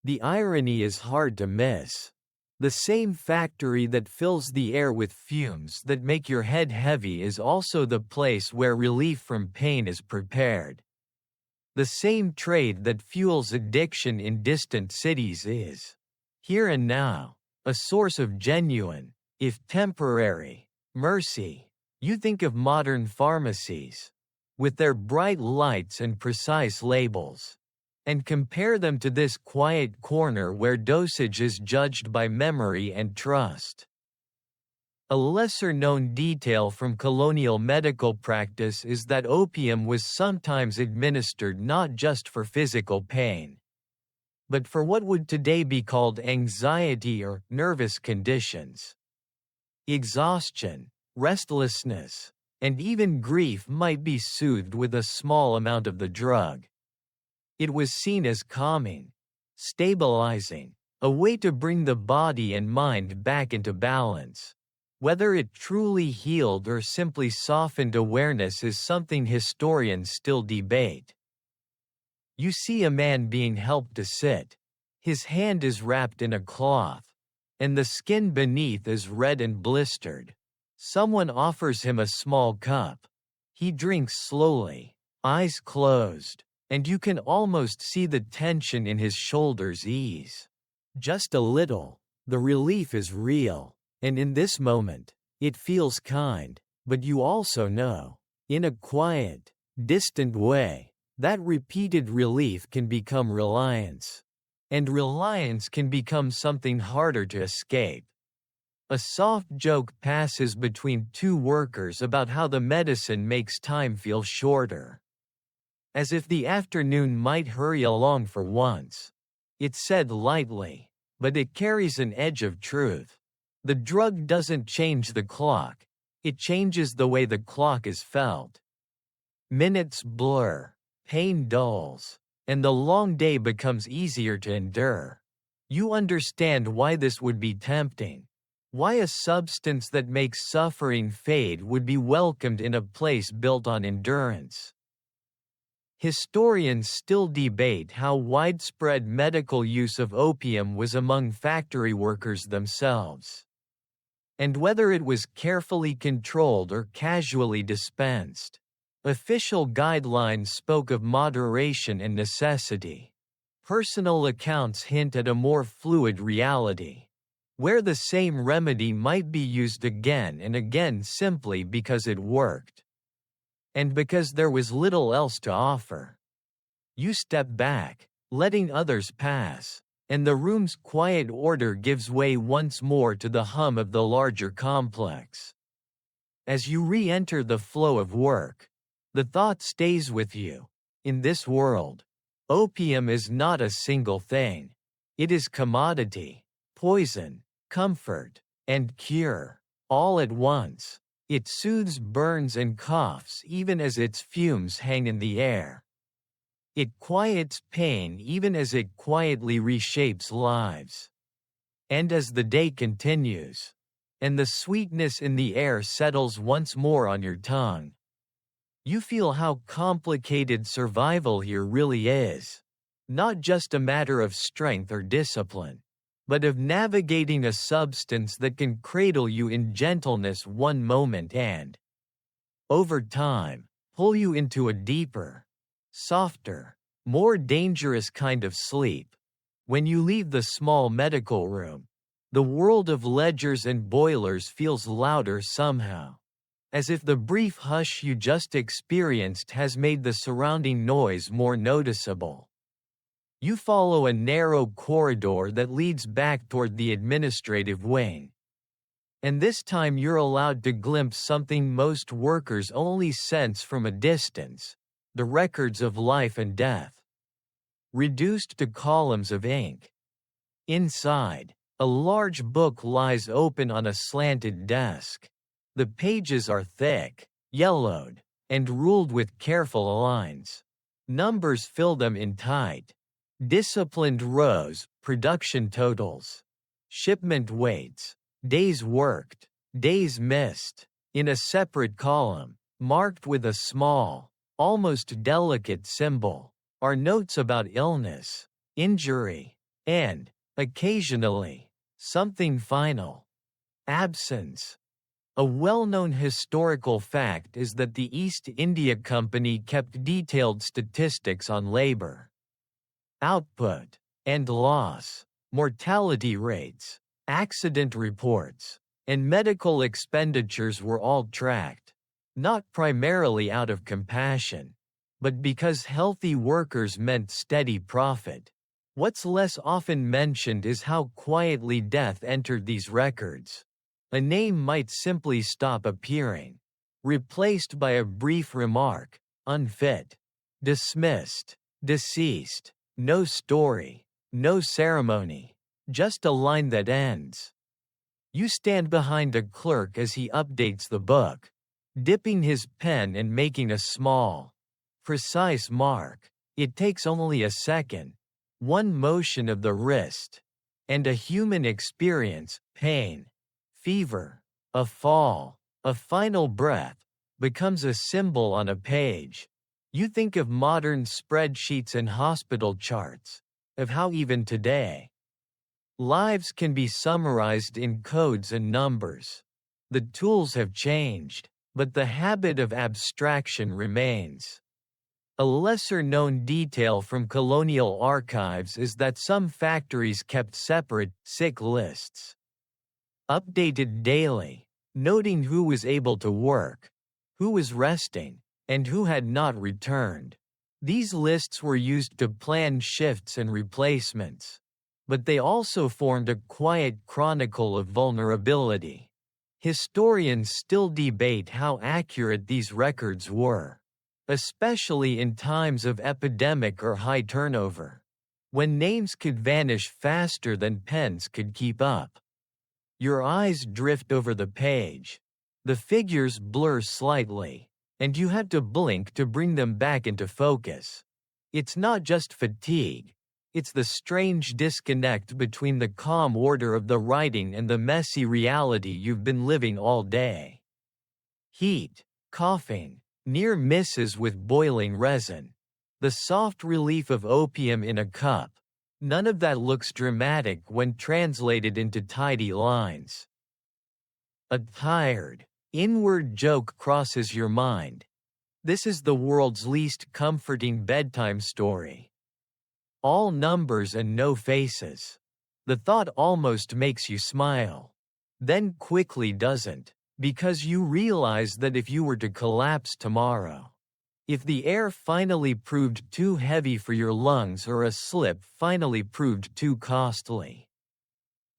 Speaker 1: The irony is hard to miss. The same factory that fills the air with fumes that make your head heavy is also the place where relief from pain is prepared. The same trade that fuels addiction in distant cities is, here and now, a source of genuine, if temporary, mercy. You think of modern pharmacies, with their bright lights and precise labels, and compare them to this quiet corner where dosage is judged by memory and trust. A lesser-known detail from colonial medical practice is that opium was sometimes administered not just for physical pain, but for what would today be called anxiety or nervous conditions. Exhaustion, restlessness, and even grief might be soothed with a small amount of the drug. It was seen as calming, stabilizing, a way to bring the body and mind back into balance. Whether it truly healed or simply softened awareness is something historians still debate. You see a man being helped to sit. His hand is wrapped in a cloth, and the skin beneath is red and blistered. Someone offers him a small cup. He drinks slowly, eyes closed, and you can almost see the tension in his shoulders ease. Just a little. The relief is real, and in this moment, it feels kind, but you also know, in a quiet, distant way, that repeated relief can become reliance. And reliance can become something harder to escape. A soft joke passes between two workers about how the medicine makes time feel shorter, as if the afternoon might hurry along for once. It's said lightly, but it carries an edge of truth. The drug doesn't change the clock, it changes the way the clock is felt. Minutes blur, pain dulls, and the long day becomes easier to endure. You understand why this would be tempting, why a substance that makes suffering fade would be welcomed in a place built on endurance. Historians still debate how widespread medical use of opium was among factory workers themselves, and whether it was carefully controlled or casually dispensed. Official guidelines spoke of moderation and necessity. Personal accounts hint at a more fluid reality, where the same remedy might be used again and again simply because it worked, and because there was little else to offer. You step back, letting others pass, and the room's quiet order gives way once more to the hum of the larger complex. As you re-enter the flow of work, the thought stays with you. In this world, opium is not a single thing. It is commodity, poison, comfort, and cure, all at once. It soothes burns and coughs even as its fumes hang in the air. It quiets pain even as it quietly reshapes lives. And as the day continues, and the sweetness in the air settles once more on your tongue, you feel how complicated survival here really is. Not just a matter of strength or discipline, but of navigating a substance that can cradle you in gentleness one moment and, over time, pull you into a deeper, softer, more dangerous kind of sleep. When you leave the small medical room, the world of ledgers and boilers feels louder somehow, as if the brief hush you just experienced has made the surrounding noise more noticeable. You follow a narrow corridor that leads back toward the administrative wing. And this time you're allowed to glimpse something most workers only sense from a distance: the records of life and death, reduced to columns of ink. Inside, a large book lies open on a slanted desk. The pages are thick, yellowed, and ruled with careful lines. Numbers fill them in tight, disciplined rows: production totals, shipment weights, days worked, days missed. In a separate column, marked with a small, almost delicate symbol, are notes about illness, injury, and, occasionally, something final: absence. A well-known historical fact is that the East India Company kept detailed statistics on labor output and loss, mortality rates, accident reports, and medical expenditures were all tracked, not primarily out of compassion, but because healthy workers meant steady profit. What's less often mentioned is how quietly death entered these records. A name might simply stop appearing, replaced by a brief remark: unfit, dismissed, deceased. No story, no ceremony, just a line that ends. You stand behind a clerk as he updates the book, dipping his pen and making a small, precise mark. It takes only a second, one motion of the wrist, and a human experience: pain, fever, a fall, a final breath, becomes a symbol on a page. You think of modern spreadsheets and hospital charts, of how even today, lives can be summarized in codes and numbers. The tools have changed, but the habit of abstraction remains. A lesser-known detail from colonial archives is that some factories kept separate sick lists, updated daily, noting who was able to work, who was resting, and who had not returned. These lists were used to plan shifts and replacements, but they also formed a quiet chronicle of vulnerability. Historians still debate how accurate these records were, especially in times of epidemic or high turnover, when names could vanish faster than pens could keep up. Your eyes drift over the page. The figures blur slightly, and you have to blink to bring them back into focus. It's not just fatigue, it's the strange disconnect between the calm order of the writing and the messy reality you've been living all day. Heat, coughing, near misses with boiling resin, the soft relief of opium in a cup. None of that looks dramatic when translated into tidy lines. A tired, inward joke crosses your mind. This is the world's least comforting bedtime story. All numbers and no faces. The thought almost makes you smile. Then quickly doesn't, because you realize that if you were to collapse tomorrow, if the air finally proved too heavy for your lungs or a slip finally proved too costly,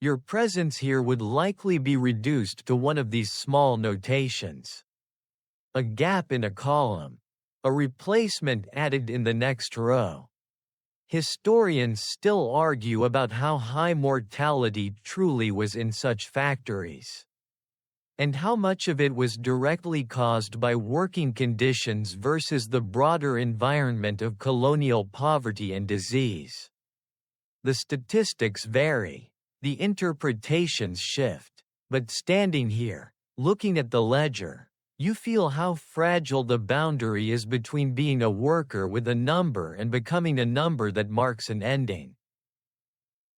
Speaker 1: your presence here would likely be reduced to one of these small notations. A gap in a column, a replacement added in the next row. Historians still argue about how high mortality truly was in such factories, and how much of it was directly caused by working conditions versus the broader environment of colonial poverty and disease. The statistics vary, the interpretations shift, but standing here, looking at the ledger, you feel how fragile the boundary is between being a worker with a number and becoming a number that marks an ending.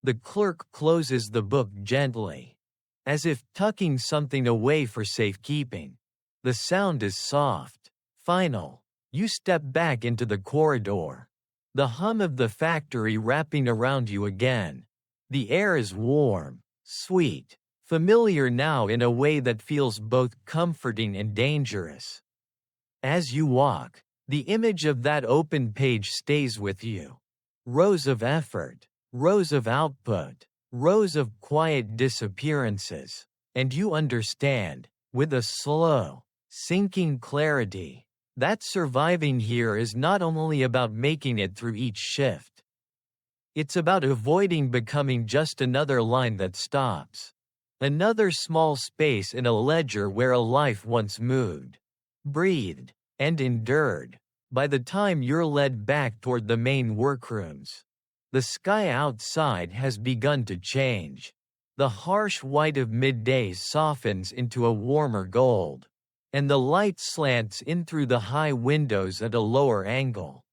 Speaker 1: The clerk closes the book gently, as if tucking something away for safekeeping. The sound is soft, final. You step back into the corridor. The hum of the factory wrapping around you again. The air is warm, sweet, familiar now in a way that feels both comforting and dangerous. As you walk, the image of that open page stays with you. Rows of effort, rows of output, rows of quiet disappearances, and you understand, with a slow, sinking clarity, that surviving here is not only about making it through each shift. It's about avoiding becoming just another line that stops. Another small space in a ledger where a life once moved, breathed, and endured. By the time you're led back toward the main workrooms, the sky outside has begun to change. The harsh white of midday softens into a warmer gold, and the light slants in through the high windows at a lower angle,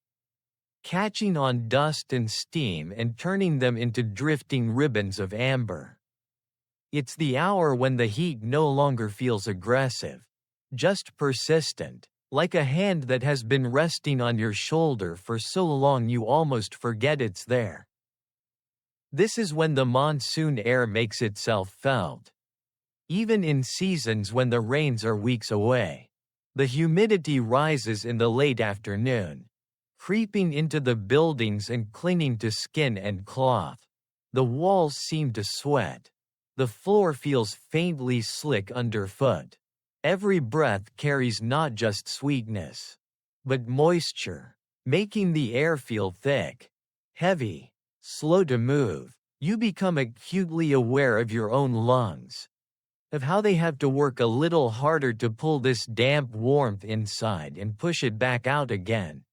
Speaker 1: catching on dust and steam and turning them into drifting ribbons of amber. It's the hour when the heat no longer feels aggressive, just persistent, like a hand that has been resting on your shoulder for so long you almost forget it's there. This is when the monsoon air makes itself felt. Even in seasons when the rains are weeks away, the humidity rises in the late afternoon, creeping into the buildings and clinging to skin and cloth. The walls seem to sweat. The floor feels faintly slick underfoot. Every breath carries not just sweetness, but moisture, making the air feel thick, heavy, slow to move. You become acutely aware of your own lungs, of how they have to work a little harder to pull this damp warmth inside and push it back out again.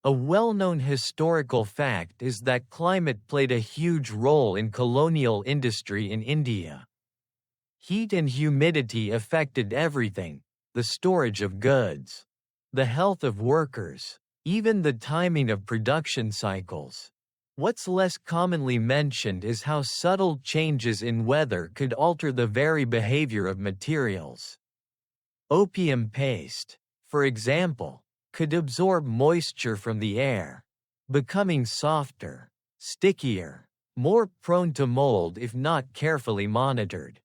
Speaker 1: A well-known historical fact is that climate played a huge role in colonial industry in India. Heat and humidity affected everything: the storage of goods, the health of workers, even the timing of production cycles. What's less commonly mentioned is how subtle changes in weather could alter the very behavior of materials. Opium paste, for example, could absorb moisture from the air, becoming softer, stickier, more prone to mold if not carefully monitored.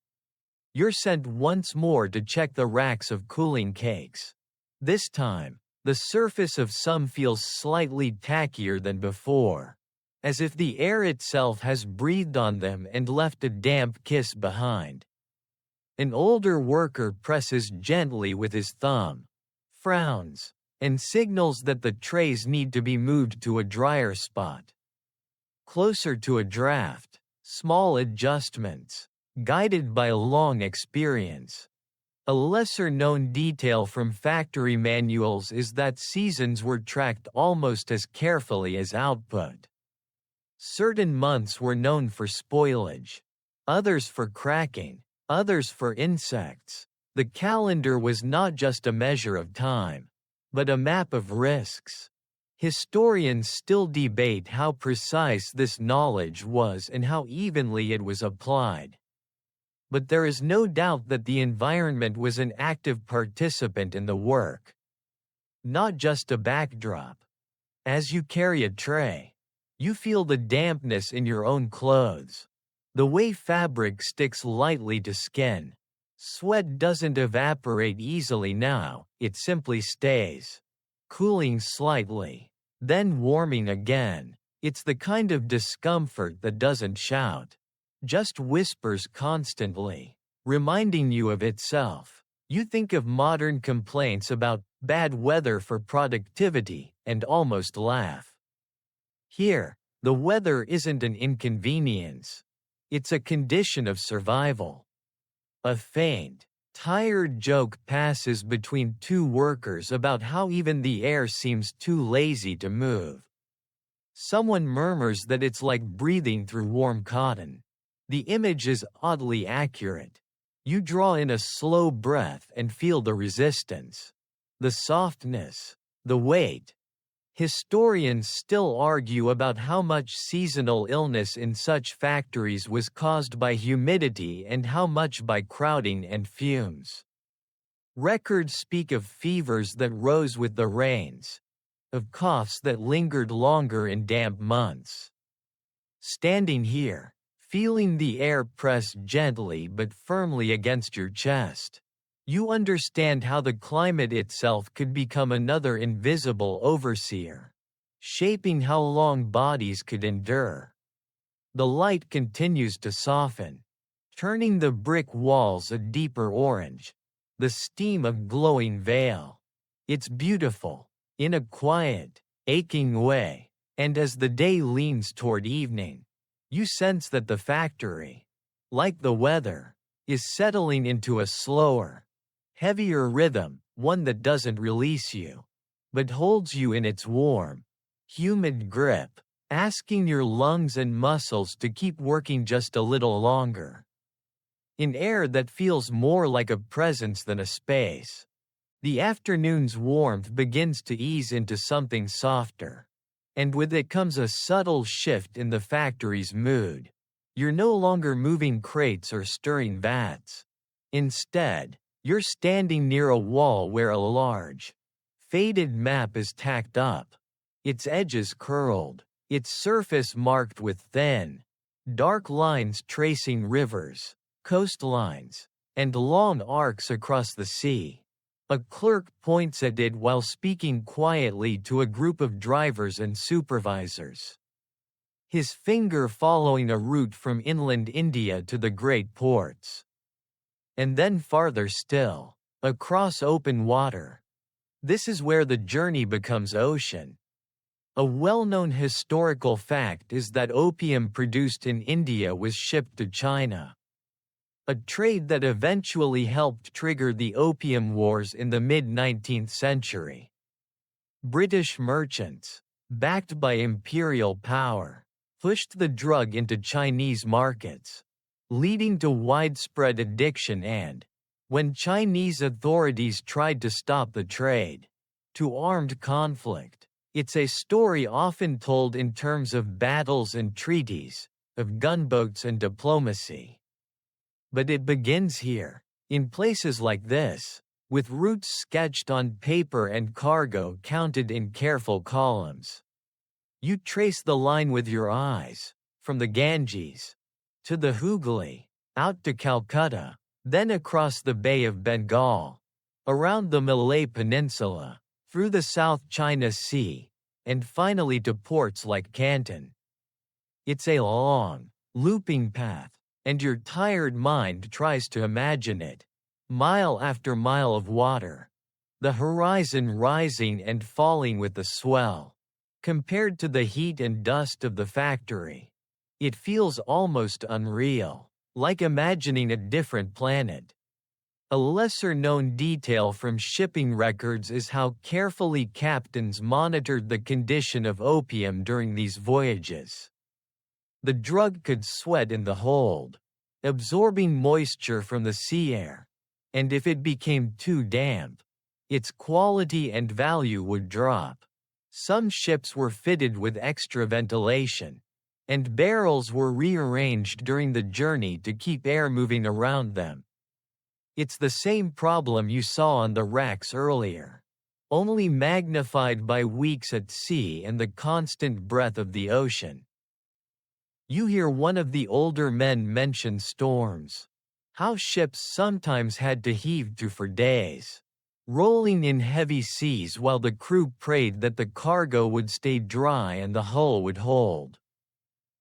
Speaker 1: You're sent once more to check the racks of cooling cakes. This time, the surface of some feels slightly tackier than before, as if the air itself has breathed on them and left a damp kiss behind. An older worker presses gently with his thumb, frowns, and signals that the trays need to be moved to a drier spot. Closer to a draft, small adjustments, guided by a long experience. A lesser-known detail from factory manuals is that seasons were tracked almost as carefully as output. Certain months were known for spoilage, others for cracking, others for insects. The calendar was not just a measure of time, but a map of risks. Historians still debate how precise this knowledge was and how evenly it was applied. But there is no doubt that the environment was an active participant in the work, not just a backdrop. As you carry a tray, you feel the dampness in your own clothes, the way fabric sticks lightly to skin. Sweat doesn't evaporate easily now, it simply stays, cooling slightly, then warming again. It's the kind of discomfort that doesn't shout, just whispers constantly, reminding you of itself. You think of modern complaints about bad weather for productivity and almost laugh. Here, the weather isn't an inconvenience. It's a condition of survival. A faint, tired joke passes between two workers about how even the air seems too lazy to move. Someone murmurs that it's like breathing through warm cotton. The image is oddly accurate. You draw in a slow breath and feel the resistance, the softness, the weight. Historians still argue about how much seasonal illness in such factories was caused by humidity and how much by crowding and fumes. Records speak of fevers that rose with the rains, of coughs that lingered longer in damp months. Standing here, feeling the air press gently but firmly against your chest, you understand how the climate itself could become another invisible overseer, shaping how long bodies could endure. The light continues to soften, turning the brick walls a deeper orange, the steam a glowing veil. It's beautiful, in a quiet, aching way, and as the day leans toward evening, you sense that the factory, like the weather, is settling into a slower, heavier rhythm, one that doesn't release you, but holds you in its warm, humid grip, asking your lungs and muscles to keep working just a little longer. In air that feels more like a presence than a space, the afternoon's warmth begins to ease into something softer, and with it comes a subtle shift in the factory's mood. You're no longer moving crates or stirring vats. Instead, you're standing near a wall where a large, faded map is tacked up, its edges curled, its surface marked with thin, dark lines tracing rivers, coastlines, and long arcs across the sea. A clerk points at it while speaking quietly to a group of drivers and supervisors, his finger following a route from inland India to the great ports. And then farther still, across open water. This is where the journey becomes ocean. A well-known historical fact is that opium produced in India was shipped to China, a trade that eventually helped trigger the Opium Wars in the mid-19th century. British merchants, backed by imperial power, pushed the drug into Chinese markets, leading to widespread addiction and, when Chinese authorities tried to stop the trade, to armed conflict. It's a story often told in terms of battles and treaties, of gunboats and diplomacy. But it begins here, in places like this, with routes sketched on paper and cargo counted in careful columns. You trace the line with your eyes, from the Ganges to the Hooghly, out to Calcutta, then across the Bay of Bengal, around the Malay Peninsula, through the South China Sea, and finally to ports like Canton. It's a long, looping path, and your tired mind tries to imagine it, mile after mile of water, the horizon rising and falling with the swell. Compared to the heat and dust of the factory, it feels almost unreal, like imagining a different planet. A lesser-known detail from shipping records is how carefully captains monitored the condition of opium during these voyages. The drug could sweat in the hold, absorbing moisture from the sea air, and if it became too damp, its quality and value would drop. Some ships were fitted with extra ventilation, and barrels were rearranged during the journey to keep air moving around them. It's the same problem you saw on the racks earlier, only magnified by weeks at sea and the constant breath of the ocean. You hear one of the older men mention storms, how ships sometimes had to heave to for days, rolling in heavy seas while the crew prayed that the cargo would stay dry and the hull would hold.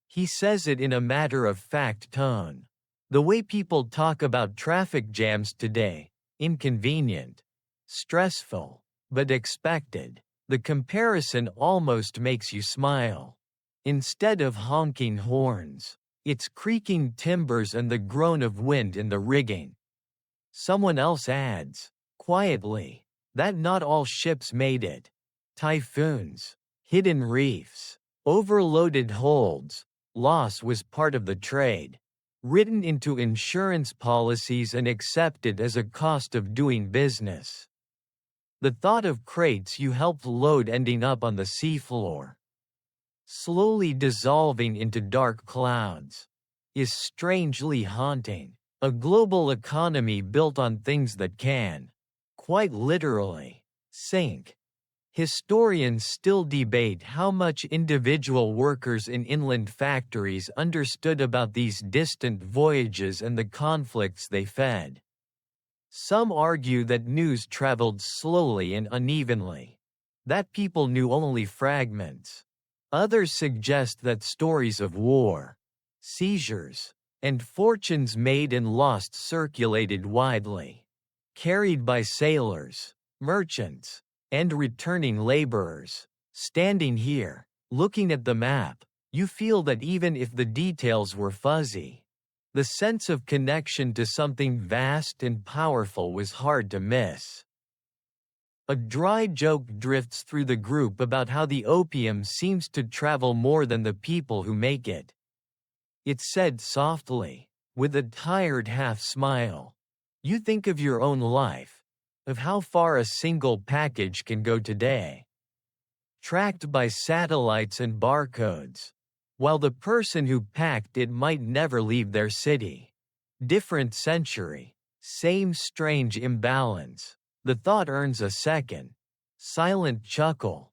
Speaker 1: He says it in a matter-of-fact tone, the way people talk about traffic jams today, Inconvenient. Stressful. But expected. The comparison almost makes you smile. Instead of honking horns, it's creaking timbers and the groan of wind in the rigging. Someone else adds, quietly, that not all ships made it. Typhoons, hidden reefs, overloaded holds, loss was part of the trade, written into insurance policies and accepted as a cost of doing business. The thought of crates you helped load ending up on the seafloor, slowly dissolving into dark clouds, is strangely haunting. A global economy built on things that can, quite literally, sink. Historians still debate how much individual workers in inland factories understood about these distant voyages and the conflicts they fed. Some argue that news traveled slowly and unevenly, that people knew only fragments. Others suggest that stories of war, seizures, and fortunes made and lost circulated widely, carried by sailors, merchants, and returning laborers. Standing here, looking at the map, you feel that even if the details were fuzzy, the sense of connection to something vast and powerful was hard to miss. A dry joke drifts through the group about how the opium seems to travel more than the people who make it. It's said softly, with a tired half-smile. You think of your own life, of how far a single package can go today, tracked by satellites and barcodes, while the person who packed it might never leave their city. Different century, same strange imbalance. The thought earns a second, silent chuckle.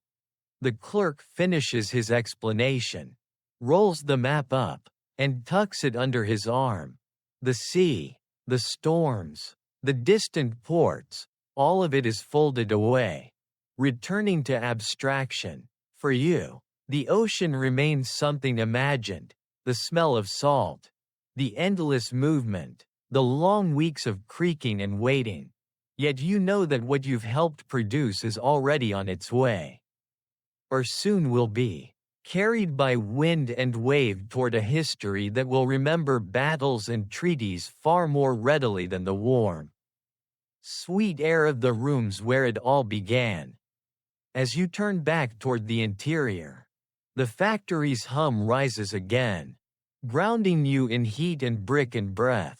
Speaker 1: The clerk finishes his explanation, rolls the map up, and tucks it under his arm. The sea, the storms, the distant ports, all of it is folded away, returning to abstraction. For you, the ocean remains something imagined, the smell of salt, the endless movement, the long weeks of creaking and waiting. Yet you know that what you've helped produce is already on its way, or soon will be, carried by wind and wave toward a history that will remember battles and treaties far more readily than the warm, sweet air of the rooms where it all began. As you turn back toward the interior, the factory's hum rises again, grounding you in heat and brick and breath.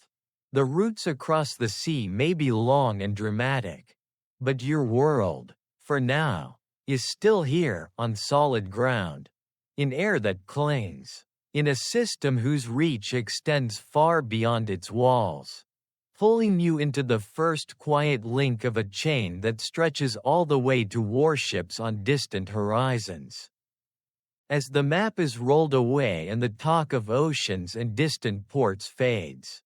Speaker 1: The routes across the sea may be long and dramatic, but your world, for now, is still here on solid ground. In air that clings, in a system whose reach extends far beyond its walls, pulling you into the first quiet link of a chain that stretches all the way to warships on distant horizons. As the map is rolled away and the talk of oceans and distant ports fades,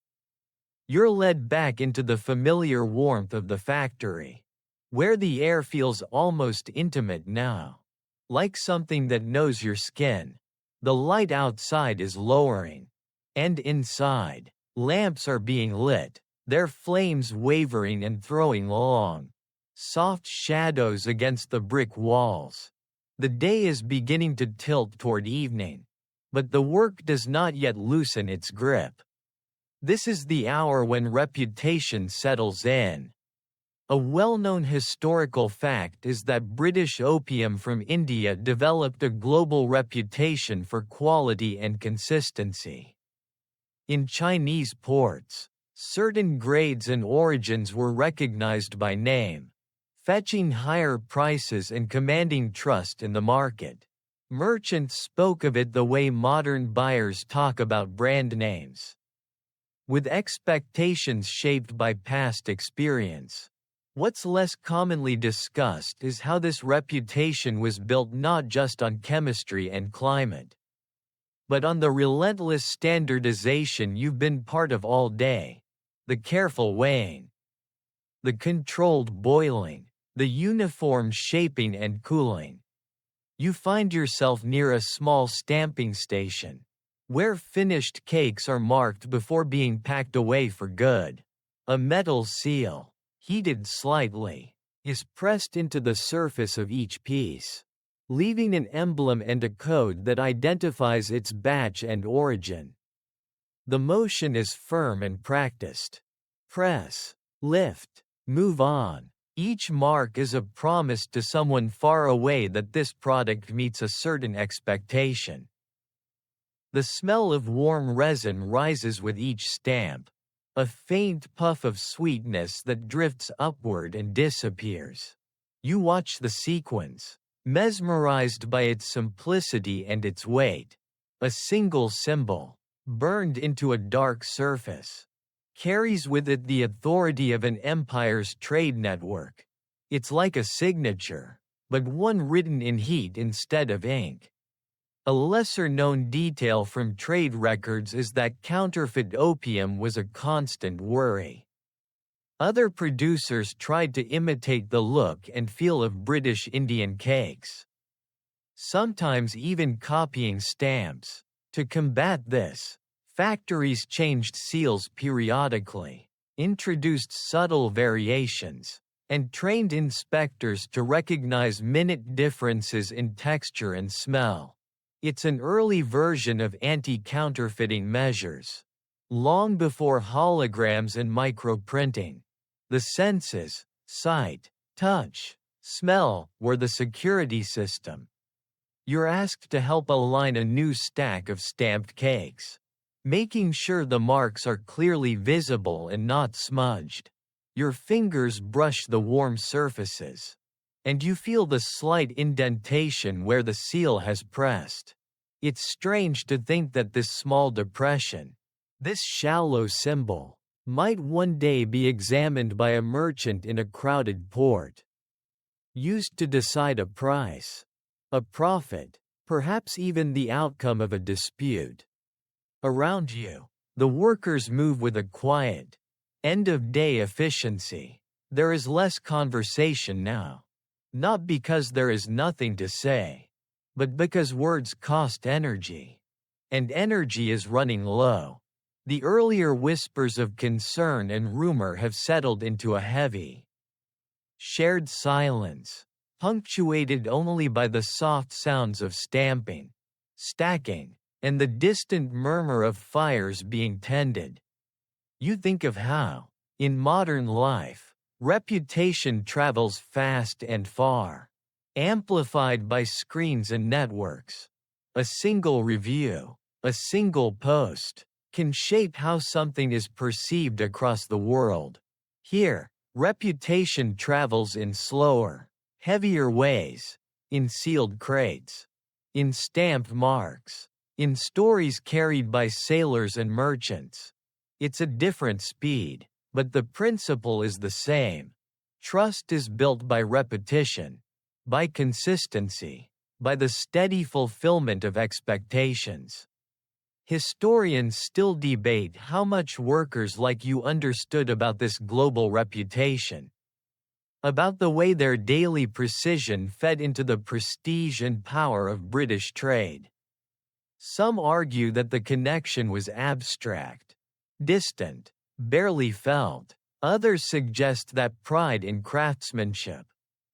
Speaker 1: you're led back into the familiar warmth of the factory, where the air feels almost intimate now. Like something that knows your skin. The light outside is lowering. And inside, lamps are being lit, their flames wavering and throwing long, soft shadows against the brick walls. The day is beginning to tilt toward evening, but the work does not yet loosen its grip. This is the hour when reputation settles in. A well-known historical fact is that British opium from India developed a global reputation for quality and consistency. In Chinese ports, certain grades and origins were recognized by name, fetching higher prices and commanding trust in the market. Merchants spoke of it the way modern buyers talk about brand names, with expectations shaped by past experience. What's less commonly discussed is how this reputation was built not just on chemistry and climate, but on the relentless standardization you've been part of all day, the careful weighing, the controlled boiling, the uniform shaping and cooling. You find yourself near a small stamping station, where finished cakes are marked before being packed away for good. A metal seal, heated slightly, is pressed into the surface of each piece, leaving an emblem and a code that identifies its batch and origin. The motion is firm and practiced. Press, lift, move on. Each mark is a promise to someone far away that this product meets a certain expectation. The smell of warm resin rises with each stamp, a faint puff of sweetness that drifts upward and disappears. You watch the sequence, mesmerized by its simplicity and its weight. A single symbol, burned into a dark surface, carries with it the authority of an empire's trade network. It's like a signature, but one written in heat instead of ink. A lesser-known detail from trade records is that counterfeit opium was a constant worry. Other producers tried to imitate the look and feel of British Indian cakes, sometimes even copying stamps. To combat this, factories changed seals periodically, introduced subtle variations, and trained inspectors to recognize minute differences in texture and smell. It's an early version of anti-counterfeiting measures. Long before holograms and microprinting, the senses, sight, touch, smell, were the security system. You're asked to help align a new stack of stamped cakes, making sure the marks are clearly visible and not smudged. Your fingers brush the warm surfaces, and you feel the slight indentation where the seal has pressed. It's strange to think that this small depression, this shallow symbol, might one day be examined by a merchant in a crowded port, used to decide a price, a profit, perhaps even the outcome of a dispute. Around you, the workers move with a quiet, end-of-day efficiency. There is less conversation now. Not because there is nothing to say, but because words cost energy. And energy is running low. The earlier whispers of concern and rumor have settled into a heavy, shared silence, punctuated only by the soft sounds of stamping, stacking, and the distant murmur of fires being tended. You think of how, in modern life, reputation travels fast and far, amplified by screens and networks. A single review, a single post, can shape how something is perceived across the world. Here, reputation travels in slower, heavier ways, in sealed crates, in stamped marks, in stories carried by sailors and merchants. It's a different speed, but the principle is the same. Trust is built by repetition, by consistency, by the steady fulfillment of expectations. Historians still debate how much workers like you understood about this global reputation, about the way their daily precision fed into the prestige and power of British trade. Some argue that the connection was abstract, distant, barely felt. Others suggest that pride in craftsmanship,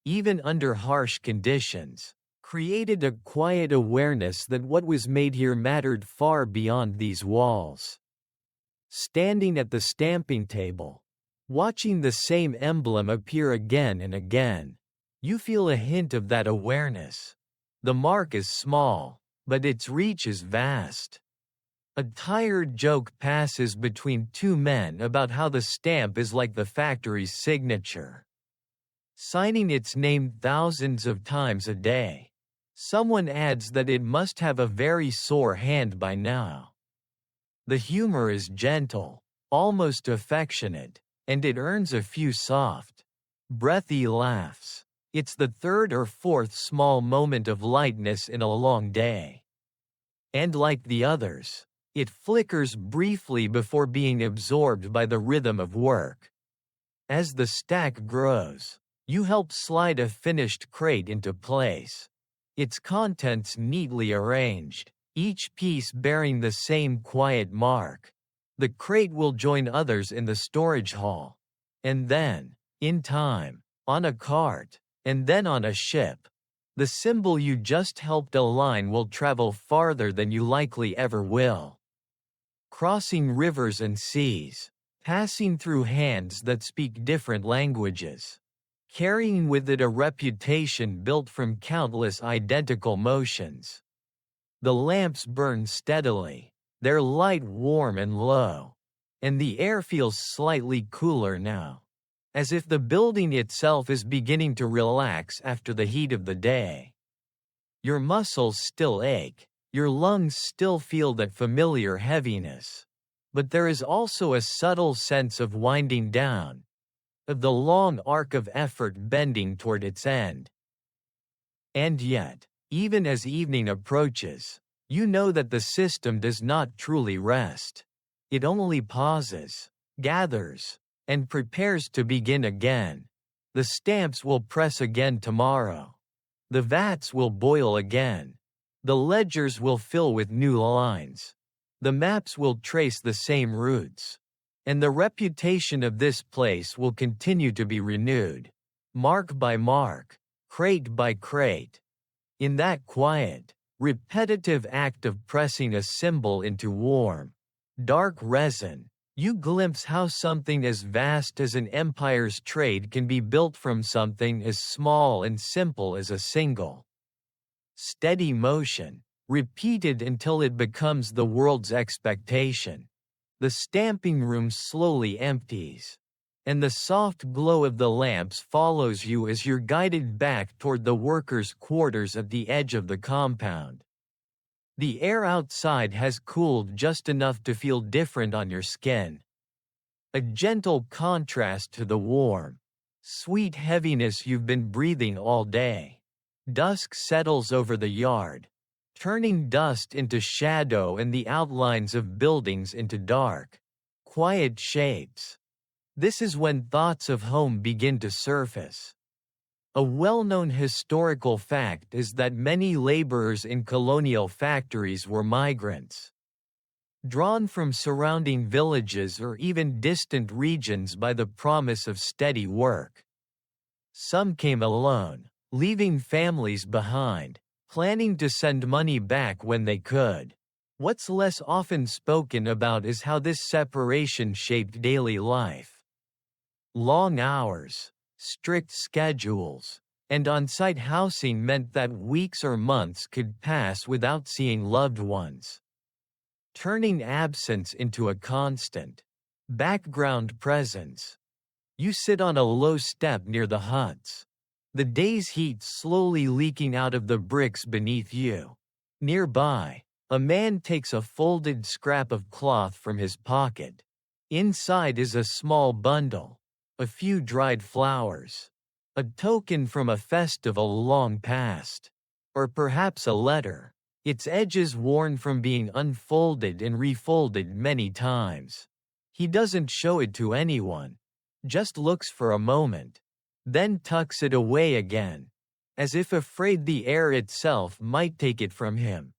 Speaker 1: even under harsh conditions, created a quiet awareness that what was made here mattered far beyond these walls. Standing at the stamping table, watching the same emblem appear again and again, you feel a hint of that awareness. The mark is small, but its reach is vast. A tired joke passes between two men about how the stamp is like the factory's signature, signing its name thousands of times a day. Someone adds that it must have a very sore hand by now. The humor is gentle, almost affectionate, and it earns a few soft, breathy laughs. It's the third or fourth small moment of lightness in a long day. And like the others, it flickers briefly before being absorbed by the rhythm of work. As the stack grows, you help slide a finished crate into place, its contents neatly arranged, each piece bearing the same quiet mark. The crate will join others in the storage hall. And then, in time, on a cart, and then on a ship. The symbol you just helped align will travel farther than you likely ever will. Crossing rivers and seas, passing through hands that speak different languages, carrying with it a reputation built from countless identical motions. The lamps burn steadily, their light warm and low, and the air feels slightly cooler now, as if the building itself is beginning to relax after the heat of the day. Your muscles still ache, your lungs still feel that familiar heaviness, but there is also a subtle sense of winding down, of the long arc of effort bending toward its end. And yet, even as evening approaches, you know that the system does not truly rest. It only pauses, gathers, and prepares to begin again. The stamps will press again tomorrow. The vats will boil again. The ledgers will fill with new lines. The maps will trace the same routes. And the reputation of this place will continue to be renewed, mark by mark, crate by crate. In that quiet, repetitive act of pressing a symbol into warm, dark resin, you glimpse how something as vast as an empire's trade can be built from something as small and simple as a single steady motion, repeated until it becomes the world's expectation. The stamping room slowly empties, and the soft glow of the lamps follows you as you're guided back toward the workers' quarters at the edge of the compound. The air outside has cooled just enough to feel different on your skin. A gentle contrast to the warm, sweet heaviness you've been breathing all day. Dusk settles over the yard, turning dust into shadow and the outlines of buildings into dark, quiet shapes. This is when thoughts of home begin to surface. A well-known historical fact is that many laborers in colonial factories were migrants, drawn from surrounding villages or even distant regions by the promise of steady work. Some came alone, leaving families behind, planning to send money back when they could. What's less often spoken about is how this separation shaped daily life. Long hours, strict schedules, and on-site housing meant that weeks or months could pass without seeing loved ones, turning absence into a constant, background presence. You sit on a low step near the huts, the day's heat slowly leaking out of the bricks beneath you. Nearby, a man takes a folded scrap of cloth from his pocket. Inside is a small bundle, a few dried flowers, a token from a festival long past, or perhaps a letter, its edges worn from being unfolded and refolded many times. He doesn't show it to anyone, just looks for a moment, then tucks it away again, as if afraid the air itself might take it from him.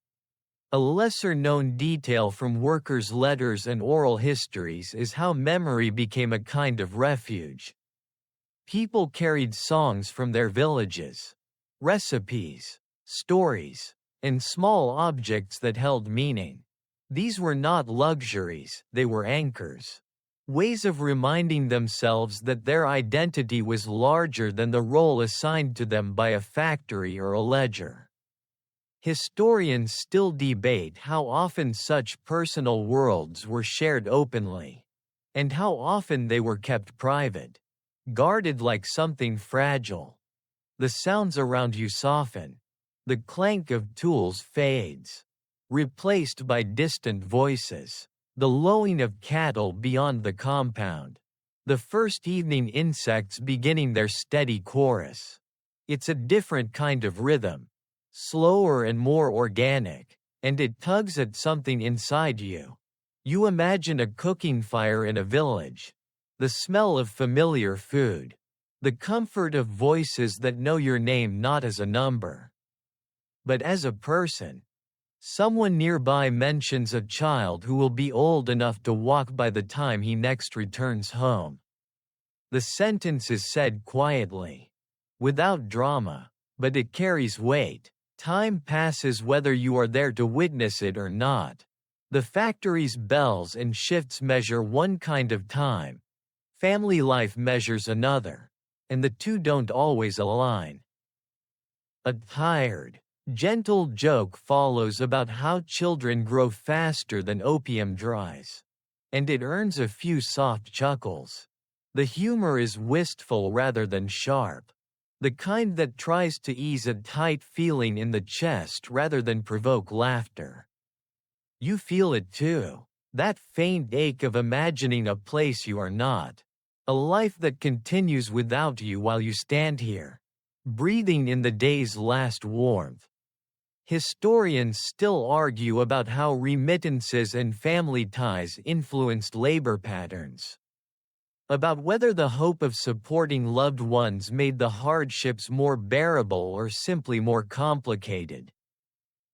Speaker 1: A lesser-known detail from workers' letters and oral histories is how memory became a kind of refuge. People carried songs from their villages, recipes, stories, and small objects that held meaning. These were not luxuries, they were anchors. Ways of reminding themselves that their identity was larger than the role assigned to them by a factory or a ledger. Historians still debate how often such personal worlds were shared openly, and how often they were kept private, guarded like something fragile. The sounds around you soften. The clank of tools fades, replaced by distant voices. The lowing of cattle beyond the compound. The first evening insects beginning their steady chorus. It's a different kind of rhythm, slower and more organic, and it tugs at something inside you. You imagine a cooking fire in a village, the smell of familiar food, the comfort of voices that know your name not as a number, but as a person. Someone nearby mentions a child who will be old enough to walk by the time he next returns home. The sentence is said quietly, without drama, but it carries weight. Time passes whether you are there to witness it or not. The factory's bells and shifts measure one kind of time. Family life measures another, and the two don't always align. A tired, gentle joke follows about how children grow faster than opium dries, and it earns a few soft chuckles. The humor is wistful rather than sharp, the kind that tries to ease a tight feeling in the chest rather than provoke laughter. You feel it too, that faint ache of imagining a place you are not, a life that continues without you while you stand here, breathing in the day's last warmth. Historians still argue about how remittances and family ties influenced labor patterns, about whether the hope of supporting loved ones made the hardships more bearable or simply more complicated.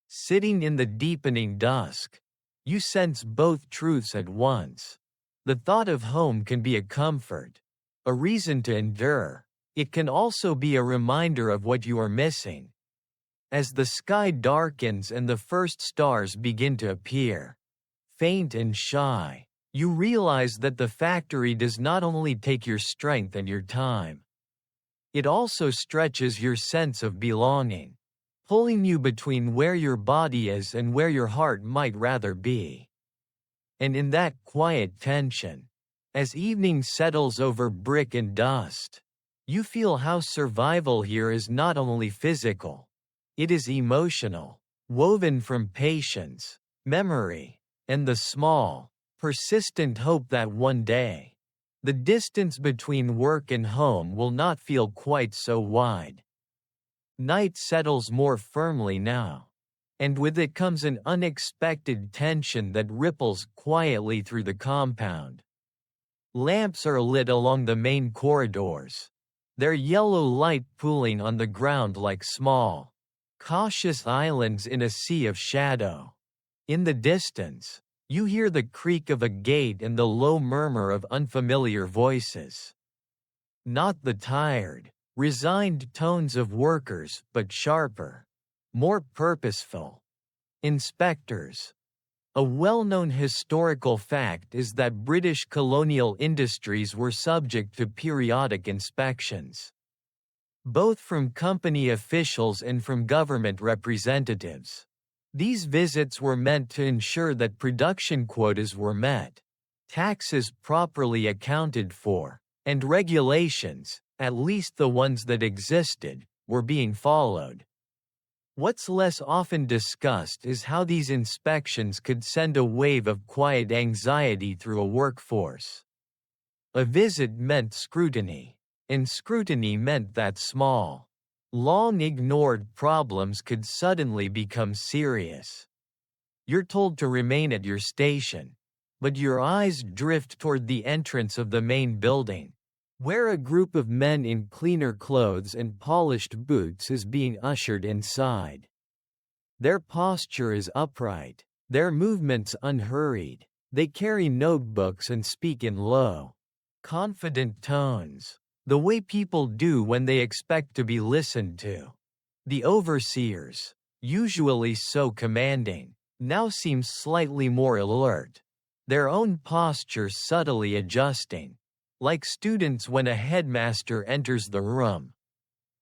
Speaker 1: Sitting in the deepening dusk, you sense both truths at once. The thought of home can be a comfort, a reason to endure. It can also be a reminder of what you are missing. As the sky darkens and the first stars begin to appear, faint and shy, you realize that the factory does not only take your strength and your time. It also stretches your sense of belonging, pulling you between where your body is and where your heart might rather be. And in that quiet tension, as evening settles over brick and dust, you feel how survival here is not only physical, it is emotional, woven from patience, memory, and the small, persistent hope that one day, the distance between work and home will not feel quite so wide. Night settles more firmly now, and with it comes an unexpected tension that ripples quietly through the compound. Lamps are lit along the main corridors, their yellow light pooling on the ground like small, cautious islands in a sea of shadow. In the distance, you hear the creak of a gate and the low murmur of unfamiliar voices. Not the tired, resigned tones of workers, but sharper, more purposeful. Inspectors. A well-known historical fact is that British colonial industries were subject to periodic inspections, both from company officials and from government representatives. These visits were meant to ensure that production quotas were met, taxes properly accounted for, and regulations, at least the ones that existed, were being followed. What's less often discussed is how these inspections could send a wave of quiet anxiety through a workforce. A visit meant scrutiny, and scrutiny meant that small, long-ignored problems could suddenly become serious. You're told to remain at your station, but your eyes drift toward the entrance of the main building, where a group of men in cleaner clothes and polished boots is being ushered inside. Their posture is upright, their movements unhurried. They carry notebooks and speak in low, confident tones, the way people do when they expect to be listened to. The overseers, usually so commanding, now seem slightly more alert, their own posture subtly adjusting, like students when a headmaster enters the room.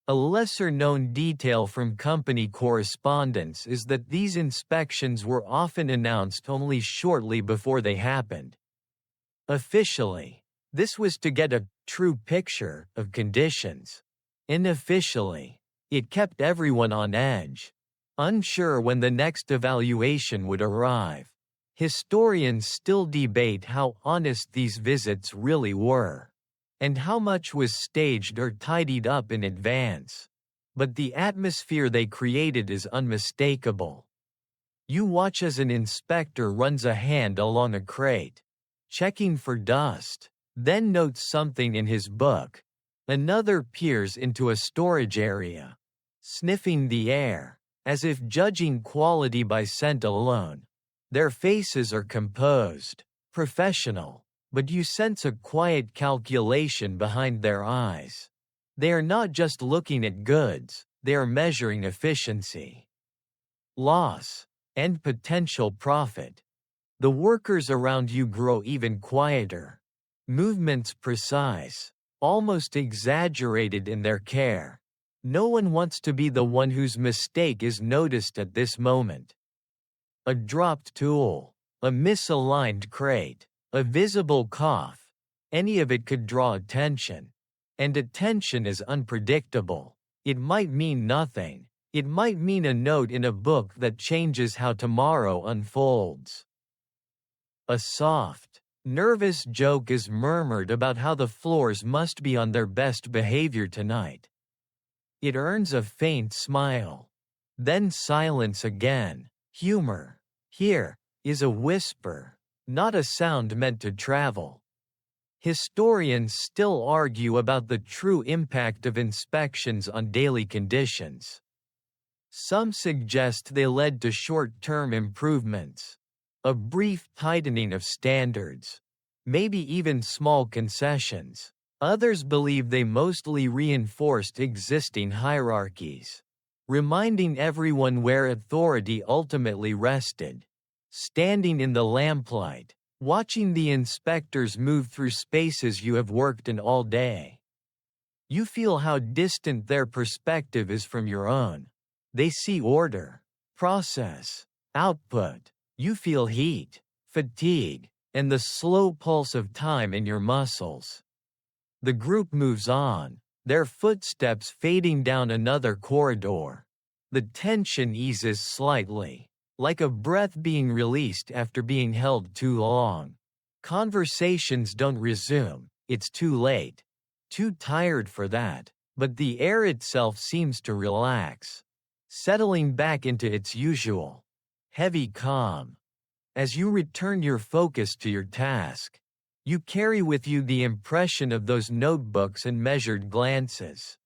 Speaker 1: A lesser-known detail from company correspondence is that these inspections were often announced only shortly before they happened. Officially, this was to get a true picture of conditions. Unofficially, it kept everyone on edge, unsure when the next evaluation would arrive. Historians still debate how honest these visits really were, and how much was staged or tidied up in advance. But the atmosphere they created is unmistakable. You watch as an inspector runs a hand along a crate, checking for dust, then notes something in his book. Another peers into a storage area, sniffing the air, as if judging quality by scent alone. Their faces are composed, professional, but you sense a quiet calculation behind their eyes. They are not just looking at goods, they are measuring efficiency, loss, and potential profit. The workers around you grow even quieter. Movements precise, almost exaggerated in their care. No one wants to be the one whose mistake is noticed at this moment. A dropped tool, a misaligned crate, a visible cough, any of it could draw attention. And attention is unpredictable. It might mean nothing. It might mean a note in a book that changes how tomorrow unfolds. A soft, nervous joke is murmured about how the floors must be on their best behavior tonight. It earns a faint smile. Then silence again. Humor, here, is a whisper, not a sound meant to travel. Historians still argue about the true impact of inspections on daily conditions. Some suggest they led to short-term improvements, a brief tightening of standards, maybe even small concessions. Others believe they mostly reinforced existing hierarchies, reminding everyone where authority ultimately rested. Standing in the lamplight, watching the inspectors move through spaces you have worked in all day, you feel how distant their perspective is from your own. They see order, process, output. You feel heat, fatigue, and the slow pulse of time in your muscles. The group moves on, their footsteps fading down another corridor. The tension eases slightly, like a breath being released after being held too long. Conversations don't resume, it's too late. Too tired for that, but the air itself seems to relax, settling back into its usual heavy calm. As you return your focus to your task, you carry with you the impression of those notebooks and measured glances.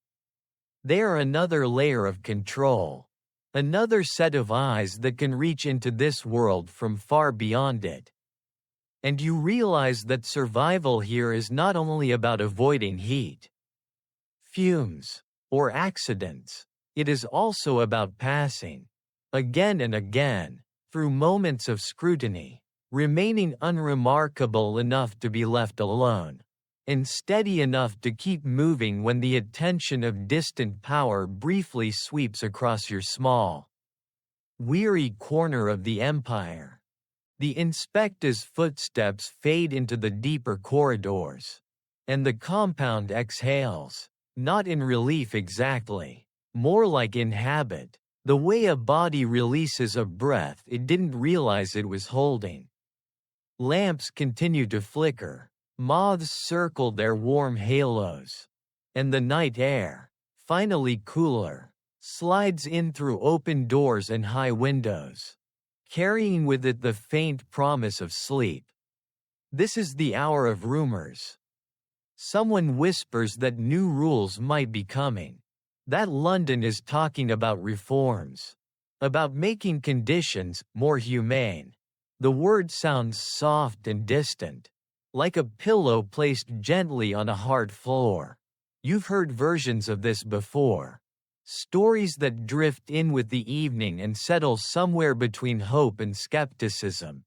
Speaker 1: They are another layer of control, another set of eyes that can reach into this world from far beyond it. And you realize that survival here is not only about avoiding heat, fumes, or accidents. It is also about passing, again and again, through moments of scrutiny, remaining unremarkable enough to be left alone, and steady enough to keep moving when the attention of distant power briefly sweeps across your small, weary corner of the empire. The inspector's footsteps fade into the deeper corridors, and the compound exhales, not in relief exactly, more like in habit, the way a body releases a breath it didn't realize it was holding. Lamps continue to flicker, moths circle their warm halos, and the night air, finally cooler, slides in through open doors and high windows, carrying with it the faint promise of sleep. This is the hour of rumors. Someone whispers that new rules might be coming, that London is talking about reforms, about making conditions more humane. The word sounds soft and distant, like a pillow placed gently on a hard floor. You've heard versions of this before. Stories that drift in with the evening and settle somewhere between hope and skepticism.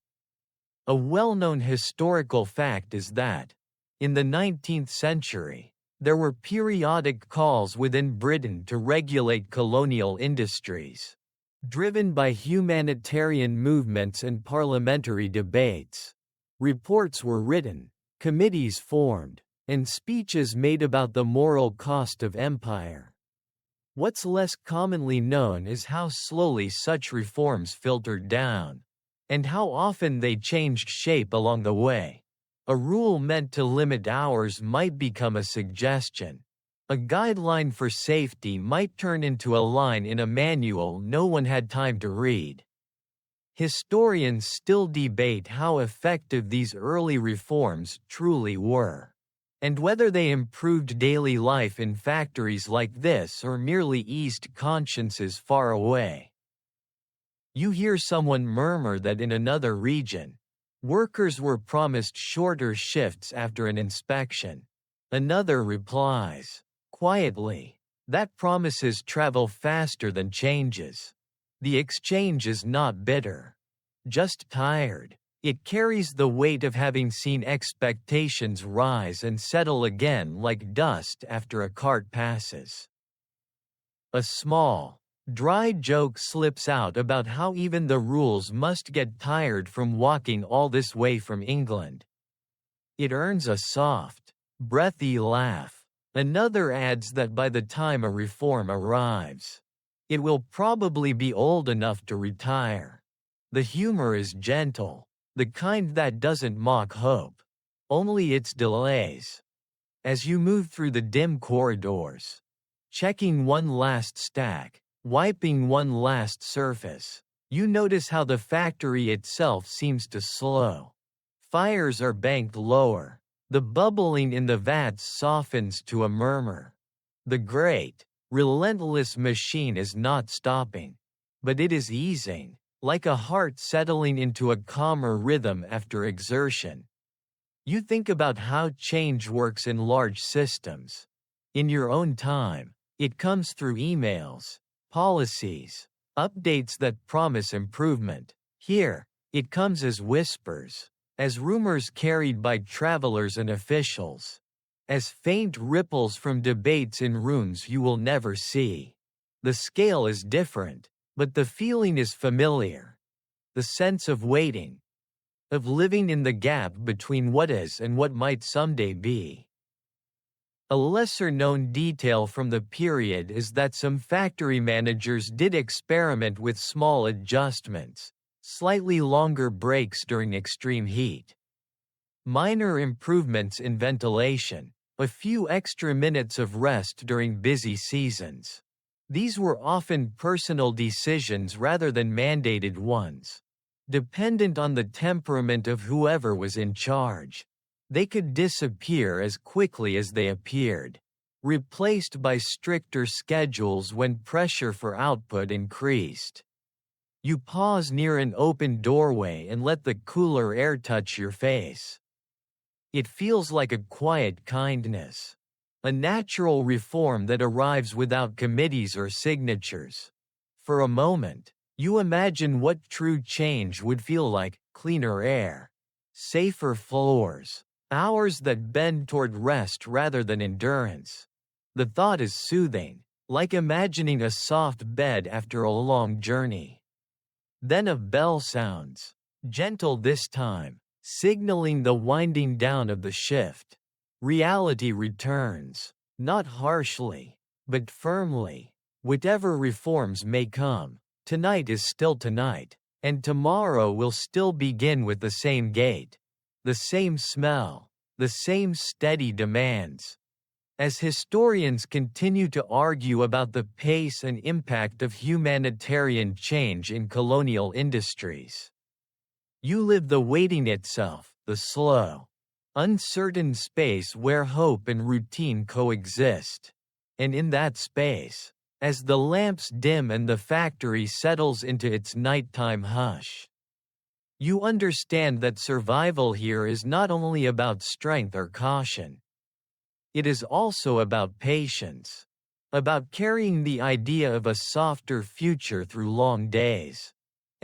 Speaker 1: A well-known historical fact is that, in the 19th century, there were periodic calls within Britain to regulate colonial industries. Driven by humanitarian movements and parliamentary debates, reports were written, committees formed, and speeches made about the moral cost of empire. What's less commonly known is how slowly such reforms filtered down, and how often they changed shape along the way. A rule meant to limit hours might become a suggestion. A guideline for safety might turn into a line in a manual no one had time to read. Historians still debate how effective these early reforms truly were, and whether they improved daily life in factories like this or merely eased consciences far away. You hear someone murmur that in another region, Workers were promised shorter shifts after an inspection. Another replies, quietly, that promises travel faster than changes. The exchange is not bitter, just tired. It carries the weight of having seen expectations rise and settle again like dust after a cart passes. A small, dry joke slips out about how even the rules must get tired from walking all this way from England. It earns a soft, breathy laugh. Another adds that by the time a reform arrives, it will probably be old enough to retire. The humor is gentle, the kind that doesn't mock hope, only its delays. As you move through the dim corridors, checking one last stack, wiping one last surface, you notice how the factory itself seems to slow. Fires are banked lower. The bubbling in the vats softens to a murmur. The great, relentless machine is not stopping, but it is easing, like a heart settling into a calmer rhythm after exertion. You think about how change works in large systems. In your own time, it comes through emails, policies, updates that promise improvement. Here, it comes as whispers, as rumors carried by travelers and officials, as faint ripples from debates in rooms you will never see. The scale is different, but the feeling is familiar. The sense of waiting, of living in the gap between what is and what might someday be. A lesser-known detail from the period is that some factory managers did experiment with small adjustments, slightly longer breaks during extreme heat, minor improvements in ventilation, a few extra minutes of rest during busy seasons. These were often personal decisions rather than mandated ones. Dependent on the temperament of whoever was in charge, they could disappear as quickly as they appeared, replaced by stricter schedules when pressure for output increased. You pause near an open doorway and let the cooler air touch your face. It feels like a quiet kindness, a natural reform that arrives without committees or signatures. For a moment, you imagine what true change would feel like: cleaner air, safer floors, hours that bend toward rest rather than endurance. The thought is soothing, like imagining a soft bed after a long journey. Then a bell sounds, gentle this time, signaling the winding down of the shift. Reality returns, not harshly, but firmly. Whatever reforms may come, tonight is still tonight, and tomorrow will still begin with the same gait, the same smell, the same steady demands. As historians continue to argue about the pace and impact of humanitarian change in colonial industries, you live the waiting itself, the slow, uncertain space where hope and routine coexist. And in that space, as the lamps dim and the factory settles into its nighttime hush, you understand that survival here is not only about strength or caution. It is also about patience, about carrying the idea of a softer future through long days,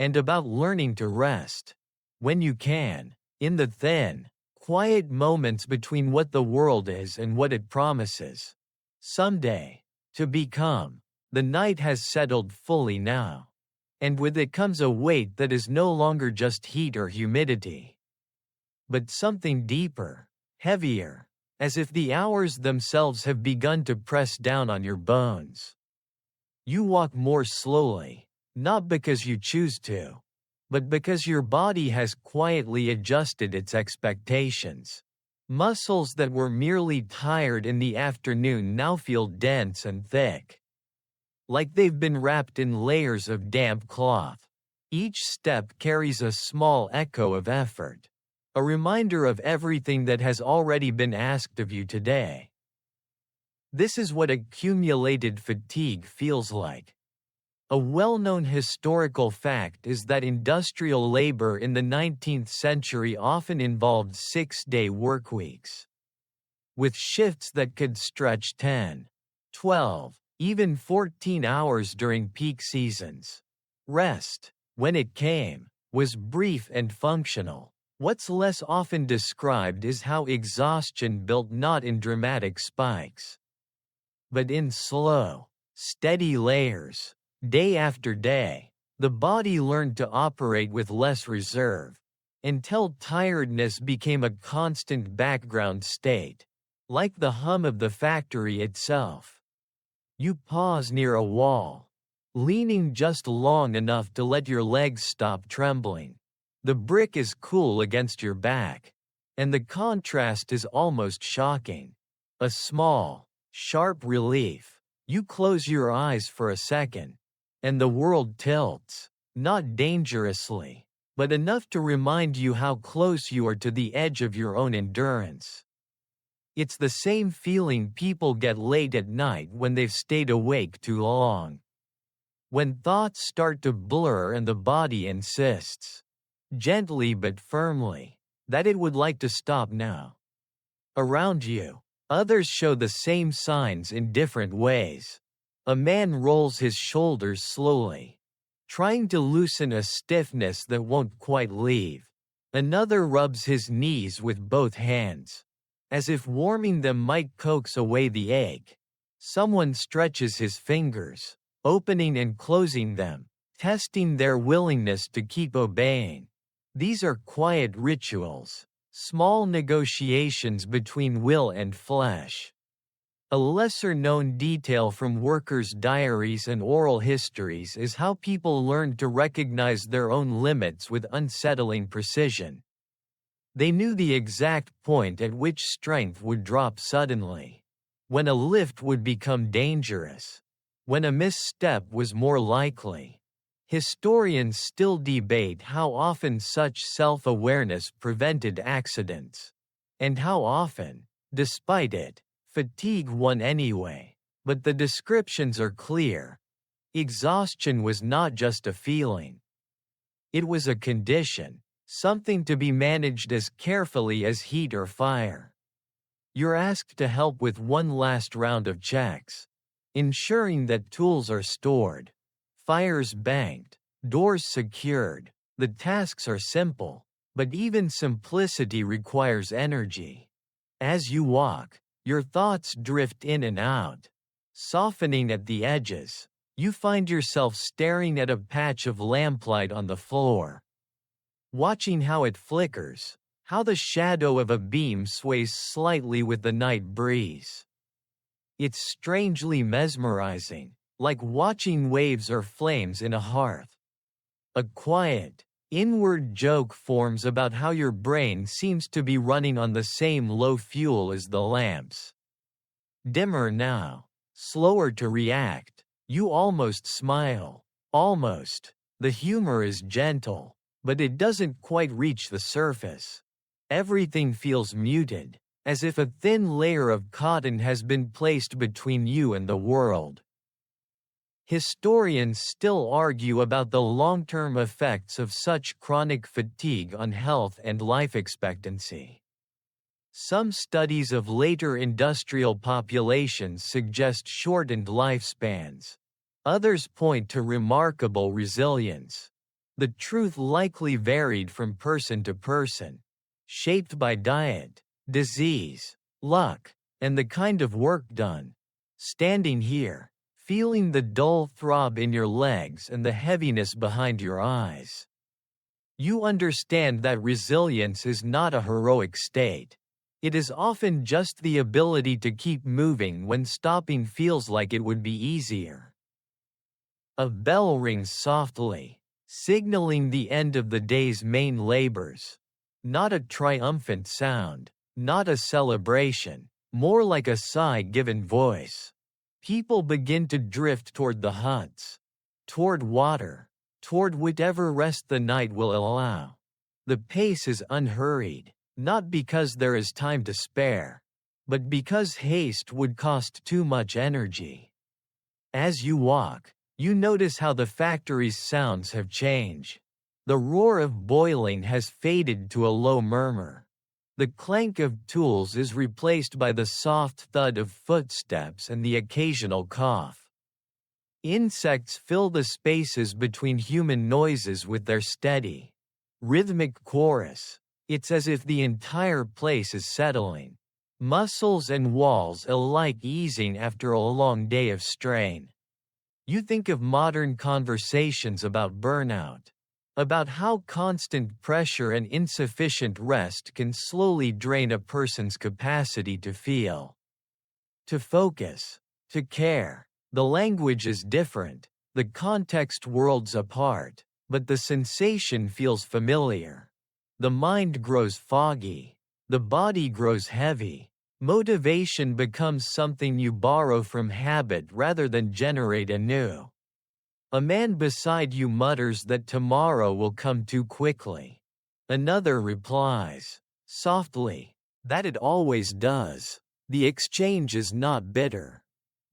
Speaker 1: and about learning to rest, when you can, in the thin, quiet moments between what the world is and what it promises someday to become. The night has settled fully now, and with it comes a weight that is no longer just heat or humidity, but something deeper, heavier, as if the hours themselves have begun to press down on your bones. You walk more slowly, not because you choose to, but because your body has quietly adjusted its expectations. Muscles that were merely tired in the afternoon now feel dense and thick, like they've been wrapped in layers of damp cloth. Each step carries a small echo of effort, a reminder of everything that has already been asked of you today. This is what accumulated fatigue feels like. A well-known historical fact is that industrial labor in the 19th century often involved 6-day workweeks, with shifts that could stretch 10, 12, even 14 hours during peak seasons. Rest, when it came, was brief and functional. What's less often described is how exhaustion built not in dramatic spikes, but in slow, steady layers. Day after day, the body learned to operate with less reserve, until tiredness became a constant background state, like the hum of the factory itself. You pause near a wall, leaning just long enough to let your legs stop trembling. The brick is cool against your back, and the contrast is almost shocking. A small, sharp relief. You close your eyes for a second, and the world tilts, not dangerously, but enough to remind you how close you are to the edge of your own endurance. It's the same feeling people get late at night when they've stayed awake too long. When thoughts start to blur and the body insists, gently but firmly, that it would like to stop now. Around you, others show the same signs in different ways. A man rolls his shoulders slowly, trying to loosen a stiffness that won't quite leave. Another rubs his knees with both hands, as if warming them might coax away the ache. Someone stretches his fingers, opening and closing them, testing their willingness to keep obeying. These are quiet rituals, small negotiations between will and flesh. A lesser-known detail from workers' diaries and oral histories is how people learned to recognize their own limits with unsettling precision. They knew the exact point at which strength would drop suddenly, when a lift would become dangerous, when a misstep was more likely. Historians still debate how often such self-awareness prevented accidents, and how often, despite it, fatigue won anyway. But the descriptions are clear. Exhaustion was not just a feeling. It was a condition, something to be managed as carefully as heat or fire. You're asked to help with one last round of checks, ensuring that tools are stored, fires banked, doors secured. The tasks are simple, but even simplicity requires energy. As you walk, your thoughts drift in and out, softening at the edges. You find yourself staring at a patch of lamplight on the floor, watching how it flickers, how the shadow of a beam sways slightly with the night breeze. It's strangely mesmerizing, like watching waves or flames in a hearth. A quiet, inward joke forms about how your brain seems to be running on the same low fuel as the lamps. Dimmer now, slower to react. You almost smile. Almost. The humor is gentle, but it doesn't quite reach the surface. Everything feels muted, as if a thin layer of cotton has been placed between you and the world. Historians still argue about the long-term effects of such chronic fatigue on health and life expectancy. Some studies of later industrial populations suggest shortened lifespans. Others point to remarkable resilience. The truth likely varied from person to person, shaped by diet, disease, luck, and the kind of work done. Standing here, feeling the dull throb in your legs and the heaviness behind your eyes, you understand that resilience is not a heroic state. It is often just the ability to keep moving when stopping feels like it would be easier. A bell rings softly, signaling the end of the day's main labors. Not a triumphant sound, not a celebration, more like a sigh given voice. People begin to drift toward the huts, toward water, toward whatever rest the night will allow. The pace is unhurried, not because there is time to spare, but because haste would cost too much energy. As you walk, You notice how the factory's sounds have changed. The roar of boiling has faded to a low murmur. The clank of tools is replaced by the soft thud of footsteps and the occasional cough. Insects fill the spaces between human noises with their steady, rhythmic chorus. It's as if the entire place is settling, muscles and walls alike easing after a long day of strain. You think of modern conversations about burnout, about how constant pressure and insufficient rest can slowly drain a person's capacity to feel, to focus, to care. The language is different, the context worlds apart, but the sensation feels familiar. The mind grows foggy, the body grows heavy. Motivation becomes something you borrow from habit rather than generate anew. A man beside you mutters that tomorrow will come too quickly. Another replies, softly, that it always does. The exchange is not bitter,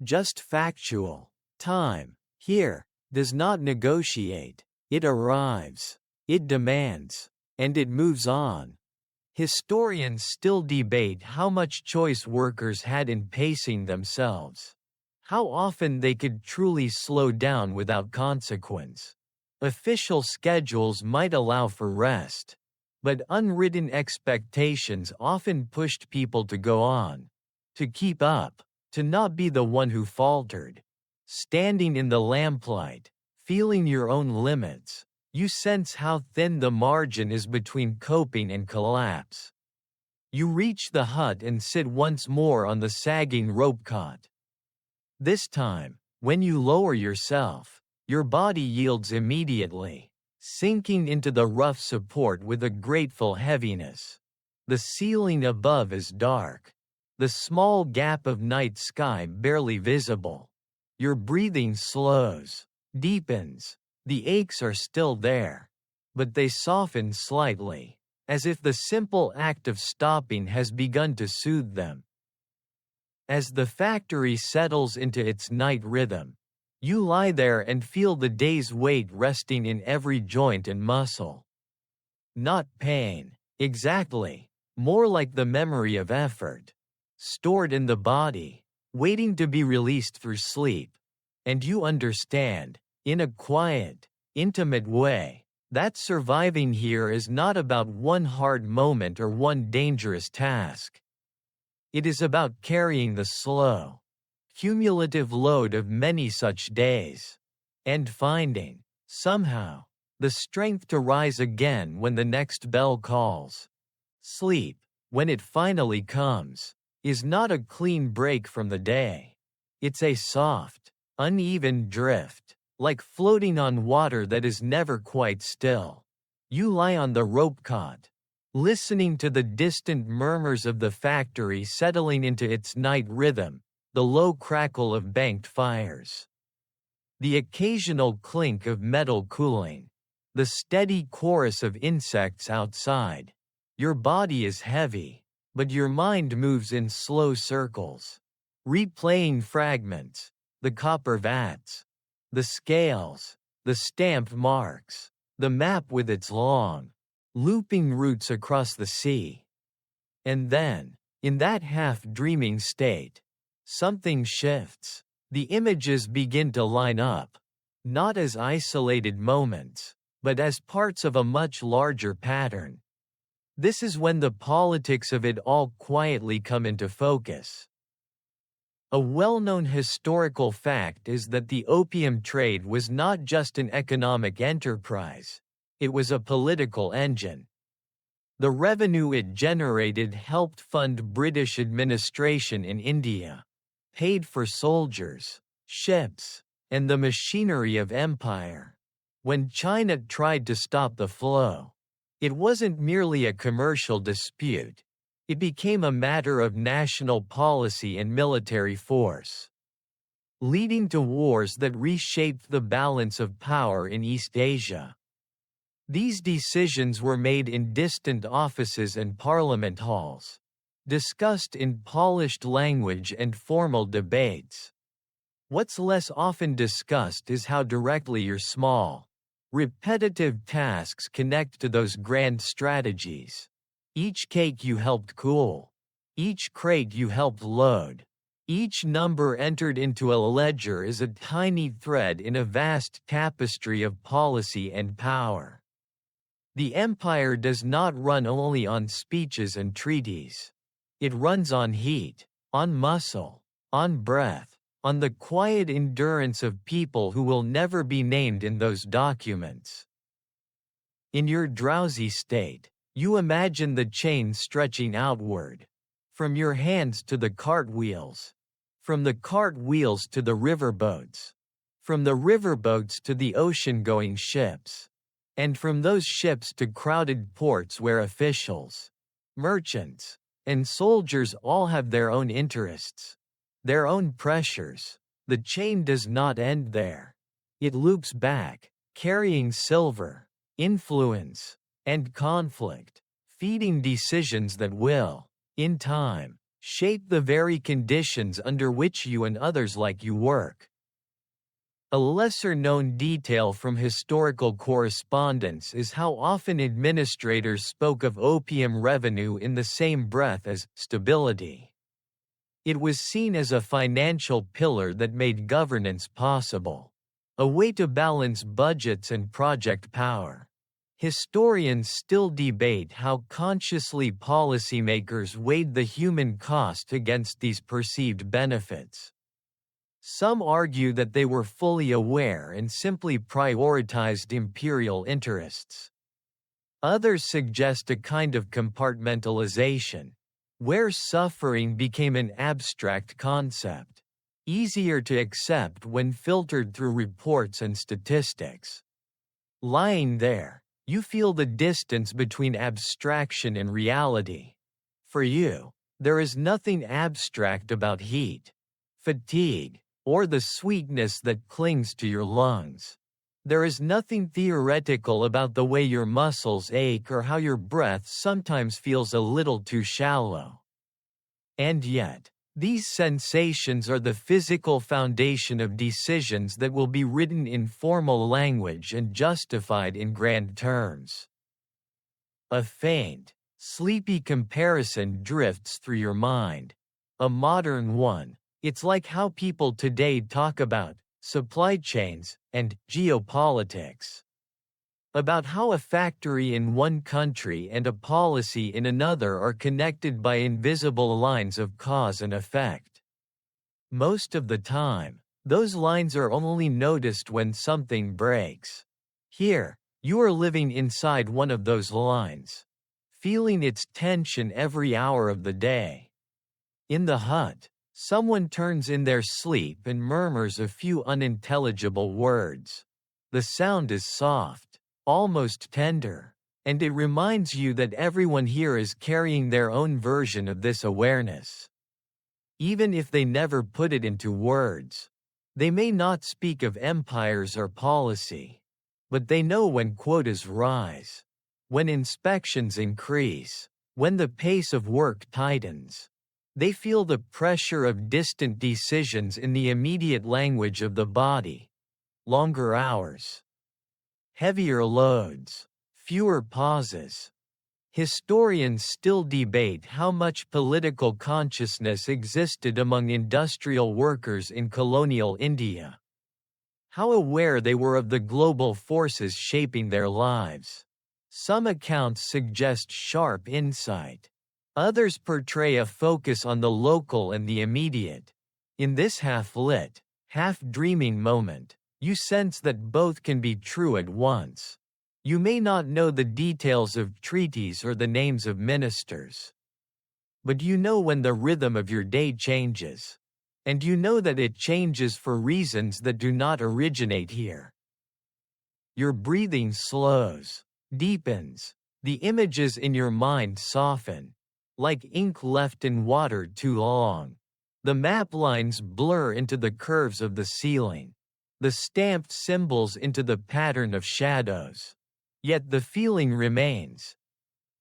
Speaker 1: just factual. Time, here, does not negotiate. It arrives, it demands, and it moves on. Historians still debate how much choice workers had in pacing themselves, how often they could truly slow down without consequence. Official schedules might allow for rest, but unwritten expectations often pushed people to go on, to keep up, to not be the one who faltered. Standing in the lamplight, feeling your own limits, you sense how thin the margin is between coping and collapse. You reach the hut and sit once more on the sagging rope cot. This time, when you lower yourself, your body yields immediately, sinking into the rough support with a grateful heaviness. The ceiling above is dark, the small gap of night sky barely visible. Your breathing slows, deepens. The aches are still there, but they soften slightly, as if the simple act of stopping has begun to soothe them. As the factory settles into its night rhythm, you lie there and feel the day's weight resting in every joint and muscle. Not pain, exactly, more like the memory of effort, stored in the body, waiting to be released through sleep. And you understand, in a quiet, intimate way, that surviving here is not about one hard moment or one dangerous task. It is about carrying the slow, cumulative load of many such days, and finding, somehow, the strength to rise again when the next bell calls. Sleep, when it finally comes, is not a clean break from the day. It's a soft, uneven drift, like floating on water that is never quite still. You lie on the rope cot, listening to the distant murmurs of the factory settling into its night rhythm, the low crackle of banked fires, the occasional clink of metal cooling, the steady chorus of insects outside. Your body is heavy, but your mind moves in slow circles, replaying fragments, the copper vats, the scales, the stamped marks, the map with its long, looping routes across the sea. And then, in that half-dreaming state, something shifts. The images begin to line up, not as isolated moments, but as parts of a much larger pattern. This is when the politics of it all quietly come into focus. A well-known historical fact is that the opium trade was not just an economic enterprise, it was a political engine. The revenue it generated helped fund British administration in India, paid for soldiers, ships, and the machinery of empire. When China tried to stop the flow, it wasn't merely a commercial dispute. It became a matter of national policy and military force, leading to wars that reshaped the balance of power in East Asia. These decisions were made in distant offices and parliament halls, discussed in polished language and formal debates. What's less often discussed is how directly your small, repetitive tasks connect to those grand strategies. Each cake you helped cool, each crate you helped load, each number entered into a ledger is a tiny thread in a vast tapestry of policy and power. The empire does not run only on speeches and treaties. It runs on heat, on muscle, on breath, on the quiet endurance of people who will never be named in those documents. In your drowsy state, you imagine the chain stretching outward, from your hands to the cartwheels, from the cartwheels to the riverboats, from the riverboats to the ocean-going ships, and from those ships to crowded ports where officials, merchants, and soldiers all have their own interests, their own pressures. The chain does not end there. It loops back, carrying silver, influence, and conflict, feeding decisions that will, in time, shape the very conditions under which you and others like you work. A lesser-known detail from historical correspondence is how often administrators spoke of opium revenue in the same breath as stability. It was seen as a financial pillar that made governance possible, a way to balance budgets and project power. Historians still debate how consciously policymakers weighed the human cost against these perceived benefits. Some argue that they were fully aware and simply prioritized imperial interests. Others suggest a kind of compartmentalization, where suffering became an abstract concept, easier to accept when filtered through reports and statistics. Lying there, you feel the distance between abstraction and reality. For you, there is nothing abstract about heat, fatigue, or the sweetness that clings to your lungs. There is nothing theoretical about the way your muscles ache or how your breath sometimes feels a little too shallow. And yet, these sensations are the physical foundation of decisions that will be written in formal language and justified in grand terms. A faint, sleepy comparison drifts through your mind. A modern one. It's like how people today talk about supply chains and geopolitics. About how a factory in one country and a policy in another are connected by invisible lines of cause and effect. Most of the time, those lines are only noticed when something breaks. Here, you are living inside one of those lines, feeling its tension every hour of the day. In the hut, someone turns in their sleep and murmurs a few unintelligible words. The sound is soft, almost tender, and it reminds you that everyone here is carrying their own version of this awareness. Even if they never put it into words, they may not speak of empires or policy, but they know when quotas rise, when inspections increase, when the pace of work tightens. They feel the pressure of distant decisions in the immediate language of the body. Longer hours, heavier loads, fewer pauses. Historians still debate how much political consciousness existed among industrial workers in colonial India. How aware they were of the global forces shaping their lives. Some accounts suggest sharp insight. Others portray a focus on the local and the immediate. In this half-lit, half-dreaming moment, you sense that both can be true at once. You may not know the details of treaties or the names of ministers. But you know when the rhythm of your day changes. And you know that it changes for reasons that do not originate here. Your breathing slows, deepens. The images in your mind soften. Like ink left in water too long. The map lines blur into the curves of the ceiling. The stamped symbols into the pattern of shadows. Yet the feeling remains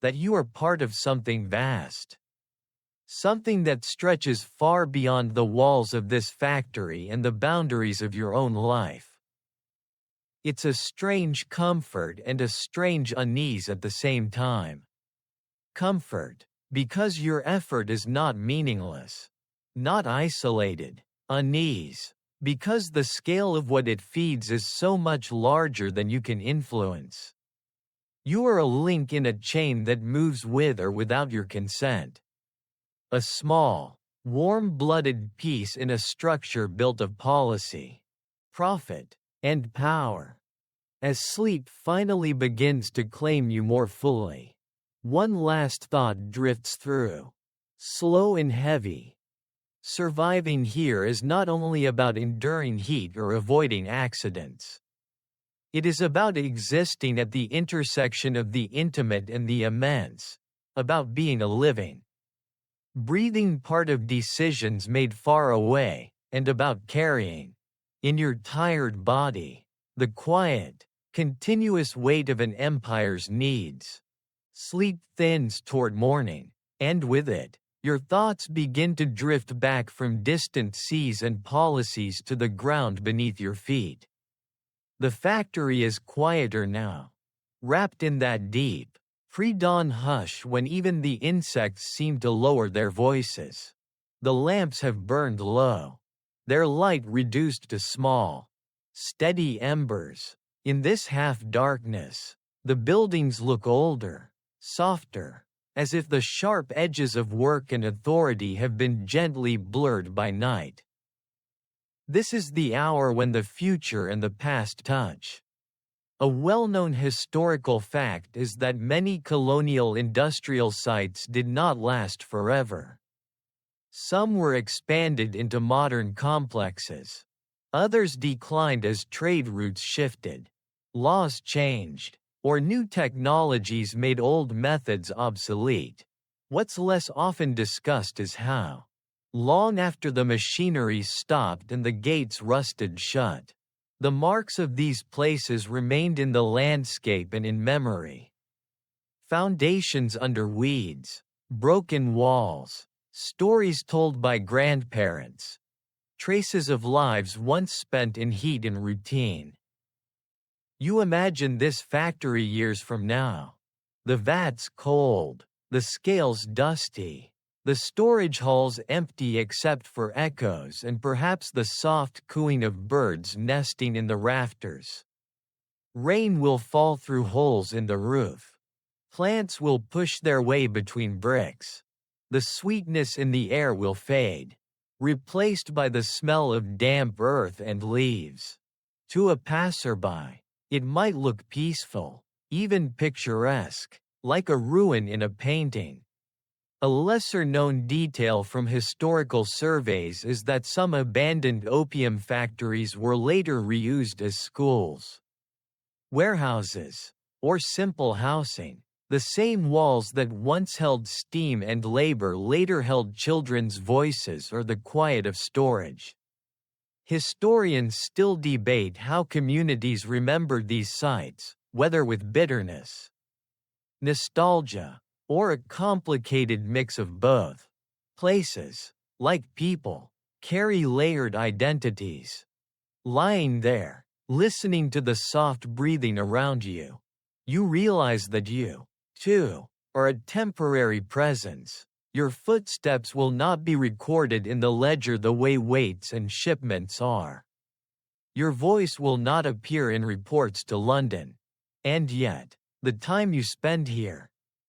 Speaker 1: that you are part of something vast. something that stretches far beyond the walls of this factory and the boundaries of your own life. It's a strange comfort and a strange unease at the same time. Comfort, because your effort is not meaningless, not isolated. Unease, because the scale of what it feeds is so much larger than you can influence. You are a link in a chain that moves with or without your consent. A small, warm-blooded piece in a structure built of policy, profit, and power. As sleep finally begins to claim you more fully, one last thought drifts through, slow and heavy. Surviving here is not only about enduring heat or avoiding accidents. It is about existing at the intersection of the intimate and the immense, about being a living, breathing part of decisions made far away, and about carrying, in your tired body, the quiet, continuous weight of an empire's needs. Sleep thins toward morning, and with it, your thoughts begin to drift back from distant seas and policies to the ground beneath your feet. The factory is quieter now, wrapped in that deep, pre-dawn hush when even the insects seem to lower their voices. The lamps have burned low, their light reduced to small, steady embers. In this half-darkness, the buildings look older, softer, as if the sharp edges of work and authority have been gently blurred by night. This is the hour when the future and the past touch. A well-known historical fact is that many colonial industrial sites did not last forever. Some were expanded into modern complexes. Others declined as trade routes shifted, laws changed, or new technologies made old methods obsolete. What's less often discussed is how, long after the machinery stopped and the gates rusted shut, the marks of these places remained in the landscape and in memory. Foundations under weeds, broken walls, stories told by grandparents, traces of lives once spent in heat and routine. You imagine this factory years from now. The vats cold, the scales dusty, the storage halls empty except for echoes and perhaps the soft cooing of birds nesting in the rafters. Rain will fall through holes in the roof. Plants will push their way between bricks. The sweetness in the air will fade, replaced by the smell of damp earth and leaves. To a passerby, it might look peaceful, even picturesque, like a ruin in a painting. A lesser-known detail from historical surveys is that some abandoned opium factories were later reused as schools, warehouses, or simple housing. The same walls that once held steam and labor later held children's voices or the quiet of storage. Historians still debate how communities remember these sites, whether with bitterness, nostalgia, or a complicated mix of both. Places, like people, carry layered identities. Lying there, listening to the soft breathing around you, you realize that you, too, are a temporary presence. Your footsteps will not be recorded in the ledger the way weights and shipments are. Your voice will not appear in reports to London. And yet, the time you spend here,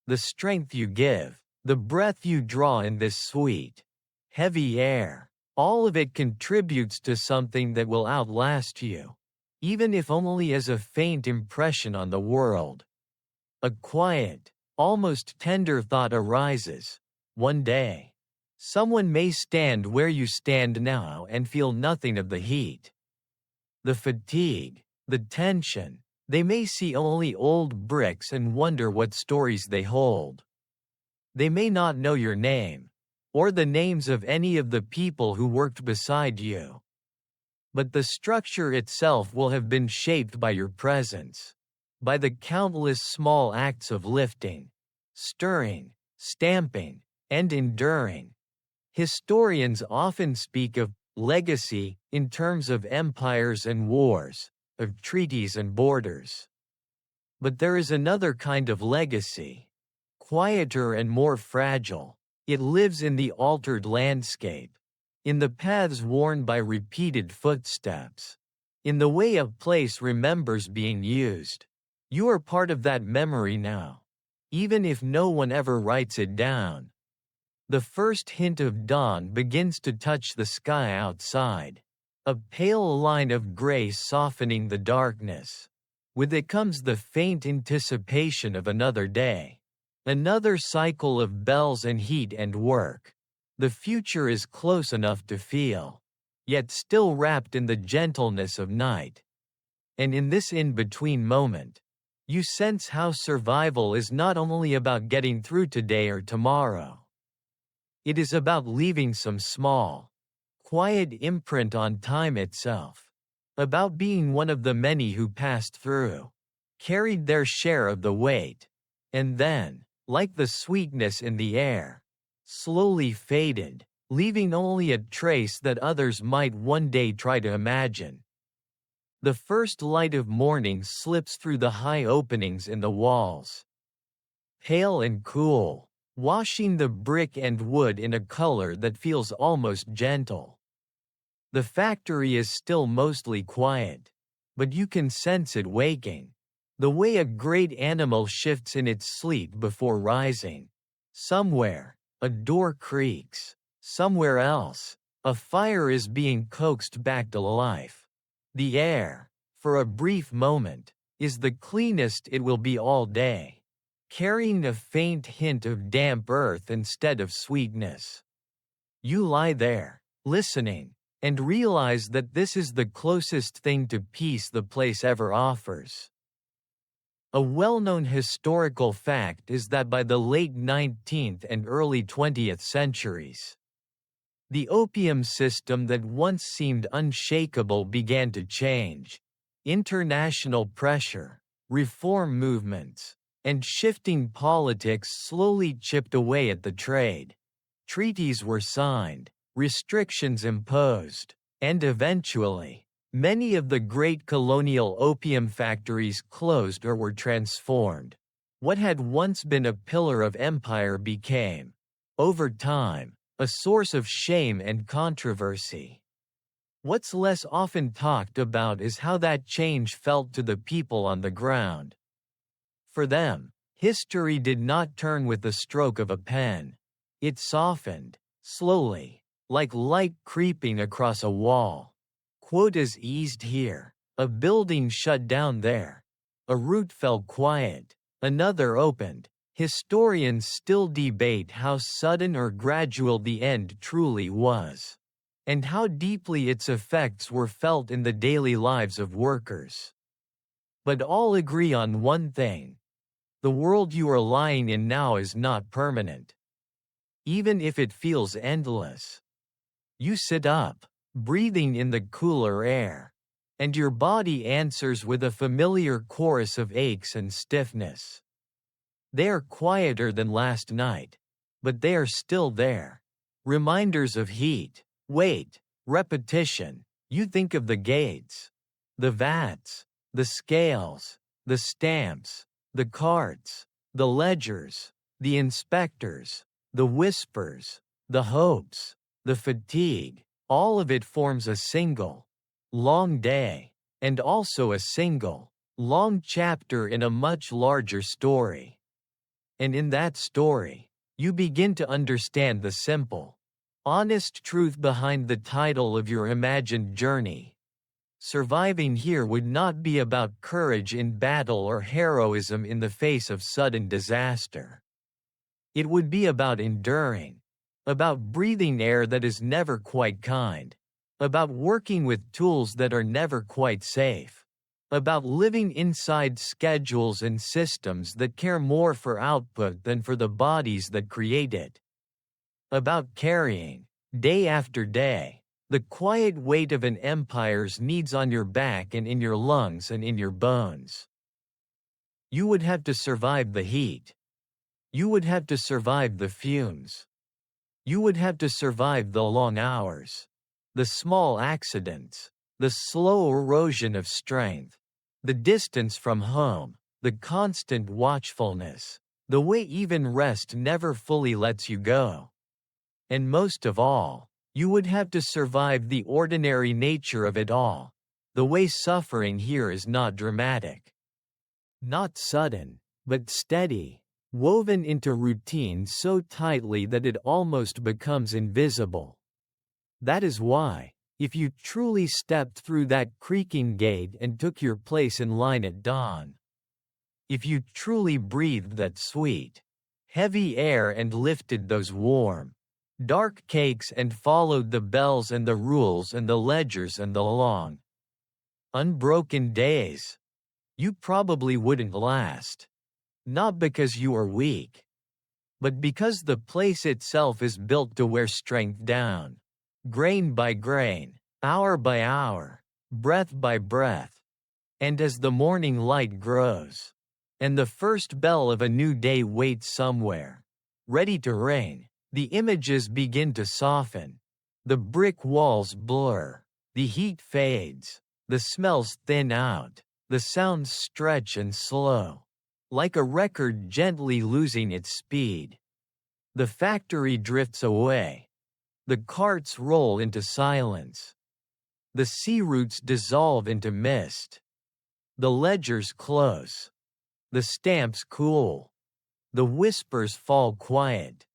Speaker 1: the strength you give, the breath you draw in this sweet, heavy air, all of it contributes to something that will outlast you, even if only as a faint impression on the world. A quiet, almost tender thought arises. One day, someone may stand where you stand now and feel nothing of the heat, the fatigue, the tension. They may see only old bricks and wonder what stories they hold. They may not know your name, or the names of any of the people who worked beside you. But the structure itself will have been shaped by your presence, by the countless small acts of lifting, stirring, stamping, and enduring. Historians often speak of legacy in terms of empires and wars, of treaties and borders. But there is another kind of legacy, quieter and more fragile. It lives in the altered landscape, in the paths worn by repeated footsteps, in the way a place remembers being used. You are part of that memory now, even if no one ever writes it down. The first hint of dawn begins to touch the sky outside, a pale line of gray softening the darkness. With it comes the faint anticipation of another day. Another cycle of bells and heat and work. The future is close enough to feel, yet still wrapped in the gentleness of night. And in this in-between moment, you sense how survival is not only about getting through today or tomorrow. It is about leaving some small, quiet imprint on time itself. About being one of the many who passed through, carried their share of the weight, and then, like the sweetness in the air, slowly faded, leaving only a trace that others might one day try to imagine. The first light of morning slips through the high openings in the walls. Pale and cool, washing the brick and wood in a color that feels almost gentle. The factory is still mostly quiet, but you can sense it waking, the way a great animal shifts in its sleep before rising. Somewhere, a door creaks. Somewhere else, a fire is being coaxed back to life. The air, for a brief moment, is the cleanest it will be all day, carrying a faint hint of damp earth instead of sweetness. You lie there, listening, and realize that this is the closest thing to peace the place ever offers. A well-known historical fact is that by the late 19th and early 20th centuries, the opium system that once seemed unshakable began to change. International pressure, reform movements, and shifting politics slowly chipped away at the trade. Treaties were signed, restrictions imposed, and eventually, many of the great colonial opium factories closed or were transformed. What had once been a pillar of empire became, over time, a source of shame and controversy. What's less often talked about is how that change felt to the people on the ground. For them, history did not turn with the stroke of a pen. It softened, slowly, like light creeping across a wall. Quotas eased here, a building shut down there. A route fell quiet, another opened. Historians still debate how sudden or gradual the end truly was, and how deeply its effects were felt in the daily lives of workers. But all agree on one thing: the world you are lying in now is not permanent. Even if it feels endless. You sit up, breathing in the cooler air, and your body answers with a familiar chorus of aches and stiffness. They are quieter than last night, but they are still there. Reminders of heat, weight, repetition. You think of the gates, the vats, the scales, the stamps, the carts, the ledgers, the inspectors, the whispers, the hopes, the fatigue. All of it forms a single, long day, and also a single, long chapter in a much larger story. And in that story, you begin to understand the simple, honest truth behind the title of your imagined journey. Surviving here would not be about courage in battle or heroism in the face of sudden disaster. It would be about enduring, about breathing air that is never quite kind, about working with tools that are never quite safe, about living inside schedules and systems that care more for output than for the bodies that create it. About carrying, day after day, the quiet weight of an empire's needs on your back and in your lungs and in your bones. You would have to survive the heat. You would have to survive the fumes. You would have to survive the long hours, the small accidents, the slow erosion of strength, the distance from home, the constant watchfulness, the way even rest never fully lets you go. And most of all, you would have to survive the ordinary nature of it all, the way suffering here is not dramatic, not sudden, but steady, woven into routine so tightly that it almost becomes invisible. That is why, if you truly stepped through that creaking gate and took your place in line at dawn, if you truly breathed that sweet, heavy air and lifted those warm, dark cakes and followed the bells and the rules and the ledgers and the long, unbroken days, you probably wouldn't last. Not because you are weak, but because the place itself is built to wear strength down, grain by grain, hour by hour, breath by breath. And as the morning light grows, and the first bell of a new day waits somewhere, ready to ring, the images begin to soften, the brick walls blur, the heat fades, the smells thin out, the sounds stretch and slow, like a record gently losing its speed. The factory drifts away. The carts roll into silence. The sea roots dissolve into mist. The ledgers close. The stamps cool. The whispers fall quiet.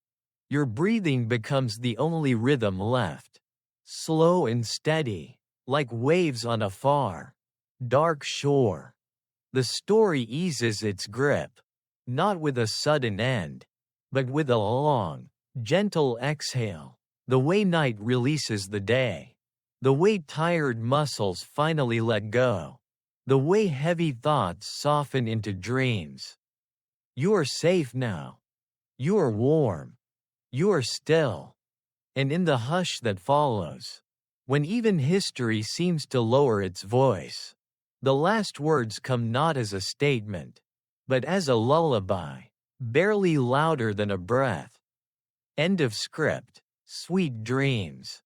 Speaker 1: Your breathing becomes the only rhythm left. Slow and steady, like waves on a far, dark shore. The story eases its grip, not with a sudden end, but with a long, gentle exhale, the way night releases the day, the way tired muscles finally let go, the way heavy thoughts soften into dreams. You are safe now. You are warm. You are still. And in the hush that follows, when even history seems to lower its voice, the last words come not as a statement, but as a lullaby, barely louder than a breath. End of script. Sweet dreams.